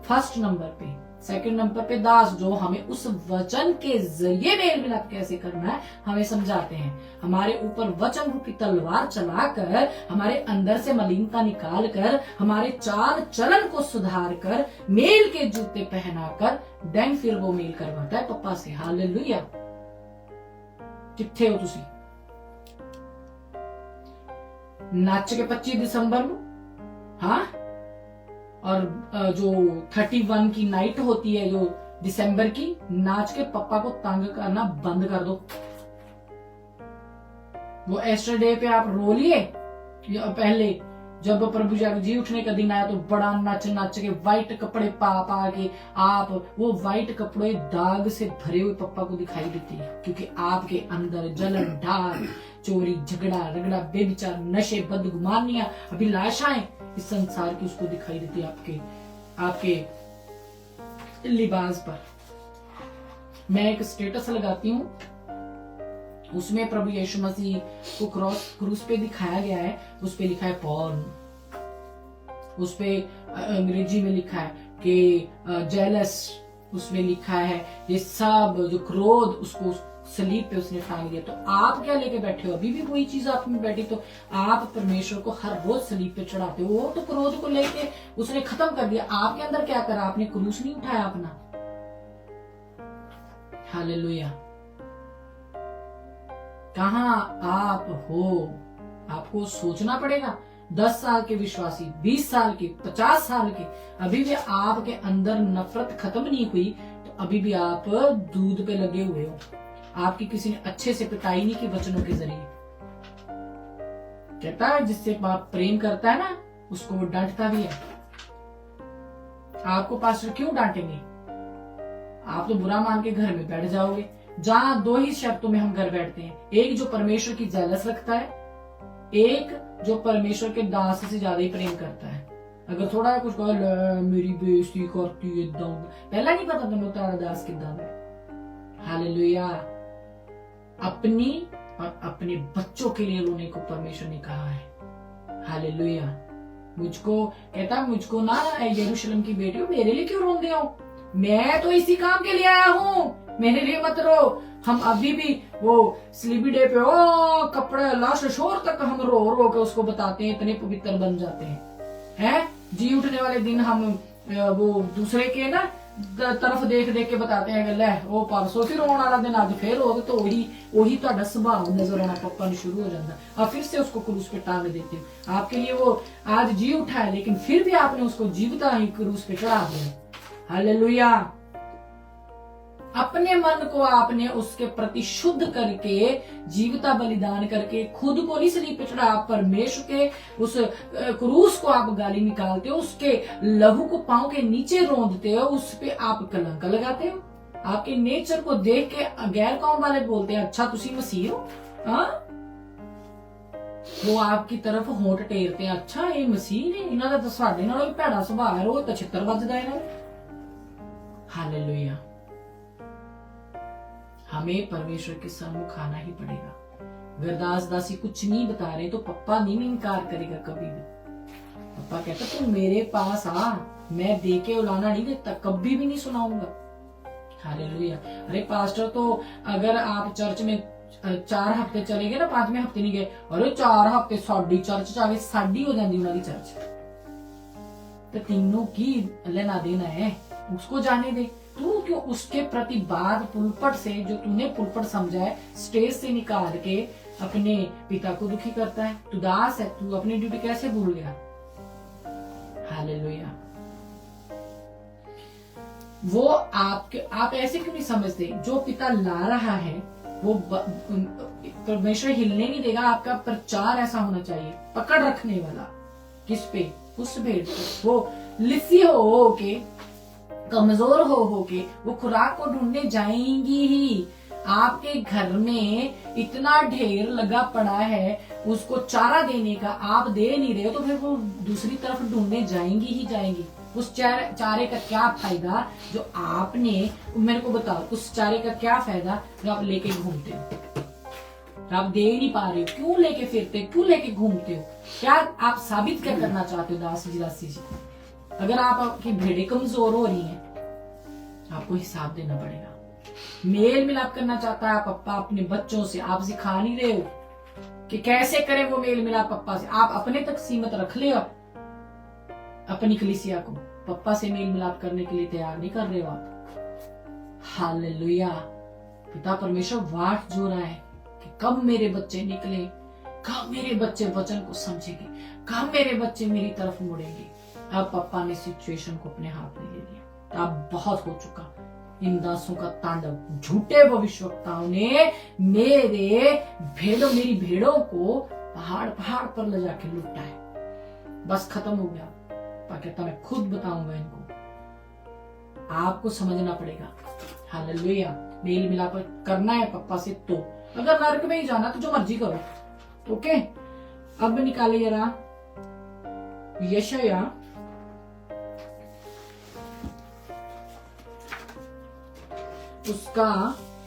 फर्स्ट नंबर पे, सेकंड नंबर पे दास, जो हमें उस वचन के जरिए मेल मिलाप कैसे करना है हमें समझाते हैं। हमारे ऊपर वचन रूपी तलवार चलाकर, हमारे अंदर से मलिनता निकाल कर, हमारे चाल चलन को सुधार कर, मेल के जूते पहनाकर देन फिर वो मेल करवाता है पप्पा से। हालेलुया। किथे हो तुसी? नाच के 25 दिसंबर में, हाँ, और जो 31 की नाइट होती है जो दिसंबर की, नाच के पप्पा को तंग करना बंद कर दो। वो एस्टर डे पे आप रो लिए, पहले जब प्रभु जी उठने का दिन आया तो बड़ा नाच नाच के व्हाइट कपड़े पा पा के आप वो व्हाइट कपड़े दाग से भरे हुए पप्पा को दिखाई देते हैं, क्योंकि आपके अंदर जलन, ढाल, चोरी, झगड़ा, रगड़ा, बेविचार, नशे, बदगुमानियां, अभिलाषाएं इस संसार की उसको दिखाई देती है आपके लिबास पर। मैं एक स्टेटस लगाती हूँ, उसमें प्रभु यीशु मसीह को क्रूस पे दिखाया गया है। उस पे लिखा है पॉर्न, उस पे अंग्रेजी में लिखा है कि जेलस, उसमें लिखा है ये सब जो क्रोध, उसको सलीब पे उसने टांग दिया। तो आप क्या लेके बैठे हो? अभी भी वही चीज आप में बैठी। तो आप परमेश्वर को हर रोज सलीब पे चढ़ाते हो। वो तो क्रोध को लेके उसने खत्म कर दिया। आपके अंदर क्या करा? आपने क्रूस नहीं उठाया अपना। हालेलुया। कहां आप हो, आपको सोचना पड़ेगा। 10 साल के विश्वासी, 20 साल के, 50 साल के, अभी भी आपके अंदर नफरत खत्म नहीं हुई, तो अभी भी आप दूध पे लगे हुए हो। आपकी किसी ने अच्छे से पिटाई नहीं की वचनों के जरिए। कहता है जिससे बाप प्रेम करता है ना, उसको वो डांटता भी है। आपको पास्टर क्यों डांटेंगे? आप तो बुरा मान के घर में बैठ जाओगे। जहां 2 ही शर्तों में हम घर बैठते हैं, एक जो परमेश्वर की जेलस रखता है, एक जो परमेश्वर के दास से ज्यादा ही प्रेम करता है। अगर थोड़ा कुछ कहो मेरी बेइज्जती करती है, पहला नहीं पता तुम्हें तारा दास कितना है। हालेलुया। अपनी और अपने बच्चों के लिए रोने को परमेश्वर ने कहा है। हालेलुया। मुझको कहता, मुझको ना यरूशलेम की बेटी हो, मेरे लिए क्यों रोंदे हो? मैं तो इसी काम के लिए आया हूँ, मेरे लिए मत रो। हम अभी भी वो स्लीपी डे पे कपड़े लाश शोर तक हम रो रो के उसको बताते हैं, इतने पवित्र बन जाते हैं। जी उठने वाले दिन हम वो दूसरे के ना तरफ देख देख के बताते हैं, ले वो परसों फिर रोने वाला दिन आज फिर हो, तो वही ਤੁਹਾਡਾ स्वभाव नजर आना पप्पा शुरू हो जाता है। और फिर से उसको क्रूस पे टांग देते हो। आपके लिए वो आज जी उठा है, लेकिन फिर भी आपने उसको जीवता ही क्रूस पे चढ़ा दिया। हालेलुया। अपने मन को आपने उसके प्रति शुद्ध करके, जीवता बलिदान करके, खुद को नहीं सलीब पे चढ़ा, आप परमेश्वर के उस क्रूस को आप गाली निकालते हो, उसके लहू को पांव के नीचे रोंदते हो, उस पे आप कलंक लगाते हो। आपके नेचर को देख के गैर कौम वाले बोलते हैं, अच्छा तुसी मसीह हो। वो आपकी तरफ होंठ टेरते हैं, अच्छा ये मसीह ने, इन्हों का तो साडे नालों भी भैड़ा सुभाव है, वो तो छितर बजदा है। हालेलुया। हमें परमेश्वर के सम्मुख आना ही पड़ेगा। अगर दास दासी कुछ नहीं बता रहे तो पप्पा नहीं इनकार करेगा कभी भी। पप्पा कहता तू मेरे पास आ, मैं दे के उलाना नहीं देता, कभी भी नहीं सुनाऊंगा। हालेलुया। अरे पास्टर तो अगर आप चर्च में 4 हफ्ते चले गए ना, 5वें हफ्ते नहीं गए, अरे 4 हफ्ते साड़ी चर्च चाहे साड़ी हो जाती उन्होंने चर्च। तो तीनों की लेना देना है, उसको जाने दे। तू क्यों उसके प्रति बाद पुलपट से, जो तूने पुलपट समझा है, स्टेज से निकाल के अपने पिता को दुखी करता है? तू दास है, तू अपनी ड्यूटी कैसे भूल गया? हालेलुया। वो आप ऐसे क्यों नहीं समझते? जो पिता ला रहा है वो परमेश्वर हिलने नहीं देगा। आपका प्रचार ऐसा होना चाहिए, पकड़ रखने वाला। किस पे? उस भेड़ पे। वो लिस्सी हो के, कमजोर हो के वो खुराक को ढूंढने जाएंगी ही। आपके घर में इतना ढेर लगा पड़ा है उसको चारा देने का, आप दे नहीं रहे हो, तो फिर वो दूसरी तरफ ढूंढने जाएंगी ही जाएंगी। उस चारे का क्या फायदा जो आपने, मेरे को बताओ, उस चारे का क्या फायदा जो आप लेके घूमते हो? आप दे नहीं पा रहे हो, क्यों लेके फिरते, क्यों लेके घूमते हो? क्या आप साबित क्या करना चाहते हो? दासी जी, अगर आपकी भेड़ें कमजोर हो रही हैं, आपको हिसाब देना पड़ेगा। मेल मिलाप करना चाहता है पप्पा अपने बच्चों से, आप सिखा नहीं रहे हो कि कैसे करें वो मेल मिलाप पप्पा से। आप अपने तक सीमित रख ले, अपनी कलीसिया को पप्पा से मेल मिलाप करने के लिए तैयार नहीं कर रहे हो आप। हालेलुया। पिता परमेश्वर वाट जो रहा है कि कब मेरे बच्चे निकले, कब मेरे बच्चे वचन को समझेंगे, कब मेरे बच्चे मेरी तरफ मुड़ेंगे। अब पप्पा ने सिचुएशन को अपने हाथ में ले लिया। अब बहुत हो चुका इन दासों का तांडव। झूठे भविष्यवक्ताओं ने मेरी भेड़ों को पहाड़ पर ले जाके लुटा है। बस खत्म हो गया। पापा कहता मैं खुद बताऊंगा इनको। आपको समझना पड़ेगा। हालेलुया। मेल मिलाप करना है पप्पा से, तो अगर नरक में ही जाना तो जो मर्जी करो। ओके, अब निकाले जरा यशाया उसका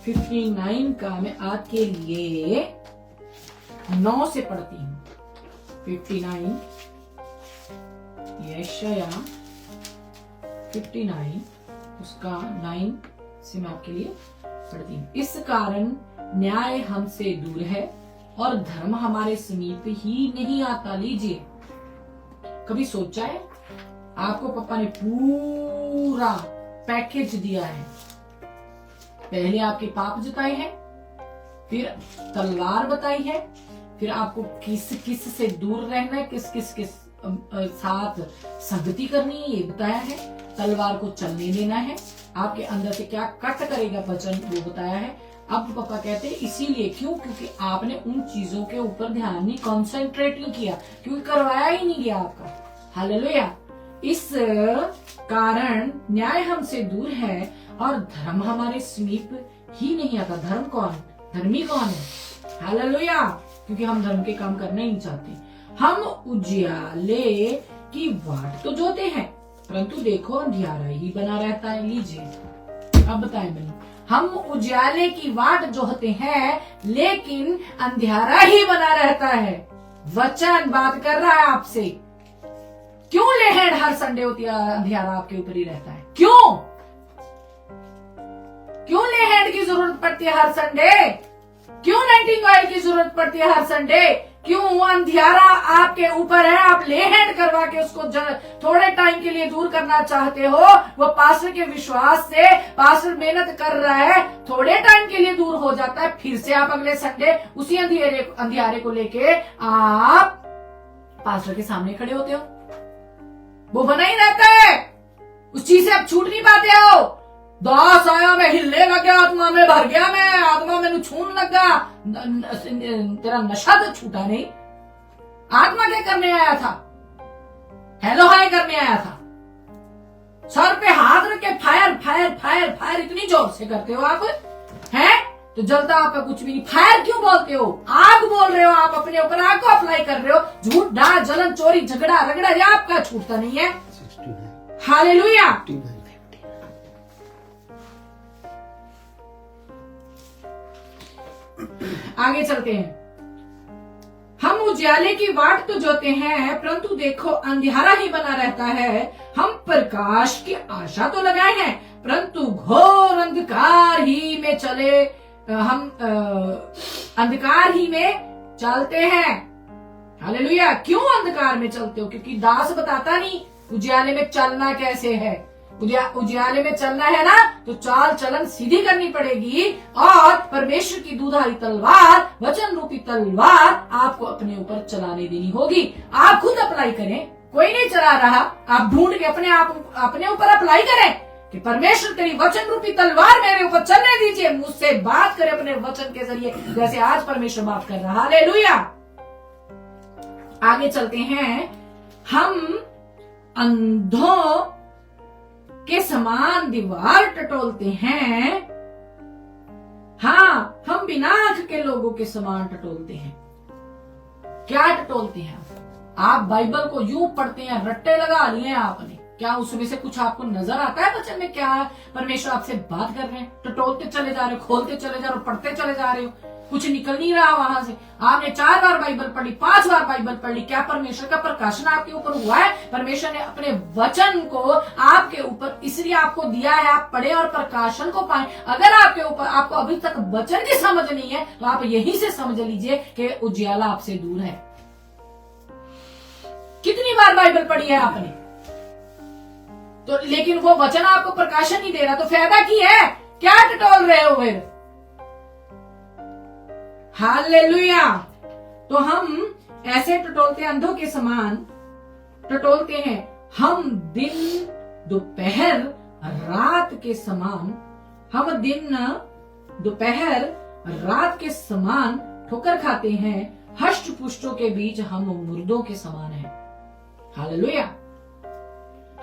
59 का मैं आपके लिए 9 से पढ़ती हूँ। 59 यशाया 59 उसका 9 से मैं आपके लिए पढ़ती हूँ। इस कारण न्याय हमसे दूर है और धर्म हमारे समीप ही नहीं आता। लीजिए, कभी सोचा है आपको पप्पा ने पूरा पैकेज दिया है। पहले आपके पाप जताए हैं, फिर तलवार बताई है, फिर आपको किस किस से दूर रहना है, किस किस के साथ संगति करनी है ये बताया है, तलवार को चलने देना है, आपके अंदर से क्या कट करेगा वचन वो बताया है। अब पापा कहते हैं इसीलिए, क्यों? क्योंकि आपने उन चीजों के ऊपर ध्यान नहीं, कंसंट्रेट नहीं किया, क्योंकि करवाया ही नहीं गया आपका। हालेलुया। इस कारण न्याय हमसे दूर है और धर्म हमारे समीप ही नहीं आता। धर्म कौन? धर्मी कौन है? हालेलुया। क्योंकि हम धर्म के काम करना ही नहीं चाहते। हम उजियाले की वाट तो जोते हैं, परंतु देखो अंधियारा ही बना रहता है। लीजिए, अब बताएं मैंने, हम उजाले की वाट जोहते हैं लेकिन अंधियारा ही बना रहता है। वचन बात कर रहा है आपसे। क्यों लेहड़ हर संडे होती है, अंधियारा आपके ऊपर ही रहता है? क्यों लेहड़ की जरूरत पड़ती है हर संडे? क्यों नाइटिंग ऑयल की जरूरत पड़ती है हर संडे? क्यों अंधियारा आपके ऊपर है, आप लेहड़ करवा के उसको थोड़े टाइम के लिए दूर करना चाहते हो? वो पास्टर के विश्वास से पास्टर मेहनत कर रहा है, थोड़े टाइम के लिए दूर हो जाता है, फिर से आप अगले संडे उसी अंधियारे को लेके आप पास्टर के सामने खड़े होते हो। वो बना ही रहता है, उस चीज से आप छूट नहीं पाते हो। दास आया, मैं हिलने लग गया, आत्मा में भर गया, मैं आत्मा मैंने छून लगा। तेरा नशा तो छूटा नहीं। आत्मा क्या करने आया था? हेलो हाय करने आया था। सर पे हाथ रख के फायर फायर फायर फायर इतनी जोर से करते हो आप, हैं? तो जलता आपका कुछ भी नहीं। फायर क्यों बोलते हो? आग बोल रहे हो आप, अपने ऊपर आग को अप्लाई कर रहे हो। झूठ, डांट, जलन, चोरी, झगड़ा रगड़ा ये आपका छूटता नहीं है। हालेलुया। आगे चलते हैं। उजाले की वाट तो जोते हैं, परंतु देखो अंधियारा ही बना रहता है। हम प्रकाश की आशा तो लगाए हैं, परंतु घोर अंधकार ही में चले, हम अंधकार ही में चलते हैं। हालेलुया। क्यों अंधकार में चलते हो? क्योंकि दास बताता नहीं उजाले में चलना कैसे है। उजाले में चलना है ना, तो चाल चलन सीधी करनी पड़ेगी, और परमेश्वर की दुधारी तलवार, वचन रूपी तलवार आपको अपने ऊपर चलाने देनी होगी। आप खुद अप्लाई करें, कोई नहीं चला रहा, आप ढूंढ के अपने ऊपर अप्लाई करें कि परमेश्वर तेरी वचन रूपी तलवार मेरे ऊपर चलने दीजिए, मुझसे बात करे अपने वचन के जरिए, जैसे आज परमेश्वर बात कर रहा। हालेलुया। आगे चलते हैं। हम अंधों के समान दीवार टटोलते हैं। हाँ, हम बिना आंख के लोगों के समान टटोलते हैं। क्या टटोलते हैं आप? बाइबल को यूं पढ़ते हैं, रट्टे लगा लिए हैं आपने, क्या उसमें से कुछ आपको नजर आता है वचन में क्या परमेश्वर आपसे बात कर रहे हैं? टटोलते चले जा रहे हो, खोलते चले जा रहे हो, पढ़ते चले जा रहे हो, कुछ निकल नहीं रहा वहां से। आपने 4 बार बाइबल पढ़ी, 5 बार बाइबल पढ़ ली, क्या परमेश्वर का प्रकाशन आपके ऊपर हुआ है? परमेश्वर ने अपने वचन को आपके ऊपर इसलिए आपको दिया है, आप पढ़े और प्रकाशन को पाए। अगर आपके ऊपर आपको अभी तक वचन की समझ नहीं है, तो आप यहीं से समझ लीजिए कि उजियाला आपसे दूर है। कितनी बार बाइबल पढ़ी है आपने, तो लेकिन वो वचन आपको प्रकाशन नहीं दे रहा, तो फायदा की है? क्या टटोल रहे हो फिर? हालेलुया। तो हम ऐसे टटोलते, अंधों के समान टटोलते हैं। हम दिन दोपहर रात के समान, हम दिन दोपहर रात के समान ठोकर खाते हैं। हष्ट पुष्टों के बीच हम मुर्दों के समान हैं। हालेलुया।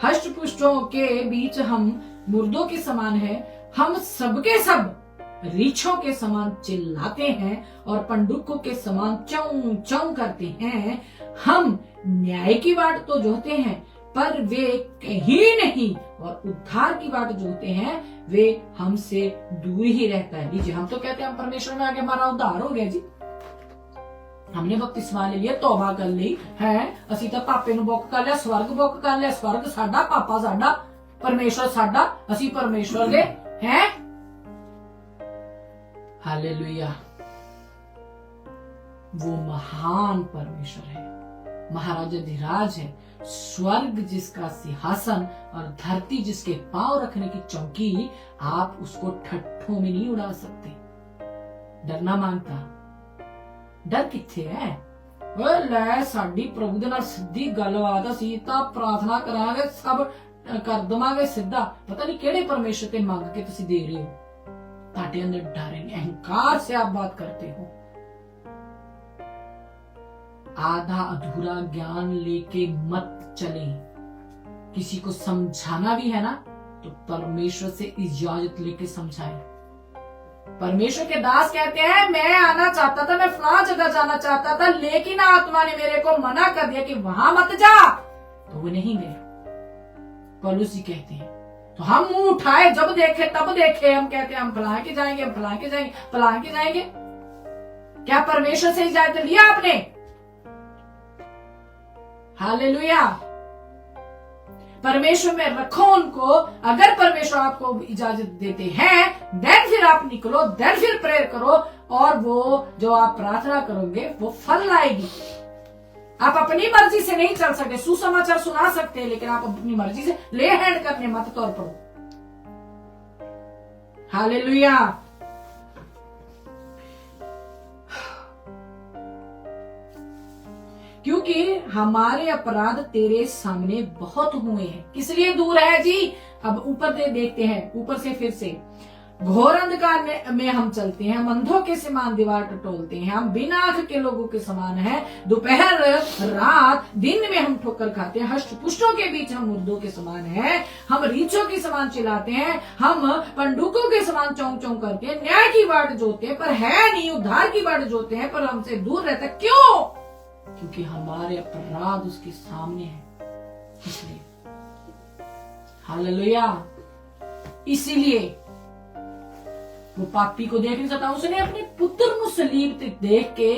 हष्ट पुष्टों के बीच हम मुर्दों के समान हैं। हम सबके सब रीछों के समान चिल्लाते हैं और पंडुकों के समान चौं चौं करते हैं। हम न्याय की बाट तो जोहते हैं, पर वे कहीं नहीं, और उद्धार की बाट जोहते हैं, वे हमसे दूर ही रहता है। लीजिए, हम तो कहते हैं हम परमेश्वर में आगे हमारा उद्धार हो गया जी, हमने बपतिस्मा ले लिया, तौबा कर ली है, असी तो पापे नूं बुक कर लिया, स्वर्ग बुक कर लिया, स्वर्ग साडा, पापा साडा, परमेश्वर साडा, असी परमेश्वर दे हैं। हालेलुया। वो महान परमेश्वर है, महाराजा धीराज है, स्वर्ग जिसका सिंहासन और धरती जिसके पांव रखने की चौकी, आप उसको ठट्ठों में नहीं उड़ा सकते। डरना मांगता, डर किथे है? लै साडी प्रभु दे नाल सीधी गलबात असीं तां प्रार्थना करांगे, सब कर देवांगे सीधा। पता नहीं केड़े परमेश्वर ते मंग के तुसीं दे रहे हो। ताटे अंदर डर है, अहंकार से आप बात करते हो। आधा अधूरा ज्ञान लेके मत चले। किसी को समझाना भी है ना, तो परमेश्वर से इजाजत लेके समझाए। परमेश्वर के दास कहते हैं, मैं आना चाहता था, मैं फलां जगह जाना चाहता था, लेकिन आत्मा ने मेरे को मना कर दिया कि वहां मत जा, तो वो नहीं गया। पौलुस जी कहते हैं, तो हम मुंह उठाए, जब देखे तब देखे, हम कहते हैं हम फलां के जाएंगे, हम फलां के जाएंगे, फलां के जाएंगे। क्या परमेश्वर से इजाजत लिया आपने? हालेलुया। परमेश्वर में रखो उनको। अगर परमेश्वर आपको इजाजत देते हैं, देन फिर आप निकलो, देन फिर प्रेयर करो, और वो जो आप प्रार्थना करोगे वो फल लाएगी। आप अपनी मर्जी से नहीं चल सकते, सुसमाचार सुना सकते हैं, लेकिन आप अपनी मर्जी से ले हैंड करने मत तौर पर। हालेलुया। क्योंकि हमारे अपराध तेरे सामने बहुत हुए हैं। किस लिए दूर है जी? अब ऊपर से देखते हैं, ऊपर से फिर से। घोर अंधकार में हम चलते हैं, हम अंधों के समान दीवार टटोलते हैं, हम बिना आंख के लोगों के समान हैं। दोपहर रात दिन में हम ठोकर खाते हैं, हष्ट पुष्टों के बीच हम मुर्दों के समान हैं, हम रीछों के समान चिल्लाते हैं, हम पंडुकों के समान चौंक चौंक करते हैं, न्याय की बाट जोते हैं पर है नहीं, उद्धार की बाट जोते हैं पर हमसे दूर रहता है। क्यों? क्योंकि हमारे अपराध उसके सामने हैं, इसलिए। हालेलुया। इसीलिए वो पापी को देख नहीं सकता, उसने अपने पुत्र ਨੂੰ ਸਲੀਬ ਤੇ ਦੇਖ ਕੇ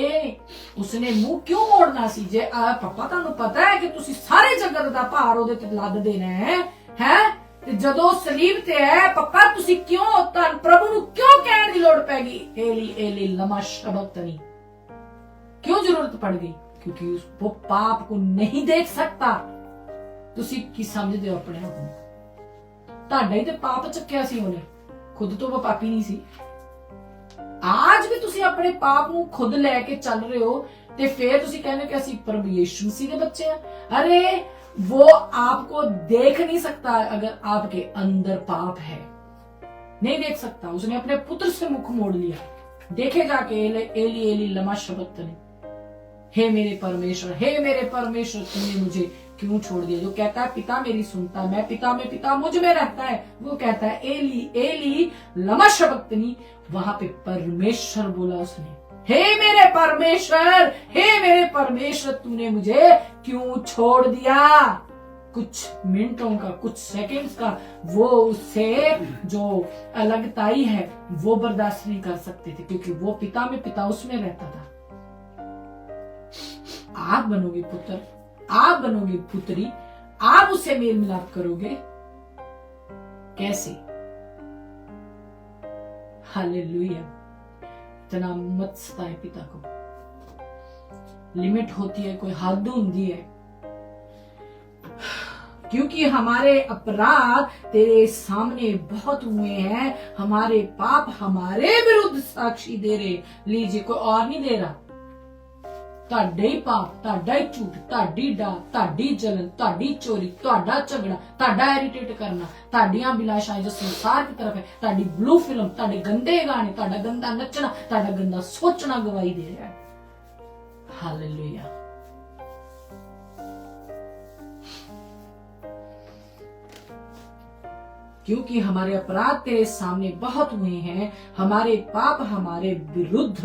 ਉਸਨੇ ਮੂੰਹ ਕਿਉਂ ਮੋੜਨਾ ਸੀ? ਜੇ ਪਾਪਾ ਤੁਹਾਨੂੰ ਪਤਾ ਹੈ ਕਿ ਤੁਸੀਂ ਸਾਰੇ ਜਗਤ ਦਾ ਭਾਰ ਉਹਦੇ ਤੇ ਲੱਦ ਦੇਣਾ ਹੈ ਤੇ ਜਦੋਂ ਸਲੀਬ ਤੇ ਹੈ ਪਾਪਾ ਤੁਸੀਂ ਕਿਉਂ ਤਾਂ ਪ੍ਰਭੂ ਨੂੰ ਕਿਉਂ ਕਹਿਣ ਦੀ ਲੋੜ ਪੈ ਗਈ ਏਲੀ ਏਲੀ ਲਮਾ ਸ਼ਬਕਤਨੀ? क्यों जरूरत पड़ गई? क्योंकि वो पाप को नहीं देख सकता। ਤੁਸੀਂ ਕੀ ਸਮਝਦੇ ਹੋ ਆਪਣੇ ਆਪ ਨੂੰ? ਤੁਹਾਡਾ ਹੀ ਤੇ ਪਾਪ ਚੱਕਿਆ ਸੀ ਉਹਨੇ, ਖੁਦ ਤੋਂ ਉਹ ਪਾਪੀ ਨਹੀਂ ਸੀ। आज भी ਤੁਸੀਂ ਆਪਣੇ ਪਾਪ ਨੂੰ ਖੁਦ ਲੈ ਕੇ ਚੱਲ ਰਹੇ ਹੋ ਤੇ ਫਿਰ ਤੁਸੀਂ ਕਹਿੰਦੇ ਕਿ ਅਸੀਂ ਪ੍ਰभु यीशु मसीह के बच्चे हैं। अरे वो आपको देख नहीं सकता अगर आपके अंदर पाप है, नहीं देख सकता। उसने अपने पुत्र से मुख मोड़ लिया। देखे जाके एली एली लमा शबक्तनी, हे मेरे परमेश्वर तुमने मुझे क्यों छोड़ दिया? जो कहता है पिता मेरी सुनता, मैं पिता में, पिता मुझ में रहता है, वो कहता है एली एली लमा शबक्तनी। वहां पे परमेश्वर बोला उसने, हे मेरे परमेश्वर तूने मुझे क्यों छोड़ दिया? कुछ मिनटों का, कुछ सेकंड्स का वो उससे जो अलगताई है वो बर्दाश्त नहीं कर सकते थे, क्योंकि वो पिता में, पिता उसमें रहता था। आप बनोगे पुत्र, आप बनोगे पुत्री, आप उससे मेल मिलाप करोगे कैसे? हालेलुया। इतना मत सताए पिता को। लिमिट होती है, कोई हद होती है, क्योंकि हमारे अपराध तेरे सामने बहुत हुए हैं, हमारे पाप हमारे विरुद्ध साक्षी दे रहे। लीजिए, कोई और नहीं दे रहा। ਤੁਹਾਡੇ ਹੀ ਪਾਪ, ਤੁਹਾਡਾ ਹੀ ਝੂਠ, ਤੁਹਾਡੀ ਡਾਹ, ਤੁਹਾਡੀ ਜਲਨ, ਤੁਹਾਡੀ ਚੋਰੀ, ਤੁਹਾਡਾ ਝਗੜਾ, ਤੁਹਾਡਾ ਇਰੀਟੇਟ ਕਰਨਾ, ਤੁਹਾਡੀਆਂ ਬਿਲਾਸ਼ਾਂ ਜੋ ਸੰਸਾਰ ਦੀ ਤਰਫ ਹੈ, ਤੁਹਾਡੀ ਬਲੂ ਫਿਲਮ, ਤੁਹਾਡੇ ਗੰਦੇ ਗਾਣੇ, ਤੁਹਾਡਾ ਗੰਦਾ ਨੱਚਣਾ, ਤੁਹਾਡਾ ਗੰਦਾ ਸੋਚਣਾ ਗਵਾਹੀ ਦੇ ਰਿਹਾ ਹੈ। ਹਾਲੇਲੂਇਆ। क्योंकि हमारे अपराध तेरे सामने बहुत हुए हैं, हमारे पाप हमारे विरुद्ध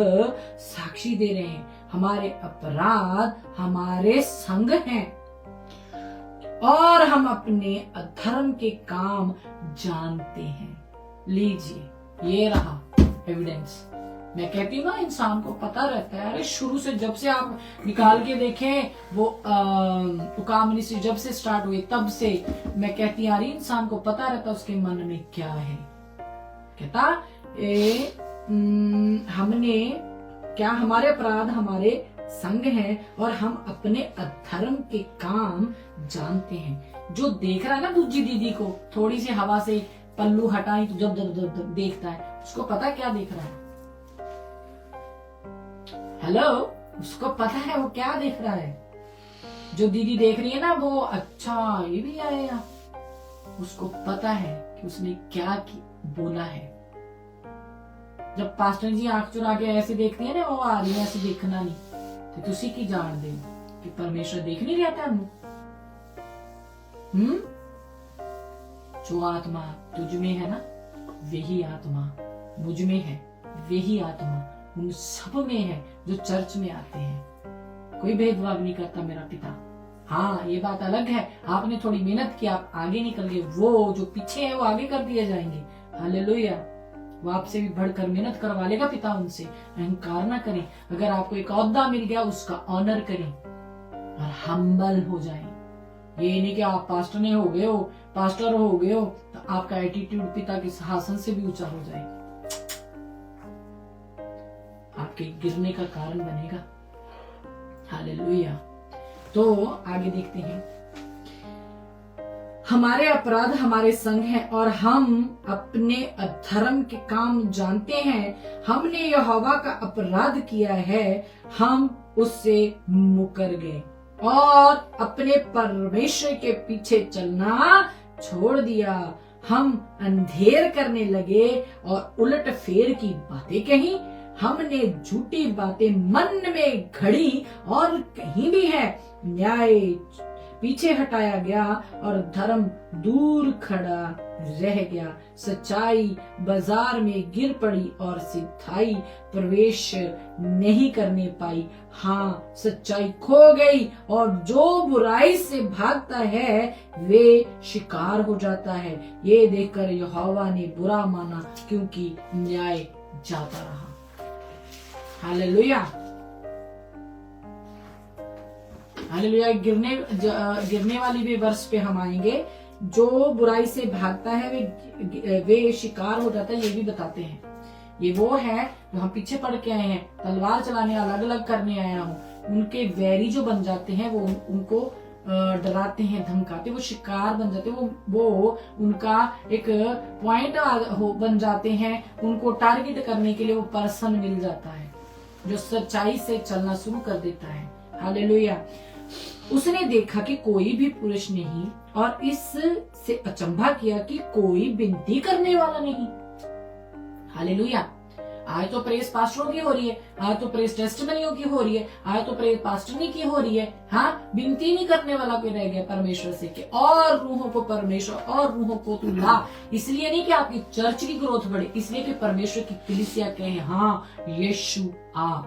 साक्षी दे रहे हैं, हमारे अपराध हमारे संग हैं और हम अपने अधर्म के काम जानते हैं। लीजिए, ये रहा एविडेंस। मैं कहती हूँ ना, इंसान को पता रहता है। अरे शुरू से जब से आप निकाल के देखें, वो उकाम मिनिस्ट्री जब से स्टार्ट हुई तब से मैं कहती आ रही, इंसान को पता रहता उसके मन में क्या है। कहता हमने क्या, हमारे अपराध हमारे संग हैं और हम अपने अधर्म के काम जानते हैं। जो देख रहा है ना दूजी दीदी को, थोड़ी सी हवा से पल्लू हटाई तो जब देखता है, उसको पता क्या देख रहा है? हेलो, उसको पता है वो क्या देख रहा है। जो दीदी देख रही है ना, वो अच्छा ये भी आएगा, उसको पता है कि उसने क्या बोला है। जब पास्टर जी आंख चुरा के ऐसे देखती है ना, वो आ रही है ऐसे देखना नहीं, तो तुसी की जान दे कि परमेश्वर देख नहीं रहा था। जो आत्मा तुझ में है ना, वही आत्मा मुझ में है, वही आत्मा उन सब में है जो चर्च में आते हैं। कोई भेदभाव नहीं करता मेरा पिता। हाँ, ये बात अलग है, आपने थोड़ी मेहनत की, आप आगे निकल गए, वो जो पीछे है वो आगे कर दिए जाएंगे। हालेलुया। वो आपसे भी बढ़कर मेहनत करवा लेगा पिता उनसे। अहंकार ना करें। अगर आपको एक औहदा मिल गया, उसका ऑनर करें और हम्बल हो जाएं। ये नहीं कि आप पास्टर हो गए हो तो आपका एटीट्यूड पिता के सिंहासन से भी ऊंचा हो जाए, आपके गिरने का कारण बनेगा। हालेलुया। तो आगे देखते हैं, हमारे अपराध हमारे संग हैं और हम अपने अधर्म के काम जानते हैं। हमने यहोवा का अपराध किया है, हम उससे मुकर गए और अपने परमेश्वर के पीछे चलना छोड़ दिया। हम अंधेर करने लगे और उलट फेर की बातें कही। हमने झूठी बातें मन में घड़ी और कहीं भी है पीछे हटाया गया और धर्म दूर खड़ा रह गया। सच्चाई बाजार में गिर पड़ी और सिद्धाई प्रवेश नहीं करने पाई। हाँ, सच्चाई खो गई और जो बुराई से भागता है वे शिकार हो जाता है। ये देखकर यहोवा ने बुरा माना, क्योंकि न्याय जाता रहा। Hallelujah, hallelujah. गिरने वाली भी वर्ष पे हम आएंगे। जो बुराई से भागता है वे शिकार हो जाता है, ये भी बताते हैं। ये वो है जो हम पीछे पढ़ के आए हैं, तलवार चलाने, अलग अलग करने आया हूँ। उनके वैरी जो बन जाते हैं वो उनको डराते हैं, धमकाते, वो शिकार बन जाते हैं, वो उनका एक पॉइंट बन जाते हैं। उनको टारगेट करने के लिए वो पर्सन मिल जाता है जो सच्चाई से चलना शुरू कर देता है। हालेलुया। उसने देखा कि कोई भी पुरुष नहीं और इससे अचंभा किया कि कोई विनती करने वाला नहीं। हालेलुया। आज तो प्रेस पास्टरों की हो रही है, आज तो प्रेस टेस्टिमनियों की हो रही है, आज तो प्रेस पास्टरनी की हो रही है। हाँ, विनती नहीं करने वाला कोई रह गया परमेश्वर से कि और रूहों को परमेश्वर और रूहों को तू ला। इसलिए नहीं कि आपकी चर्च की ग्रोथ बढ़े, इसलिए कि परमेश्वर की कलीसिया कहे हाँ यीशु आ।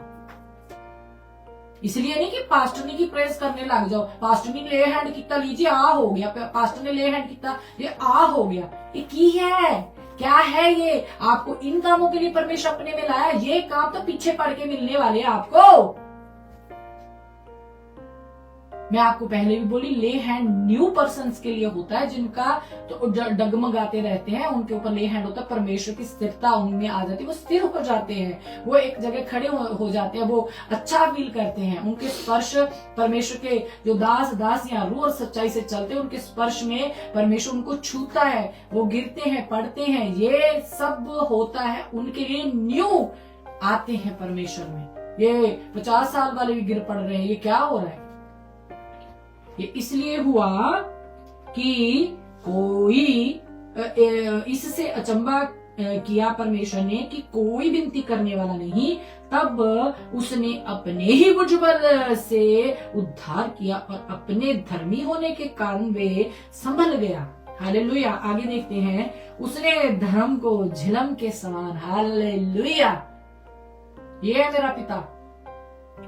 इसलिए नहीं कि पास्टर ने की प्रेस करने लग जाओ। पास्टर ने ले हैंड किया, लीजिए आ हो गया। पास्टर ने ले हैंड किया, ये आ हो गया। ये की है, क्या है ये? आपको इन कामों के लिए परमेश्वर अपने में लाया। ये काम तो पीछे पड़ के मिलने वाले आपको। मैं आपको पहले भी बोली, ले हैंड न्यू पर्सन्स के लिए होता है, जिनका तो डगमगाते रहते हैं, उनके ऊपर ले हैंड होता है। परमेश्वर की स्थिरता उनमें आ जाती है, वो स्थिर हो जाते हैं, वो एक जगह खड़े हो जाते हैं, वो अच्छा फील करते हैं। उनके स्पर्श, परमेश्वर के जो दास या रूह और सच्चाई से चलते हैं, उनके स्पर्श में परमेश्वर उनको छूता है, वो गिरते हैं, पड़ते हैं। ये सब होता है उनके लिए न्यू आते हैं परमेश्वर में। ये 50 साल वाले भी गिर पड़ रहे हैं। ये क्या हो रहा है? ये इसलिए हुआ कि कोई इससे अचंबा किया परमेश्वर ने कि कोई विनती करने वाला नहीं। तब उसने अपने ही भुजबल से उद्धार किया और अपने धर्मी होने के कारण वे संभल गया। हालेलुया। आगे देखते हैं, उसने धर्म को झिलम के समान, हालेलुया, ये है मेरा पिता,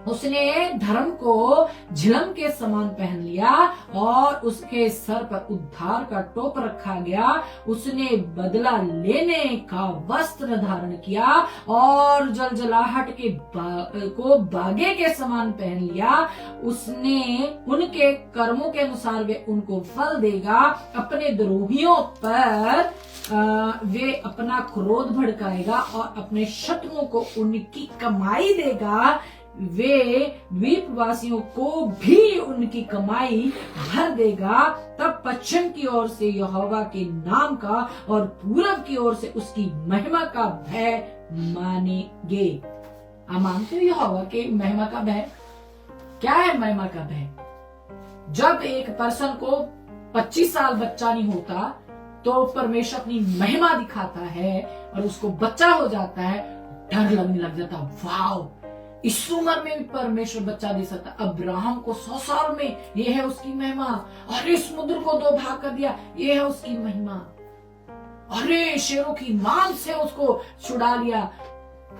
उसने धर्म को झिलम के समान पहन लिया और उसके सर पर उद्धार का टोप रखा गया। उसने बदला लेने का वस्त्र धारण किया और जलजलाहट को बागे के समान पहन लिया। उसने उनके कर्मों के अनुसार वे उनको फल देगा। अपने द्रोहियों पर वे अपना क्रोध भड़काएगा और अपने शत्रुओं को उनकी कमाई देगा। वे द्वीपवासियों को भी उनकी कमाई भर देगा। तब पश्चिम की ओर से यहोवा के नाम का और पूरब की ओर से उसकी महिमा का भय मानेंगे। आप मानते हो यहोवा के महिमा का भय? क्या है महिमा का भय? जब एक पर्सन को 25 साल बच्चा नहीं होता तो परमेश्वर अपनी महिमा दिखाता है और उसको बच्चा हो जाता है, डर लगने लग जाता। वाव, इस उम्र में भी परमेश्वर बच्चा दे सकता। अब्राहम को 100 साल में, ये है उसकी महिमा। अरे समुद्र को 2 भाग कर दिया, ये है उसकी महिमा। अरे शेरों की मांग से उसको छुड़ा लिया,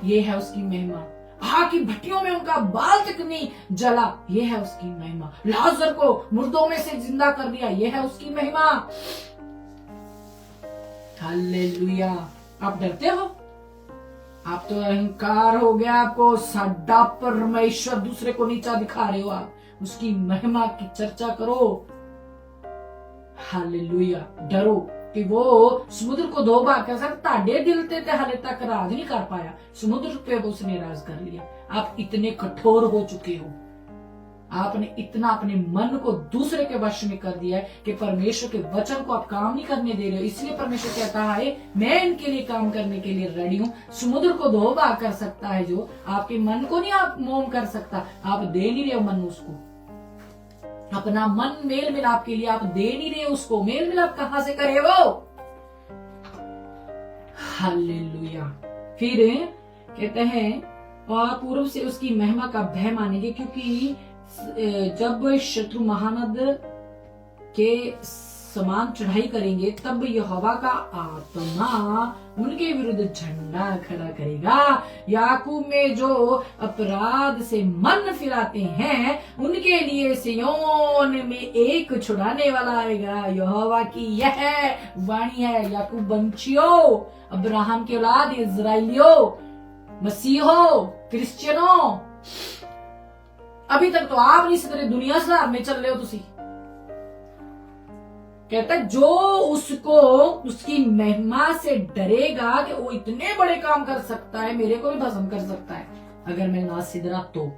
ये है उसकी महिमा। आग की भट्टियों में उनका बाल तक नहीं जला, ये है उसकी महिमा। लाजर को मुर्दों में से जिंदा कर दिया, ये है उसकी महिमा। हालेलुया। आप डरते हो? आप तो अहंकार हो गया आपको, साडा परमेश्वर, दूसरे को नीचा दिखा रहे हो। आप उसकी महिमा की चर्चा करो। हालेलुया। डरो कि वो समुद्र को 2 भाग कर सकता, ताड़े दिल ते हाले तक राज नहीं कर पाया, समुद्र पे उसने राज कर लिया। आप इतने कठोर हो चुके हो, आपने इतना अपने मन को दूसरे के वश में कर दिया है कि परमेश्वर के वचन को आप काम नहीं करने दे रहे हो। इसलिए परमेश्वर कहता है मैं इनके लिए काम करने के लिए रेडी हूँ। समुद्र को 2 भाग कर सकता है जो आपके मन को नहीं आप मोम कर सकता। आप दे नहीं रहे हो मन उसको, अपना मन मेल मिलाप के लिए आप दे नहीं रहे उसको। मेल मिलाप कहां से करे वो? हालेलुया। फिर कहते हैं और पूर्व से उसकी महिमा का भय मानेंगे, क्योंकि जब शत्रु महानद के समान चढ़ाई करेंगे, तब यहोवा का आत्मा उनके विरुद्ध झंडा खड़ा करेगा। याकूब में जो अपराध से मन फिराते हैं, उनके लिए सियोन में एक छुड़ाने वाला आएगा। यहोवा की यह वाणी है। याकूब वंशियों, अब्राहम के औलाद, इजराइलियों, मसीहों, क्रिश्चियनों, अभी तक तो आप नहीं सदरे, दुनिया से में चल रहे हो तुसी। कहता है जो उसको उसकी महिमा से डरेगा कि वो इतने बड़े काम कर सकता है, मेरे को भी भस्म कर सकता है अगर मैं ना सिदरा तो।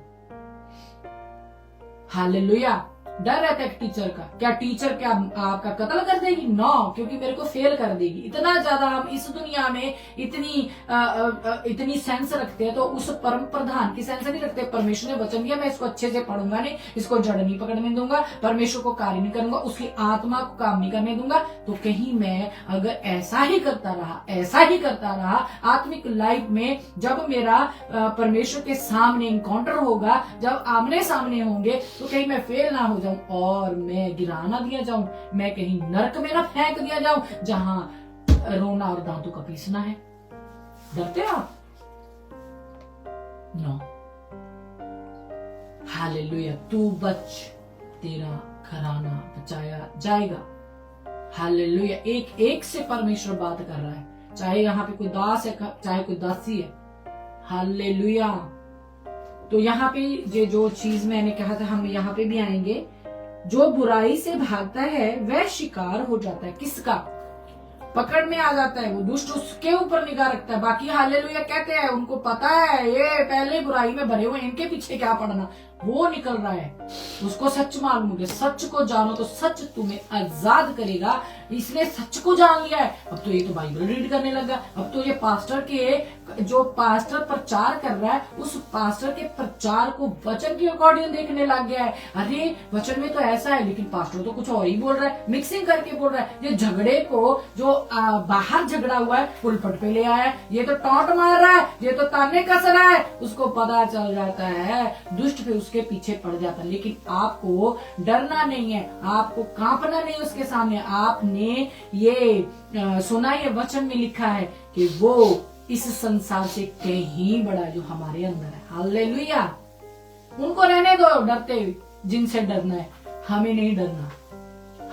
हालेलुया। डर रहता है टीचर का, क्या टीचर क्या आपका कत्ल कर देगी? नो, क्योंकि मेरे को फेल कर देगी। इतना ज्यादा हम इस दुनिया में इतनी सेंस रखते हैं, तो उस परम प्रधान की सेंस नहीं रखते। परमेश्वर ने वचन दिया, मैं इसको अच्छे से पढ़ूंगा नहीं, इसको जड़ नहीं पकड़ने दूंगा, परमेश्वर को कार्य नहीं करूंगा, उसकी आत्मा को काम नहीं करने दूंगा। तो कहीं मैं अगर ऐसा ही करता रहा आत्मिक लाइफ में, जब मेरा परमेश्वर के सामने इनकाउंटर होगा, जब आमने सामने होंगे, तो कहीं मैं फेल ना हो जाऊं और मैं गिरा ना दिया जाऊं, मैं कहीं नरक में ना फेंक दिया जाऊं जहां रोना और दांतों का पीसना है। डरते हो आप? नो। हालेलुया। तू बच, तेरा घराना बचाया जाएगा। हालेलुया। एक एक से परमेश्वर बात कर रहा है, चाहे यहाँ पे कोई दास है, चाहे कोई दासी है। हालेलुया। तो यहाँ पे ये जो चीज मैंने कहा था, हम यहाँ पे भी आएंगे। जो बुराई से भागता है वह शिकार हो जाता है। किसका? पकड़ में आ जाता है। वो दुष्ट उसके ऊपर निगाह रखता है। बाकी हालेलुया कहते हैं, उनको पता है ये पहले बुराई में भरे हुए, इनके पीछे क्या पड़ना। वो निकल रहा है, उसको सच मालूम है। सच को जानो तो सच तुम्हें आजाद करेगा। इसने सच को जान लिया है। अब तो ये तो बाइबल रीड करने लगा। अब तो ये पास्टर के जो पास्टर प्रचार कर रहा है, उस पास्टर के प्रचार को वचन की अकॉर्डिंग देखने लग गया है। अरे वचन में तो ऐसा है, लेकिन पास्टर तो कुछ और ही बोल रहा है, मिक्सिंग करके बोल रहा है। ये झगड़े को जो बाहर झगड़ा हुआ है पुलपट पे ले आया है, ये तो टॉन्ट मार रहा है, ये तो ताने कस रहा है। उसको पता चल जाता है, दुष्ट फिर उसके पीछे पड़ जाता है। लेकिन आपको डरना नहीं है, आपको कांपना नहीं उसके सामने। आपने ये सुना, ये वचन में लिखा है कि वो इस संसार से कहीं बड़ा जो हमारे अंदर है। हालेलुया। उनको रहने दो डरते हुए, जिनसे डरना है। हमें नहीं डरना।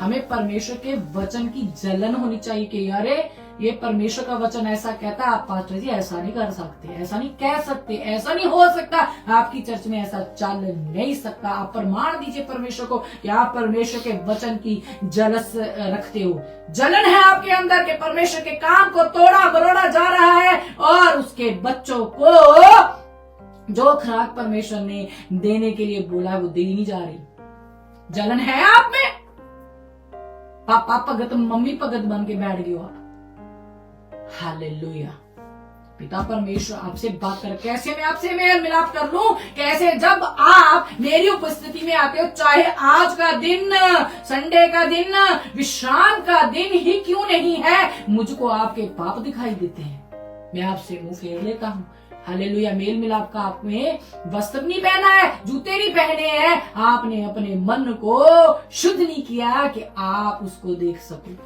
हमें परमेश्वर के वचन की जलन होनी चाहिए कि अरे ये परमेश्वर का वचन ऐसा कहता है, आप पास्टर जी ऐसा नहीं कर सकते, ऐसा नहीं कह सकते, ऐसा नहीं हो सकता, आपकी चर्च में ऐसा चल नहीं सकता। आप प्रमाण दीजिए परमेश्वर को कि आप परमेश्वर के वचन की जलस रखते हो। जलन है आपके अंदर के परमेश्वर के काम को तोड़ा बरोड़ा जा रहा है, और उसके बच्चों को जो खुराक परमेश्वर ने देने के लिए बोला वो दी नहीं जा रही। जलन है आप में। पापा भगत, मम्मी भगत बन के बैठ गए हो आप। हालेलुया। पिता परमेश्वर आपसे बात कर, कैसे मैं आपसे मेल मिलाप कर लूं? कैसे? जब आप मेरी उपस्थिति में आते हो, चाहे आज का दिन, संडे का दिन, विश्राम का दिन ही क्यों नहीं है, मुझको आपके पाप दिखाई देते हैं। मैं आपसे मुंह फेर लेता हूं। हालेलुया। मेल मिलाप का आप में वस्त्र नहीं पहना है, जूते नहीं पहने हैं। आपने अपने मन को शुद्ध नहीं किया कि आप उसको देख सको।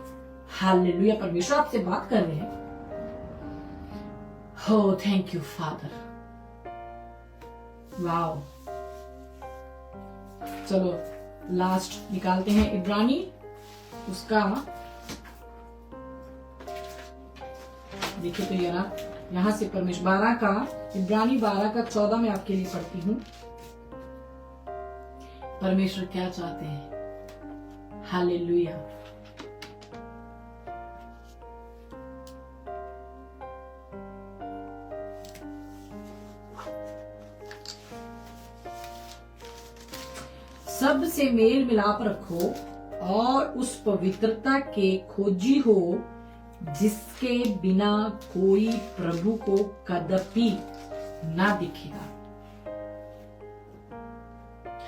हालेलुया। परमेश्वर आपसे बात कर रहे हैं। Oh, thank you, Father. Wow. चलो लास्ट निकालते हैं इब्रानी, उसका देखिए तो यार, यहां से परमेश्वर 12 का, इब्रानी 12 का 14 में आपके लिए पढ़ती हूं। परमेश्वर क्या चाहते हैं। हालेलुया। सब से मेल मिलाप रखो और उस पवित्रता के खोजी हो जिसके बिना कोई प्रभु को कदापि ना दिखेगा।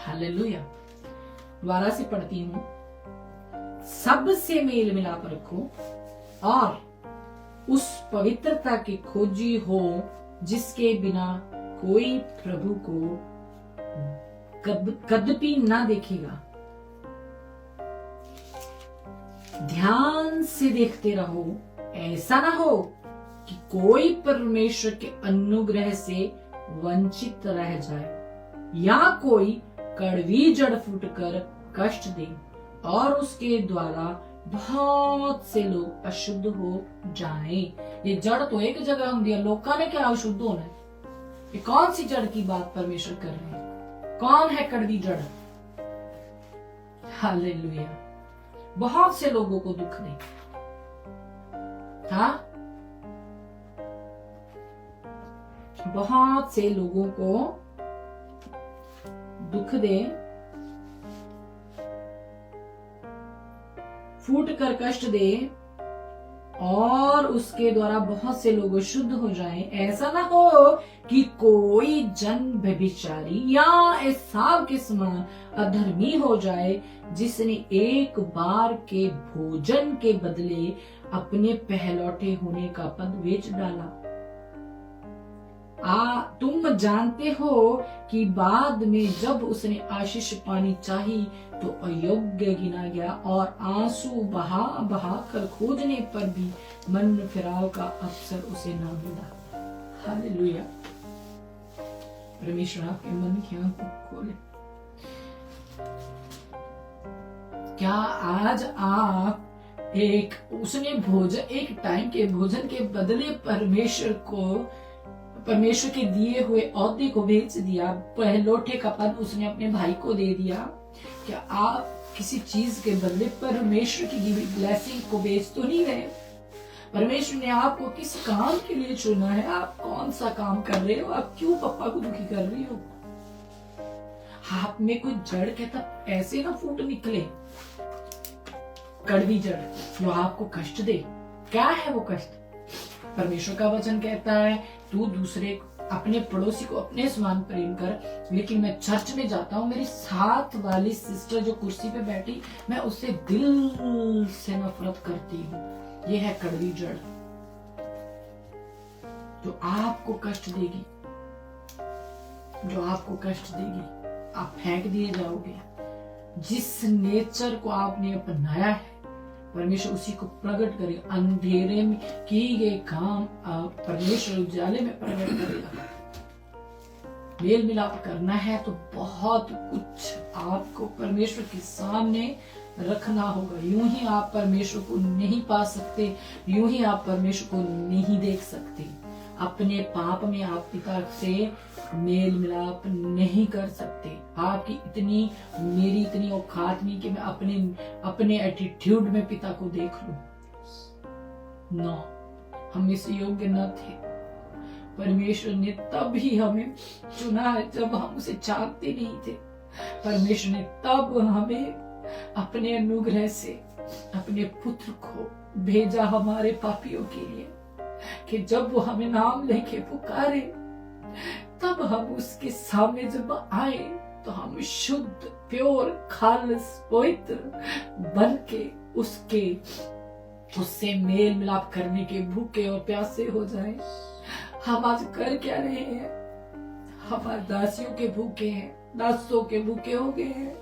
हालेलुया। दोबारा से पढ़ती हूं। सब से मेल मिलाप रखो और उस पवित्रता के खोजी हो जिसके बिना कोई प्रभु को कदापि ना देखेगा। ध्यान से देखते रहो, ऐसा ना हो कि कोई परमेश्वर के अनुग्रह से वंचित रह जाए या कोई कड़वी जड़ फूटकर कष्ट दे और उसके द्वारा बहुत से लोग अशुद्ध हो जाएं। ये जड़ तो एक जगह होती है, लोगों ने क्या अशुद्ध होना है? ये कौन सी जड़ की बात परमेश्वर कर रहे हैं? कौन है कड़वी जड़? हालेलुया। बहुत से लोगों को दुख दे, हाँ, बहुत से लोगों को दुख दे, फूट कर कष्ट दे और उसके द्वारा बहुत से लोग शुद्ध हो जाएं। ऐसा ना हो कि कोई जन व्यभिचारी या एसाव के समान अधर्मी हो जाए, जिसने एक बार के भोजन के बदले अपने पहलौठे होने का पद बेच डाला। तुम जानते हो कि बाद में जब उसने आशीष पानी चाही तो अयोग्य गिना गया और आंसू बहा बहा कर खोजने पर भी मन फिराव का अवसर उसे न मिला। हालेलुया। परमेश्वर आपके मन की आंखों को खोले। क्या आज आप एक टाइम के भोजन के बदले परमेश्वर के दिए हुए औहदे को बेच दिया, पहलौठे का पद उसने अपने भाई को दे दिया? क्या आप किसी चीज के बदले परमेश्वर की दी हुई ब्लेसिंग को बेच तो नहीं रहे? परमेश्वर ने आपको किस काम के लिए चुना है? आप कौन सा काम कर रहे हो? आप क्यों पापा को दुखी कर रही हो? आप में कोई जड़ कहता ऐसे ना फूट निकले, कड़वी जड़ जो आपको कष्ट दे। क्या है वो कष्ट? परमेश्वर का वचन कहता है तू दूसरे अपने पड़ोसी को अपने समान प्रेम कर, लेकिन मैं चर्च में जाता हूँ, मेरी साथ वाली सिस्टर जो कुर्सी पे बैठी, मैं उससे दिल से नफरत करती हूँ। ये है कड़वी जड़ जो आपको कष्ट देगी, जो आपको कष्ट देगी। आप फेंक दिए जाओगे। जिस नेचर को आपने अपनाया है परमेश्वर उसी को प्रकट करेगा। अंधेरे में किए गए काम परमेश्वर उजाले में प्रकट करेगा। मेल मिलाप करना है तो बहुत कुछ आपको परमेश्वर के सामने रखना होगा। यूं ही आप परमेश्वर को नहीं पा सकते, यूं ही आप परमेश्वर को नहीं देख सकते। अपने पाप में आप पिता से मेल मिलाप नहीं कर सकते। आपकी मेरी इतनी औकात नहीं कि मैं अपने एटीट्यूड में पिता को देख लूं। नो, हम इस योग्य न थे। परमेश्वर ने तब ही हमें चुना है जब हम उसे चाहते नहीं थे। परमेश्वर ने तब हमें अपने अनुग्रह से अपने पुत्र को भेजा हमारे पापियों के लिए, कि जब वो हमें नाम लेके पुकारे तब हम उसके सामने जब आए तो हम शुद्ध, प्योर, खालिस, पवित्र बन के उससे मेल मिलाप करने के भूखे और प्यासे हो जाए। हम आज कर क्या रहे हैं? हम दासियों के भूखे हैं, दासों के भूखे हो गए हैं।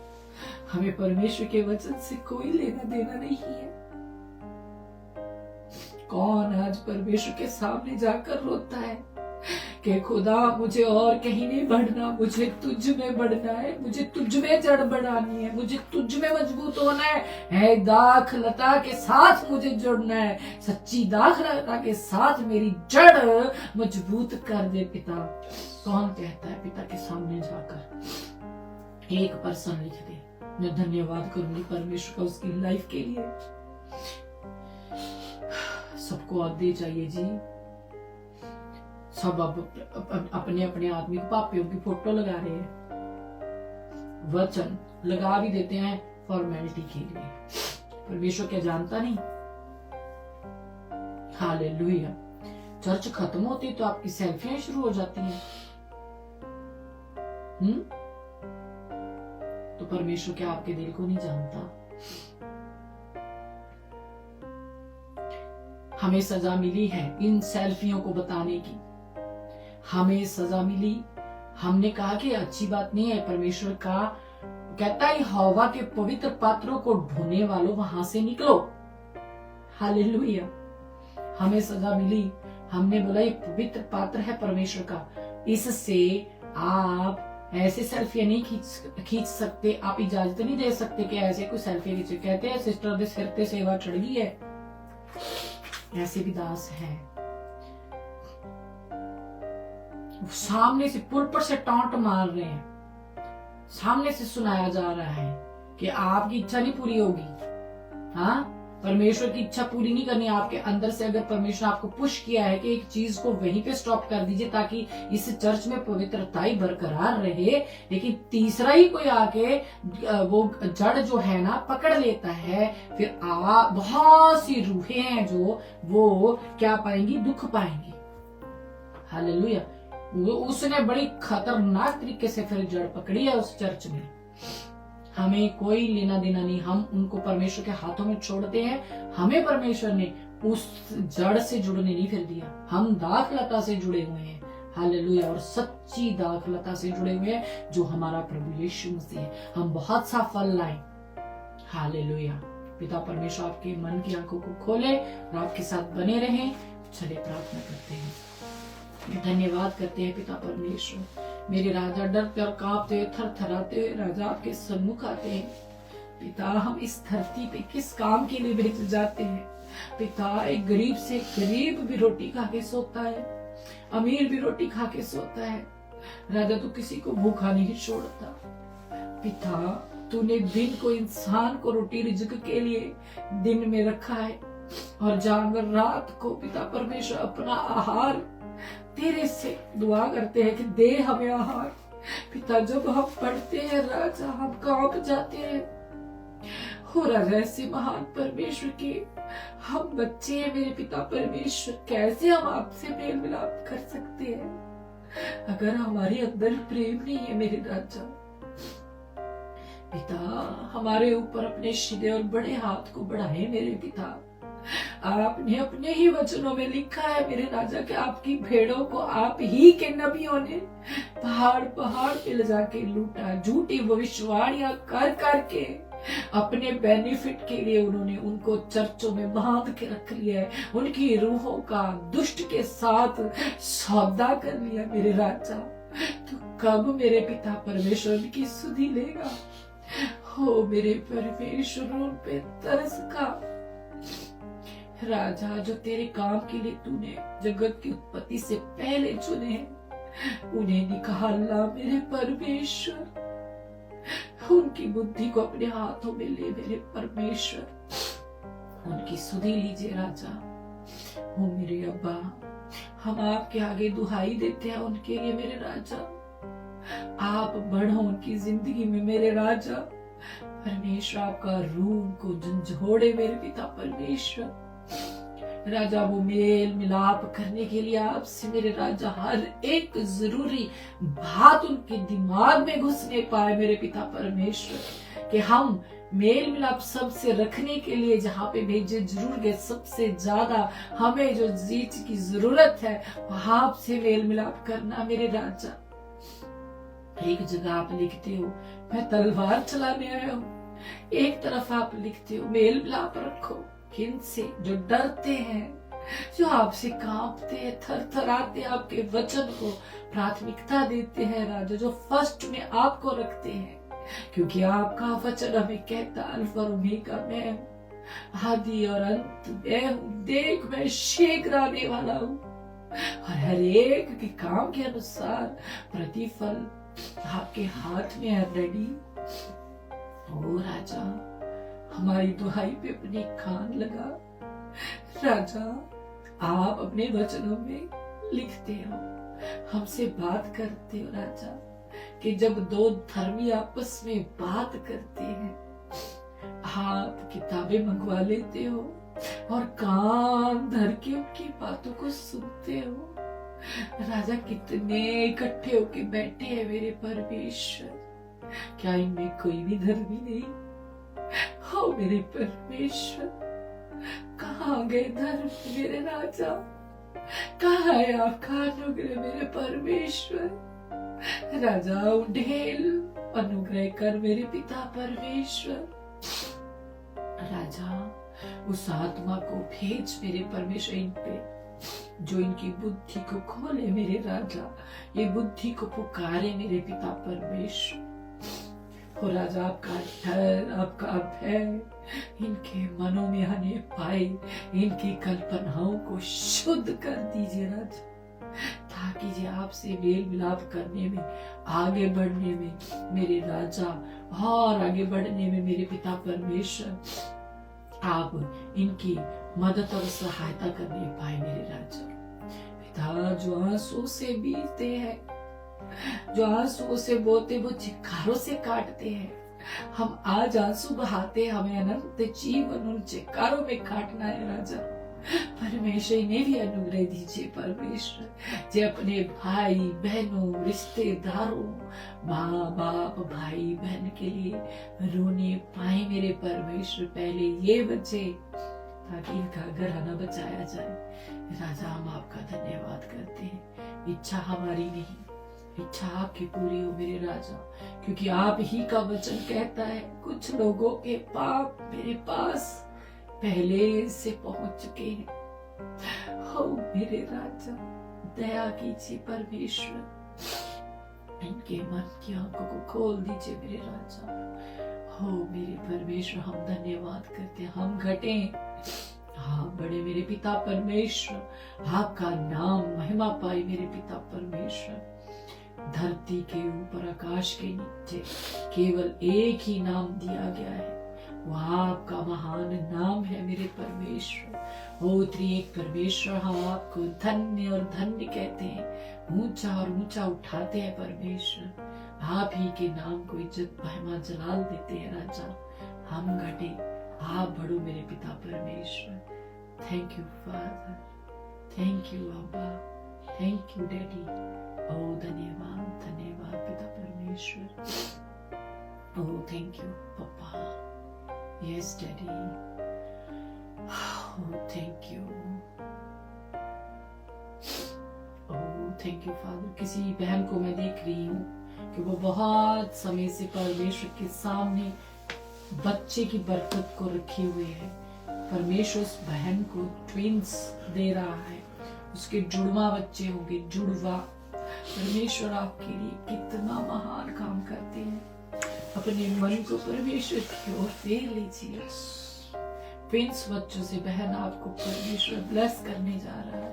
हमें परमेश्वर के वचन से कोई लेना देना नहीं है। कौन आज परमेश्वर के सामने जाकर रोता है कि खुदा मुझे और कहीं नहीं बढ़ना, मुझे तुझ में बढ़ना है, मुझे तुझ में जड़ बढ़ानी है, मुझे तुझ में मजबूत होना है दाखलता के साथ मुझे जुड़ना है, सच्ची दाखलता के साथ मेरी जड़ मजबूत कर दे पिता। कौन कहता है पिता के सामने जाकर? एक पर्सन लिख दे, मैं धन्यवाद करूंगी परमेश्वर का उसकी लाइफ के लिए। सबको आदि चाहिए जी। सब अब अपने अपने आदमी को पापियों की फोटो लगा रहे हैं, वचन लगा भी देते हैं फॉर्मेलिटी के लिए। परमेश्वर क्या जानता नहीं? हालेलुया। चर्च खत्म होती तो आपकी सेल्फियां शुरू हो जाती हैं। तो परमेश्वर क्या आपके दिल को नहीं जानता? हमें सजा मिली है इन सेल्फियों को बताने की। हमें सजा मिली। हमने कहा कि अच्छी बात नहीं है। परमेश्वर का कहता है हवा के पवित्र पात्रों को ढूंढने वालों वहां से निकलो। हालेलुया। हमें सजा मिली, हमने बोला ये पवित्र पात्र है परमेश्वर का, इससे आप ऐसे सेल्फी नहीं खींच सकते, आप इजाजत नहीं दे सकते कि ऐसे कोई सेल्फी खींचे। कहते हैं सिस्टर दे सिर ते सेवा चढ़ गई है, ऐसे भी दास हैं। सामने से पुलपट से टांट मार रहे हैं, सामने से सुनाया जा रहा है कि आपकी इच्छा नहीं पूरी होगी। हाँ, परमेश्वर की इच्छा पूरी नहीं करनी आपके अंदर से। अगर परमेश्वर आपको पुश किया है कि एक चीज को वहीं पे स्टॉप कर दीजिए ताकि इस चर्च में पवित्रता ही बरकरार रहे, लेकिन तीसरा ही कोई आके वो जड़ जो है ना पकड़ लेता है, फिर बहुत सी रूहें हैं जो वो क्या पाएंगी, दुख पाएंगी। हालेलुया। उसने बड़ी खतरनाक तरीके से फिर जड़ पकड़ी है उस चर्च में। हमें कोई लेना देना नहीं, हम उनको परमेश्वर के हाथों में छोड़ते हैं। हमें परमेश्वर ने उस जड़ से जुड़ने नहीं फिर दिया, हम दाखलता से जुड़े हुए हैं। हालेलुया। और सच्ची दाखलता से जुड़े हुए हैं जो हमारा प्रभु यीशु मसीह है। हम बहुत सा फल लाएं। हालेलुया। पिता परमेश्वर आपके मन की आंखों को खोले और आपके साथ बने रहें। चलिए प्रार्थना करते हैं, धन्यवाद करते हैं पिता परमेश्वर। मेरे राजा डरते और कांपते हुए, थर थराते हुए राजा आपके सम्मुख आते हैं। पिता हम इस धरती पे किस काम के लिए भेजे जाते हैं पिता? एक गरीब से गरीब भी रोटी खा के सोता है, अमीर भी रोटी खा के सोता है। राजा तू किसी को भूखा नहीं छोड़ता। पिता तूने दिन को, इंसान को रोटी रिज़्क के लिए दिन में रखा है और जानवर रात को पिता परमेश्वर अपना आहार तेरे से दुआ करते हैं कि दे हमें आहार। पिता जब हम पढ़ते हैं राजा हम कांप जाते हैं। हो राजा ऐसे महान परमेश्वर के हम बच्चे हैं मेरे पिता परमेश्वर, कैसे हम आपसे मेल मिलाप कर सकते हैं अगर हमारे अंदर प्रेम नहीं है मेरे राजा। पिता हमारे ऊपर अपने सीधे और बड़े हाथ को बढ़ाए मेरे पिता। आपने अपने ही वचनों में लिखा है मेरे राजा कि आपकी भेड़ों को आप ही के नबियों ने पहाड़ पहाड़ पे ले जाके लूटा। झूठी भविष्यवाणियां कर करके अपने बेनिफिट के लिए उन्होंने उनको चर्चों में बांध के रख लिया है। उनकी रूहों का दुष्ट के साथ सौदा कर लिया मेरे राजा। तो कब मेरे पिता परमेश्वर की सुधि लेगा? हो मेरे परमेश्वर उन पे तरस का राजा जो तेरे काम के लिए तूने जगत की उत्पत्ति से पहले चुने हैं, उन्हें निकालना मेरे परमेश्वर। उनकी बुद्धि को अपने हाथों में ले मेरे परमेश्वर, उनकी सुधि लीजिए राजा। हो मेरे अब्बा हम आपके आगे दुहाई देते हैं उनके लिए मेरे राजा। आप बढ़ो उनकी जिंदगी में मेरे राजा। परमेश्वर आपका रूह उनको झंझोड़े मेरे पिता परमेश्वर। राजा वो मेल मिलाप करने के लिए आपसे मेरे राजा हर एक जरूरी बात उनके दिमाग में घुसने पाए मेरे पिता परमेश्वर, कि हम मेल मिलाप सबसे रखने के लिए जहाँ पे भेजे जरूर गए, सबसे ज्यादा हमें जो चीज की जरूरत है वहां आपसे मेल मिलाप करना मेरे राजा। एक जगह आप लिखते हो मैं तलवार चलाने आया हूँ, एक तरफ आप लिखते हो मेल मिलाप रखो किन से? जो डरते हैं, जो आपसे कांपते हैं, थर थर आते आपके वचन को प्राथमिकता देते हैं राजा, जो फर्स्ट में आपको रखते हैं, क्योंकि आपका वचन हमें कहता अल्फा और ओमेगा मैं हूँ, आदि और अंत मैं हूँ। देख मैं शीघ्र आने वाला हूँ और हर एक के काम के अनुसार प्रतिफल आपके हाथ में है रेडी। ओ राजा हमारी दुहाई पे अपने कान लगा राजा। आप अपने वचनों में लिखते हो, हमसे बात करते हो राजा, कि जब दो धर्मी आपस में बात करते हैं आप किताबें मंगवा लेते हो और कान धर के उनकी बातों को सुनते हो राजा। कितने इकट्ठे होके बैठे हैं मेरे परमेश्वर, क्या इनमें कोई भी धर्मी नहीं? हो मेरे परमेश्वर कहाँ गए धर्म मेरे राजा? कहाँ है आपका अनुग्रह मेरे परमेश्वर? राजा उढेल अनुग्रह कर मेरे पिता परमेश्वर। राजा उस आत्मा को भेज मेरे परमेश्वर इन पे, जो इनकी बुद्धि को खोले मेरे राजा, ये बुद्धि को पुकारे मेरे पिता परमेश्वर। हो राजा, आपका डर, आपका भय इनके मनों में आने पाए, इनकी कल्पनाओं को शुद्ध कर दीजिए राजा, ताकि ये आपसे मेल मिलाप करने में, आगे बढ़ने में मेरे राजा, और आगे बढ़ने में मेरे पिता परमेश्वर आप इनकी मदद और सहायता करने पाए मेरे राजा। पिता, जो आंसू से बीतते हैं, जो आंसुओं से बोते वो चिक्कारों से काटते हैं, हम आज आंसू बहाते, हमें अनंत जीवन उन चिक्कारों में काटना है राजा। परमेश्वर इन्हें भी अनुग्रह दीजिए परमेश्वर, जे अपने भाई बहनों, रिश्तेदारों, माँ बाप, भाई बहन के लिए रोने पाए मेरे परमेश्वर। पहले ये बचे ताकि इनका घराना बचाया जाए। राजा, हम आपका धन्यवाद करते हैं। इच्छा हमारी नहीं, इच्छा आपकी पूरी हो मेरे राजा, क्योंकि आप ही का वचन कहता है कुछ लोगों के पाप मेरे पास पहले से पहुंच चुके हैं। हो मेरे राजा, दया कीजिए परमेश्वर, इनके मन की आंखों को खोल दीजिए मेरे राजा। हो मेरे परमेश्वर, हम धन्यवाद करते हैं, हम घटे हाँ बड़े मेरे पिता परमेश्वर, आपका नाम महिमा पाए मेरे पिता परमेश्वर। धरती के ऊपर, आकाश के नीचे केवल एक ही नाम दिया गया है, वह आपका महान नाम है मेरे परमेश्वर। ओ त्रिएक परमेश्वर, हम आपको धन्य और धन्य कहते हैं, ऊंचा और ऊंचा उठाते हैं परमेश्वर। आप ही के नाम को इज्जत महिमा जलाल देते हैं राजा। हम घटे, आप बढ़ो मेरे पिता परमेश्वर। Thank you father, thank you अब्बा, थैंक यू डैडी। ओ धन्यवाद, धन्यवाद पिता परमेश्वर। Oh thank you papa, yes daddy. Oh thank you, oh thank you father. किसी बहन को मैं देख रही हूँ कि वो बहुत समय से परमेश्वर के सामने बच्चे की बरकत को रखे हुए है। परमेश्वर उस बहन को ट्विंस दे रहा है, उसके जुड़वा बच्चे होंगे, जुड़वा। परमेश्वर आपके लिए कितना महान काम करते हैं। अपने मन को परमेश्वर की ओर फेर लीजिए। ट्विंस बच्चों से बहन आपको परमेश्वर ब्लेस करने जा रहा है।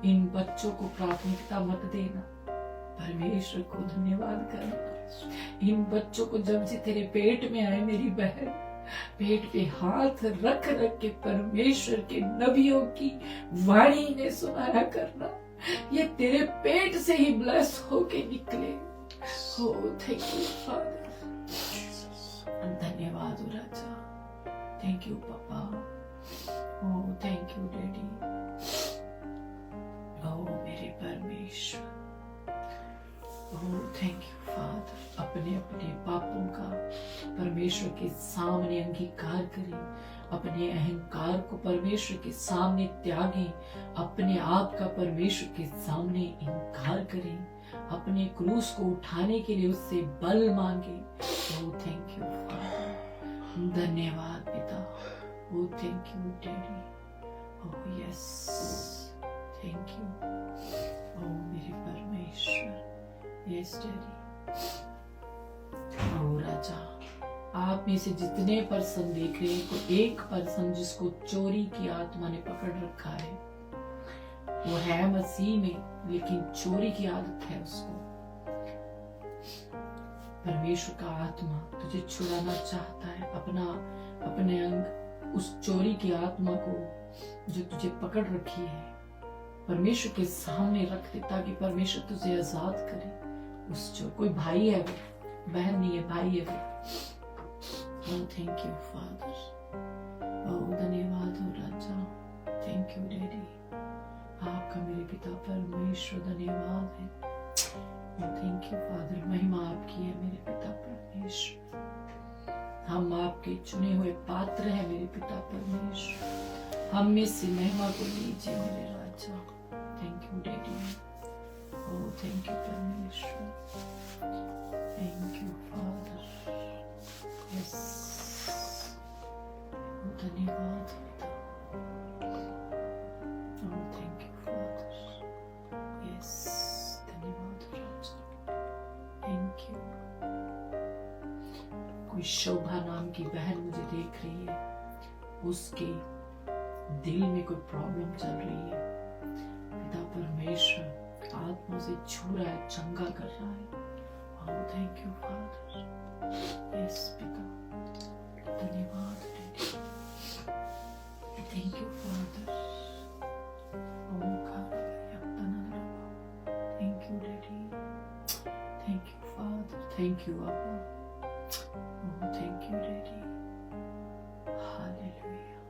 इन बच्चों को प्राथमिकता मत देना, परमेश्वर को धन्यवाद करना। इन बच्चों को जब से तेरे पेट में आए मेरी बहन, पेट पे हाथ रख रख के परमेश्वर के नबियों की वाणी ने सुनाया करना, ये तेरे पेट से ही ब्लेस होके निकले। हो थैंक यू फादर, धन्यवाद हो राजा, थैंक यू पापा, ओ थैंक यू डैडी, ओ मेरे परमेश्वर, ओ थैंक यू फादर। अपने अपने पापों का परमेश्वर के सामने अंगीकार करें, अपने अहंकार को परमेश्वर के सामने त्यागें, अपने आप का परमेश्वर के सामने इनकार करें, अपने क्रूस को उठाने के लिए उससे बल मांगे। ओ थैंक यू फादर, धन्यवाद पिता, oh thank you daddy, oh yes thank you, ओ मेरे परमेश्वर, यस डैडी। ओ राजा, आप में से जितने पर्सन देख रहे हैं, को एक पर्सन जिसको चोरी की आत्मा ने पकड़ रखा है, वो है मसीह में लेकिन चोरी की आदत है उसको। परमेश्वर का आत्मा तुझे छुड़ाना चाहता है, अपने अंग उस चोरी की आत्मा को जो तुझे पकड़ रखी है परमेश्वर के सामने रख दे, ताकि परमेश्वर तुझे आजाद करे। उस जो कोई भाई है, वो बहन नहीं है, भाई है वो। Oh, thank you, Father. Oh, धन्यवाद हो राजा, थैंक यू डैडी। आपका मेरे पिता परमेश्वर धन्यवाद है। Oh, thank you, Father. महिमा आपकी है मेरे पिता परमेश्वर। हम आपके चुने हुए पात्र हैं मेरे पिता परमेश्वर। हम में से महिमा को लीजिए मेरे राजा। Thank you daddy. Oh, thank you परमेश्वर। Thank you, Father. Yes. धन्यवाद पिता। ओह थैंक यू फादर। यस, धन्यवाद राजा, थैंक यू। कोई शोभा नाम की बहन मुझे देख रही है, उसके दिल में कोई प्रॉब्लम चल रही है, पिता परमेश्वर आत्मा से छू रहा है, चंगा कर रहा है। Oh thank you father. Yes पिता, धन्यवाद daddy, thank you father. Oh thank you daddy, thank you father, thank you अब्बा। ओह थैंक यू डैडी, हालेलुया।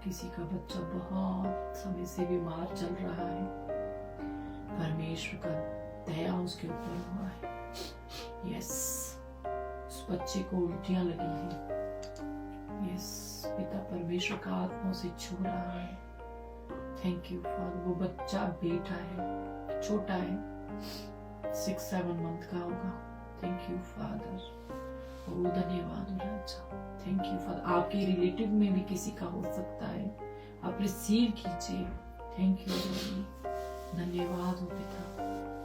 किसी का बच्चा बहुत समय से बीमार चल रहा है, परमेश्वर का दया उसके ऊपर हुआ है। यस, उस बच्चे को उल्टियां लगी हैं। यस, पिता परमेश्वर का आत्मा से छू रहा है। Thank you father. वो बच्चा बेटा है, छोटा है, 6-7 मंथ का होगा। Thank you father. ओ धन्यवाद राजा, थैंक यू फादर। आपके रिलेटिव में भी किसी का हो सकता है, आप रिसीव कीजिए। थैंक यू डैडी, धन्यवाद हो पिता,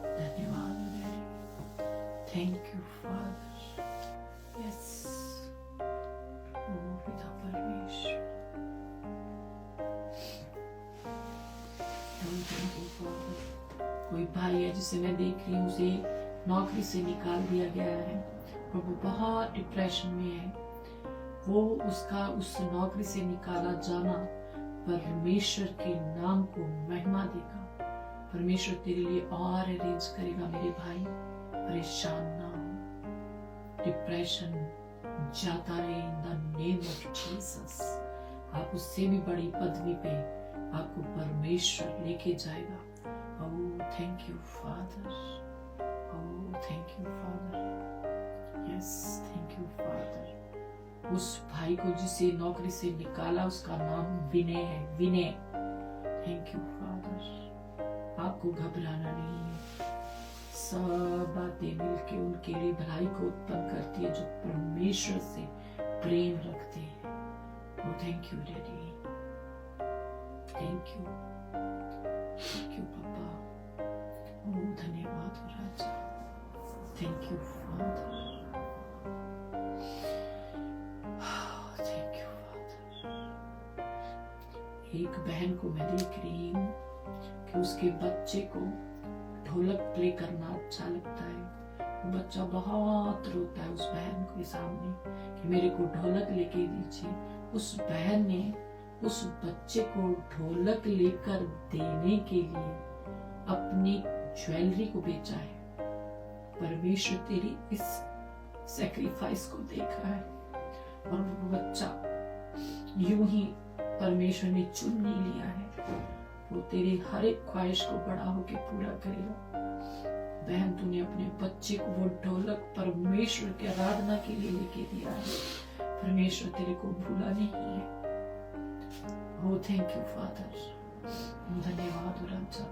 धन्यवाद हो daddy, thank you father. Yes, ओ पिता परमेश्वर, थैंक यू फादर। कोई भाई है जिसे मैं देख रही हूँ, उसे नौकरी से निकाल दिया गया है और वो बहुत डिप्रेशन में है। वो उसका उस नौकरी से निकाला जाना परमेश्वर के नाम को महिमा देगा। परमेश्वर तेरे लिए और अरेंज करेगा मेरे भाई, परेशान ना हो। डिप्रेशन जाता रहे in the name of Jesus. आप उससे भी बड़ी पदवी पे आपको परमेश्वर लेके जाएगा। ओह thank you father, oh thank you father. Yes, thank you father. उस भाई को जिसे नौकरी से निकाला, उसका नाम विनय है, विनय। Thank you father. आपको घबराना नहीं है, सब बातें मिलके उनके लिए भलाई को उत्पन्न करती है जो परमेश्वर से प्रेम रखते हैं। Oh thank you daddy, thank you पापा। ओ धन्यवाद राजा, thank you father, thank you father. एक बहन को मैं देख रही हूँ कि उसके बच्चे को ढोलक प्ले करना अच्छा लगता है। वो बच्चा बहुत रोता है उस बहन के सामने कि मेरे को ढोलक लेके दीजिए। उस बहन ने उस बच्चे को ढोलक लेकर देने के लिए अपनी ज्वेलरी को बेचा है। परमेश्वर तेरी इस सैक्रिफाइस को देख रहा है और वो बच्चा यूं ही परमेश्वर ने चुन नहीं लिया है। वो तेरी हर एक ख्वाहिश को बड़ा होके पूरा करेगा। बहन, तूने अपने बच्चे को वो ढोलक परमेश्वर की आराधना के लिए लेके दिया है। परमेश्वर तेरे को भूला नहीं है। हो थैंक यू फादर, धन्यवाद राजा,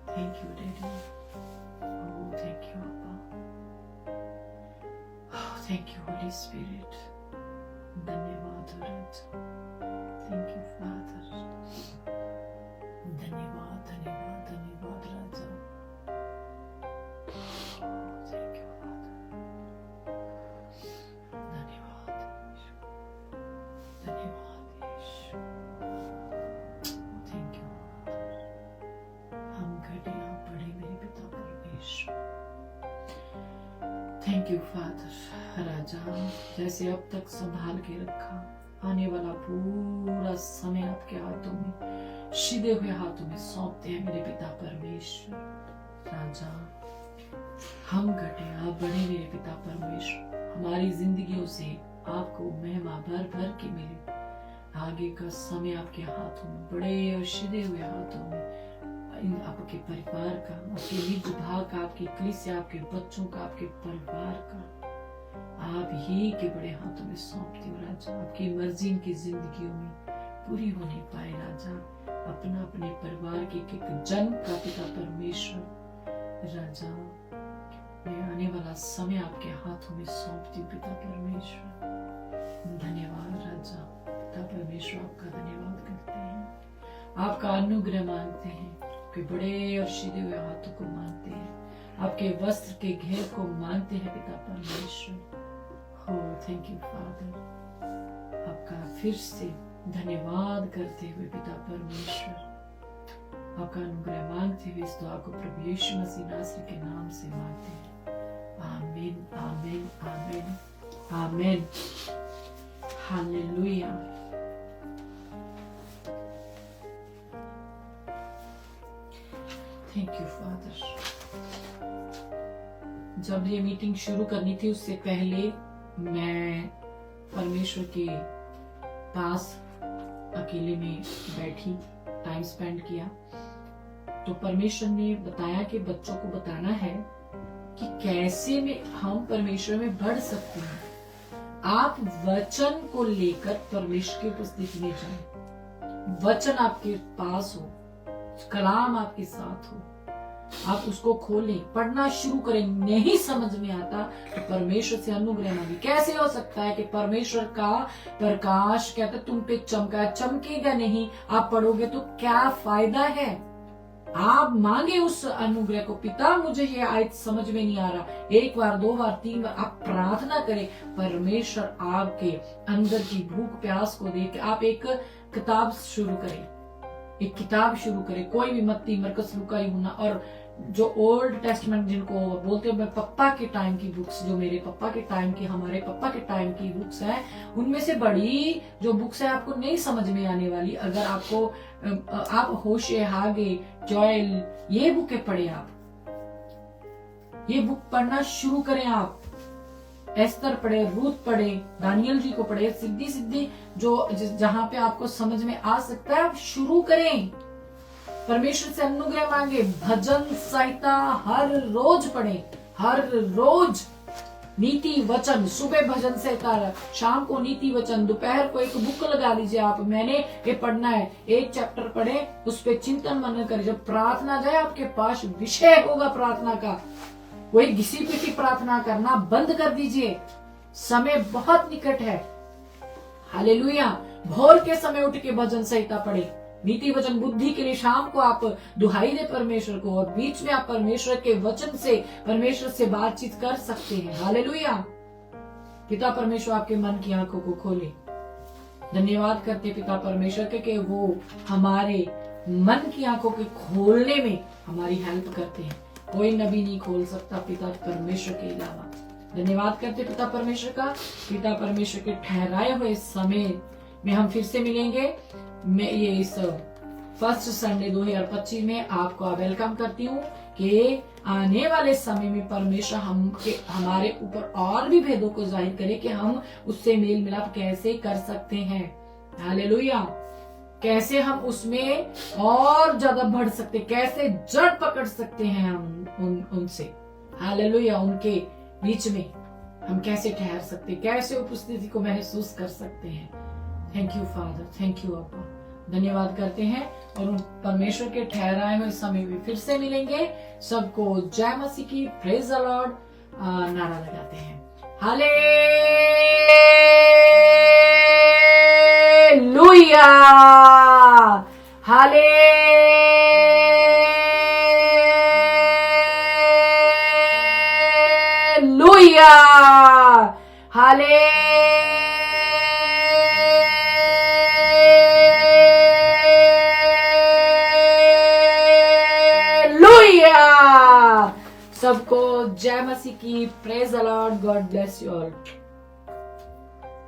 thank you daddy, oh thank you अब्बा, थैंक यू होली स्पिरिट, धन्यवाद राजा, थैंक यू फादर, धन्यवाद धन्यवाद धन्यवाद राजा, थैंक यू फादर, धन्यवाद धन्यवाद यीशु, थैंक यू फादर। हम घटे आप बड़े मेरे पिता परमेश्वर। थैंक यू फादर राजा, जैसे अब तक संभाल के रखा, आने वाला पूरा समय आपके हाथों में, सीधे हुए हाथों में सौंपते हैं मेरे पिता परमेश्वर। राजा, हम घटे आप बड़े मेरे पिता परमेश्वर। हमारी जिंदगियों से आपको महिमा भर भर के मिले। आगे का समय आपके हाथों में, बड़े और सीधे हुए हाथों में, आपके परिवार का, आपके निज भाग का, आपकी कलीसिया, आपके बच्चों का, आपके परिवार का आप ही के बड़े हाथों में सौंपती हूँ राजा। आपकी मर्जी इनकी जिंदगियों में पूरी होने पाए राजा। अपना अपने परिवार के एक जन का पिता परमेश्वर राजा, मैं आने वाला समय आपके हाथों में सौंपती हूँ पिता परमेश्वर। धन्यवाद राजा, पिता परमेश्वर आपका धन्यवाद करते हैं, आपका अनुग्रह मांगते हैं, आपके बड़े और सीधे हुए हाथों को मांगते हैं, आपके वस्त्र के घेर को मांगते हैं पिता परमेश्वर। हो थैंक यू फादर, आपका फिर से धन्यवाद करते हुए पिता परमेश्वर, आपका अनुग्रह मांगते हुए इस दुआ को प्रभु यीशु मसीह नासरी के नाम से मांगते हैं। आमीन आमीन आमीन आमीन। हालेलुया। Thank you father. जब ये मीटिंग शुरू करनी थी उससे पहले मैं परमेश्वर के पास अकेले में बैठी, टाइम स्पेंड किया, तो परमेश्वर ने बताया कि बच्चों को बताना है कि कैसे में हम परमेश्वर में बढ़ सकते हैं। आप वचन को लेकर परमेश्वर की उपस्थिति में जाएं, वचन आपके पास हो, कलाम आपके साथ हो, आप उसको खोलें, पढ़ना शुरू करें। नहीं समझ में आता तो परमेश्वर से अनुग्रह मांगे। कैसे हो सकता है कि परमेश्वर का प्रकाश कहता तुम पे चमका, चमकेगा नहीं, आप पढ़ोगे तो क्या फायदा है। आप मांगे उस अनुग्रह को, पिता मुझे ये आयत समझ में नहीं आ रहा, एक बार, दो बार, तीन बार आप प्रार्थना करें, परमेश्वर आपके अंदर की भूख प्यास को देख के आप एक किताब शुरू करें, एक किताब शुरू करें, कोई भी, मत्ती, मरकस, लूका, यूहन्ना, और जो ओल्ड टेस्टमेंट जिनको बोलते हैं पप्पा के टाइम की बुक्स, जो मेरे पप्पा के टाइम की, हमारे पप्पा के टाइम की बुक्स हैं, उनमें से बड़ी जो बुक्स है आपको नहीं समझ में आने वाली। अगर आपको आप होशे, हागे, जोएल, ये बुकें पढ़े, आप ये बुक पढ़ना शुरू करें। आप एस्तर पढ़े, रूथ पढ़े, दानियल जी को पढ़े, सिद्धि सिद्धि जो जहां पे आपको समझ में आ सकता है आप शुरू करें। परमेश्वर से अनुग्रह मांगे, भजन संहिता हर रोज पढ़े, हर रोज नीति वचन, सुबह भजन संहिता, शाम को नीति वचन, दोपहर को एक बुक लगा लीजिए आप, मैंने ये पढ़ना है, एक चैप्टर पढ़े, उस पर चिंतन मनन करें। जब प्रार्थना जाए आपके पास विषय होगा प्रार्थना का, कोई घिसी पिटी प्रार्थना करना बंद कर दीजिए, समय बहुत निकट है। हालेलुया। भोर के समय उठ के भजन संहिता पढ़े, नीति वचन बुद्धि के लिए, शाम को आप दुहाई दे परमेश्वर को, और बीच में आप परमेश्वर के वचन से, परमेश्वर से बातचीत कर सकते हैं। हालेलुया। पिता परमेश्वर आपके मन की आंखों को खोले। धन्यवाद करते पिता परमेश्वर के कि वो हमारे मन की आंखों के खोलने में हमारी हेल्प करते हैं। कोई नबी नहीं खोल सकता पिता परमेश्वर के अलावा। धन्यवाद करते पिता परमेश्वर का। पिता परमेश्वर के ठहराए हुए समय में हम फिर से मिलेंगे। मैं ये इस फर्स्ट संडे 2025 में आपको वेलकम करती हूँ कि आने वाले समय में परमेश्वर हमारे ऊपर और भी भेदों को जाहिर करे कि हम उससे मेल मिलाप कैसे कर सकते हैं। हालेलुया। कैसे हम उसमें और ज्यादा बढ़ सकते, कैसे जड़ पकड़ सकते हैं हम उनसे। हालेलुया। उनके बीच में हम कैसे ठहर सकते, कैसे उपस्थिति को महसूस कर सकते हैं। Thank you father, thank you अब्बा। धन्यवाद करते हैं और उन परमेश्वर के ठहराए हुए समय में फिर से मिलेंगे। सबको जय मसीह की, प्रेज द लॉर्ड नारा लगाते हैं। हालेलुया, हालेलुया, सबको जय मसीह की, praise the Lord, God bless you all.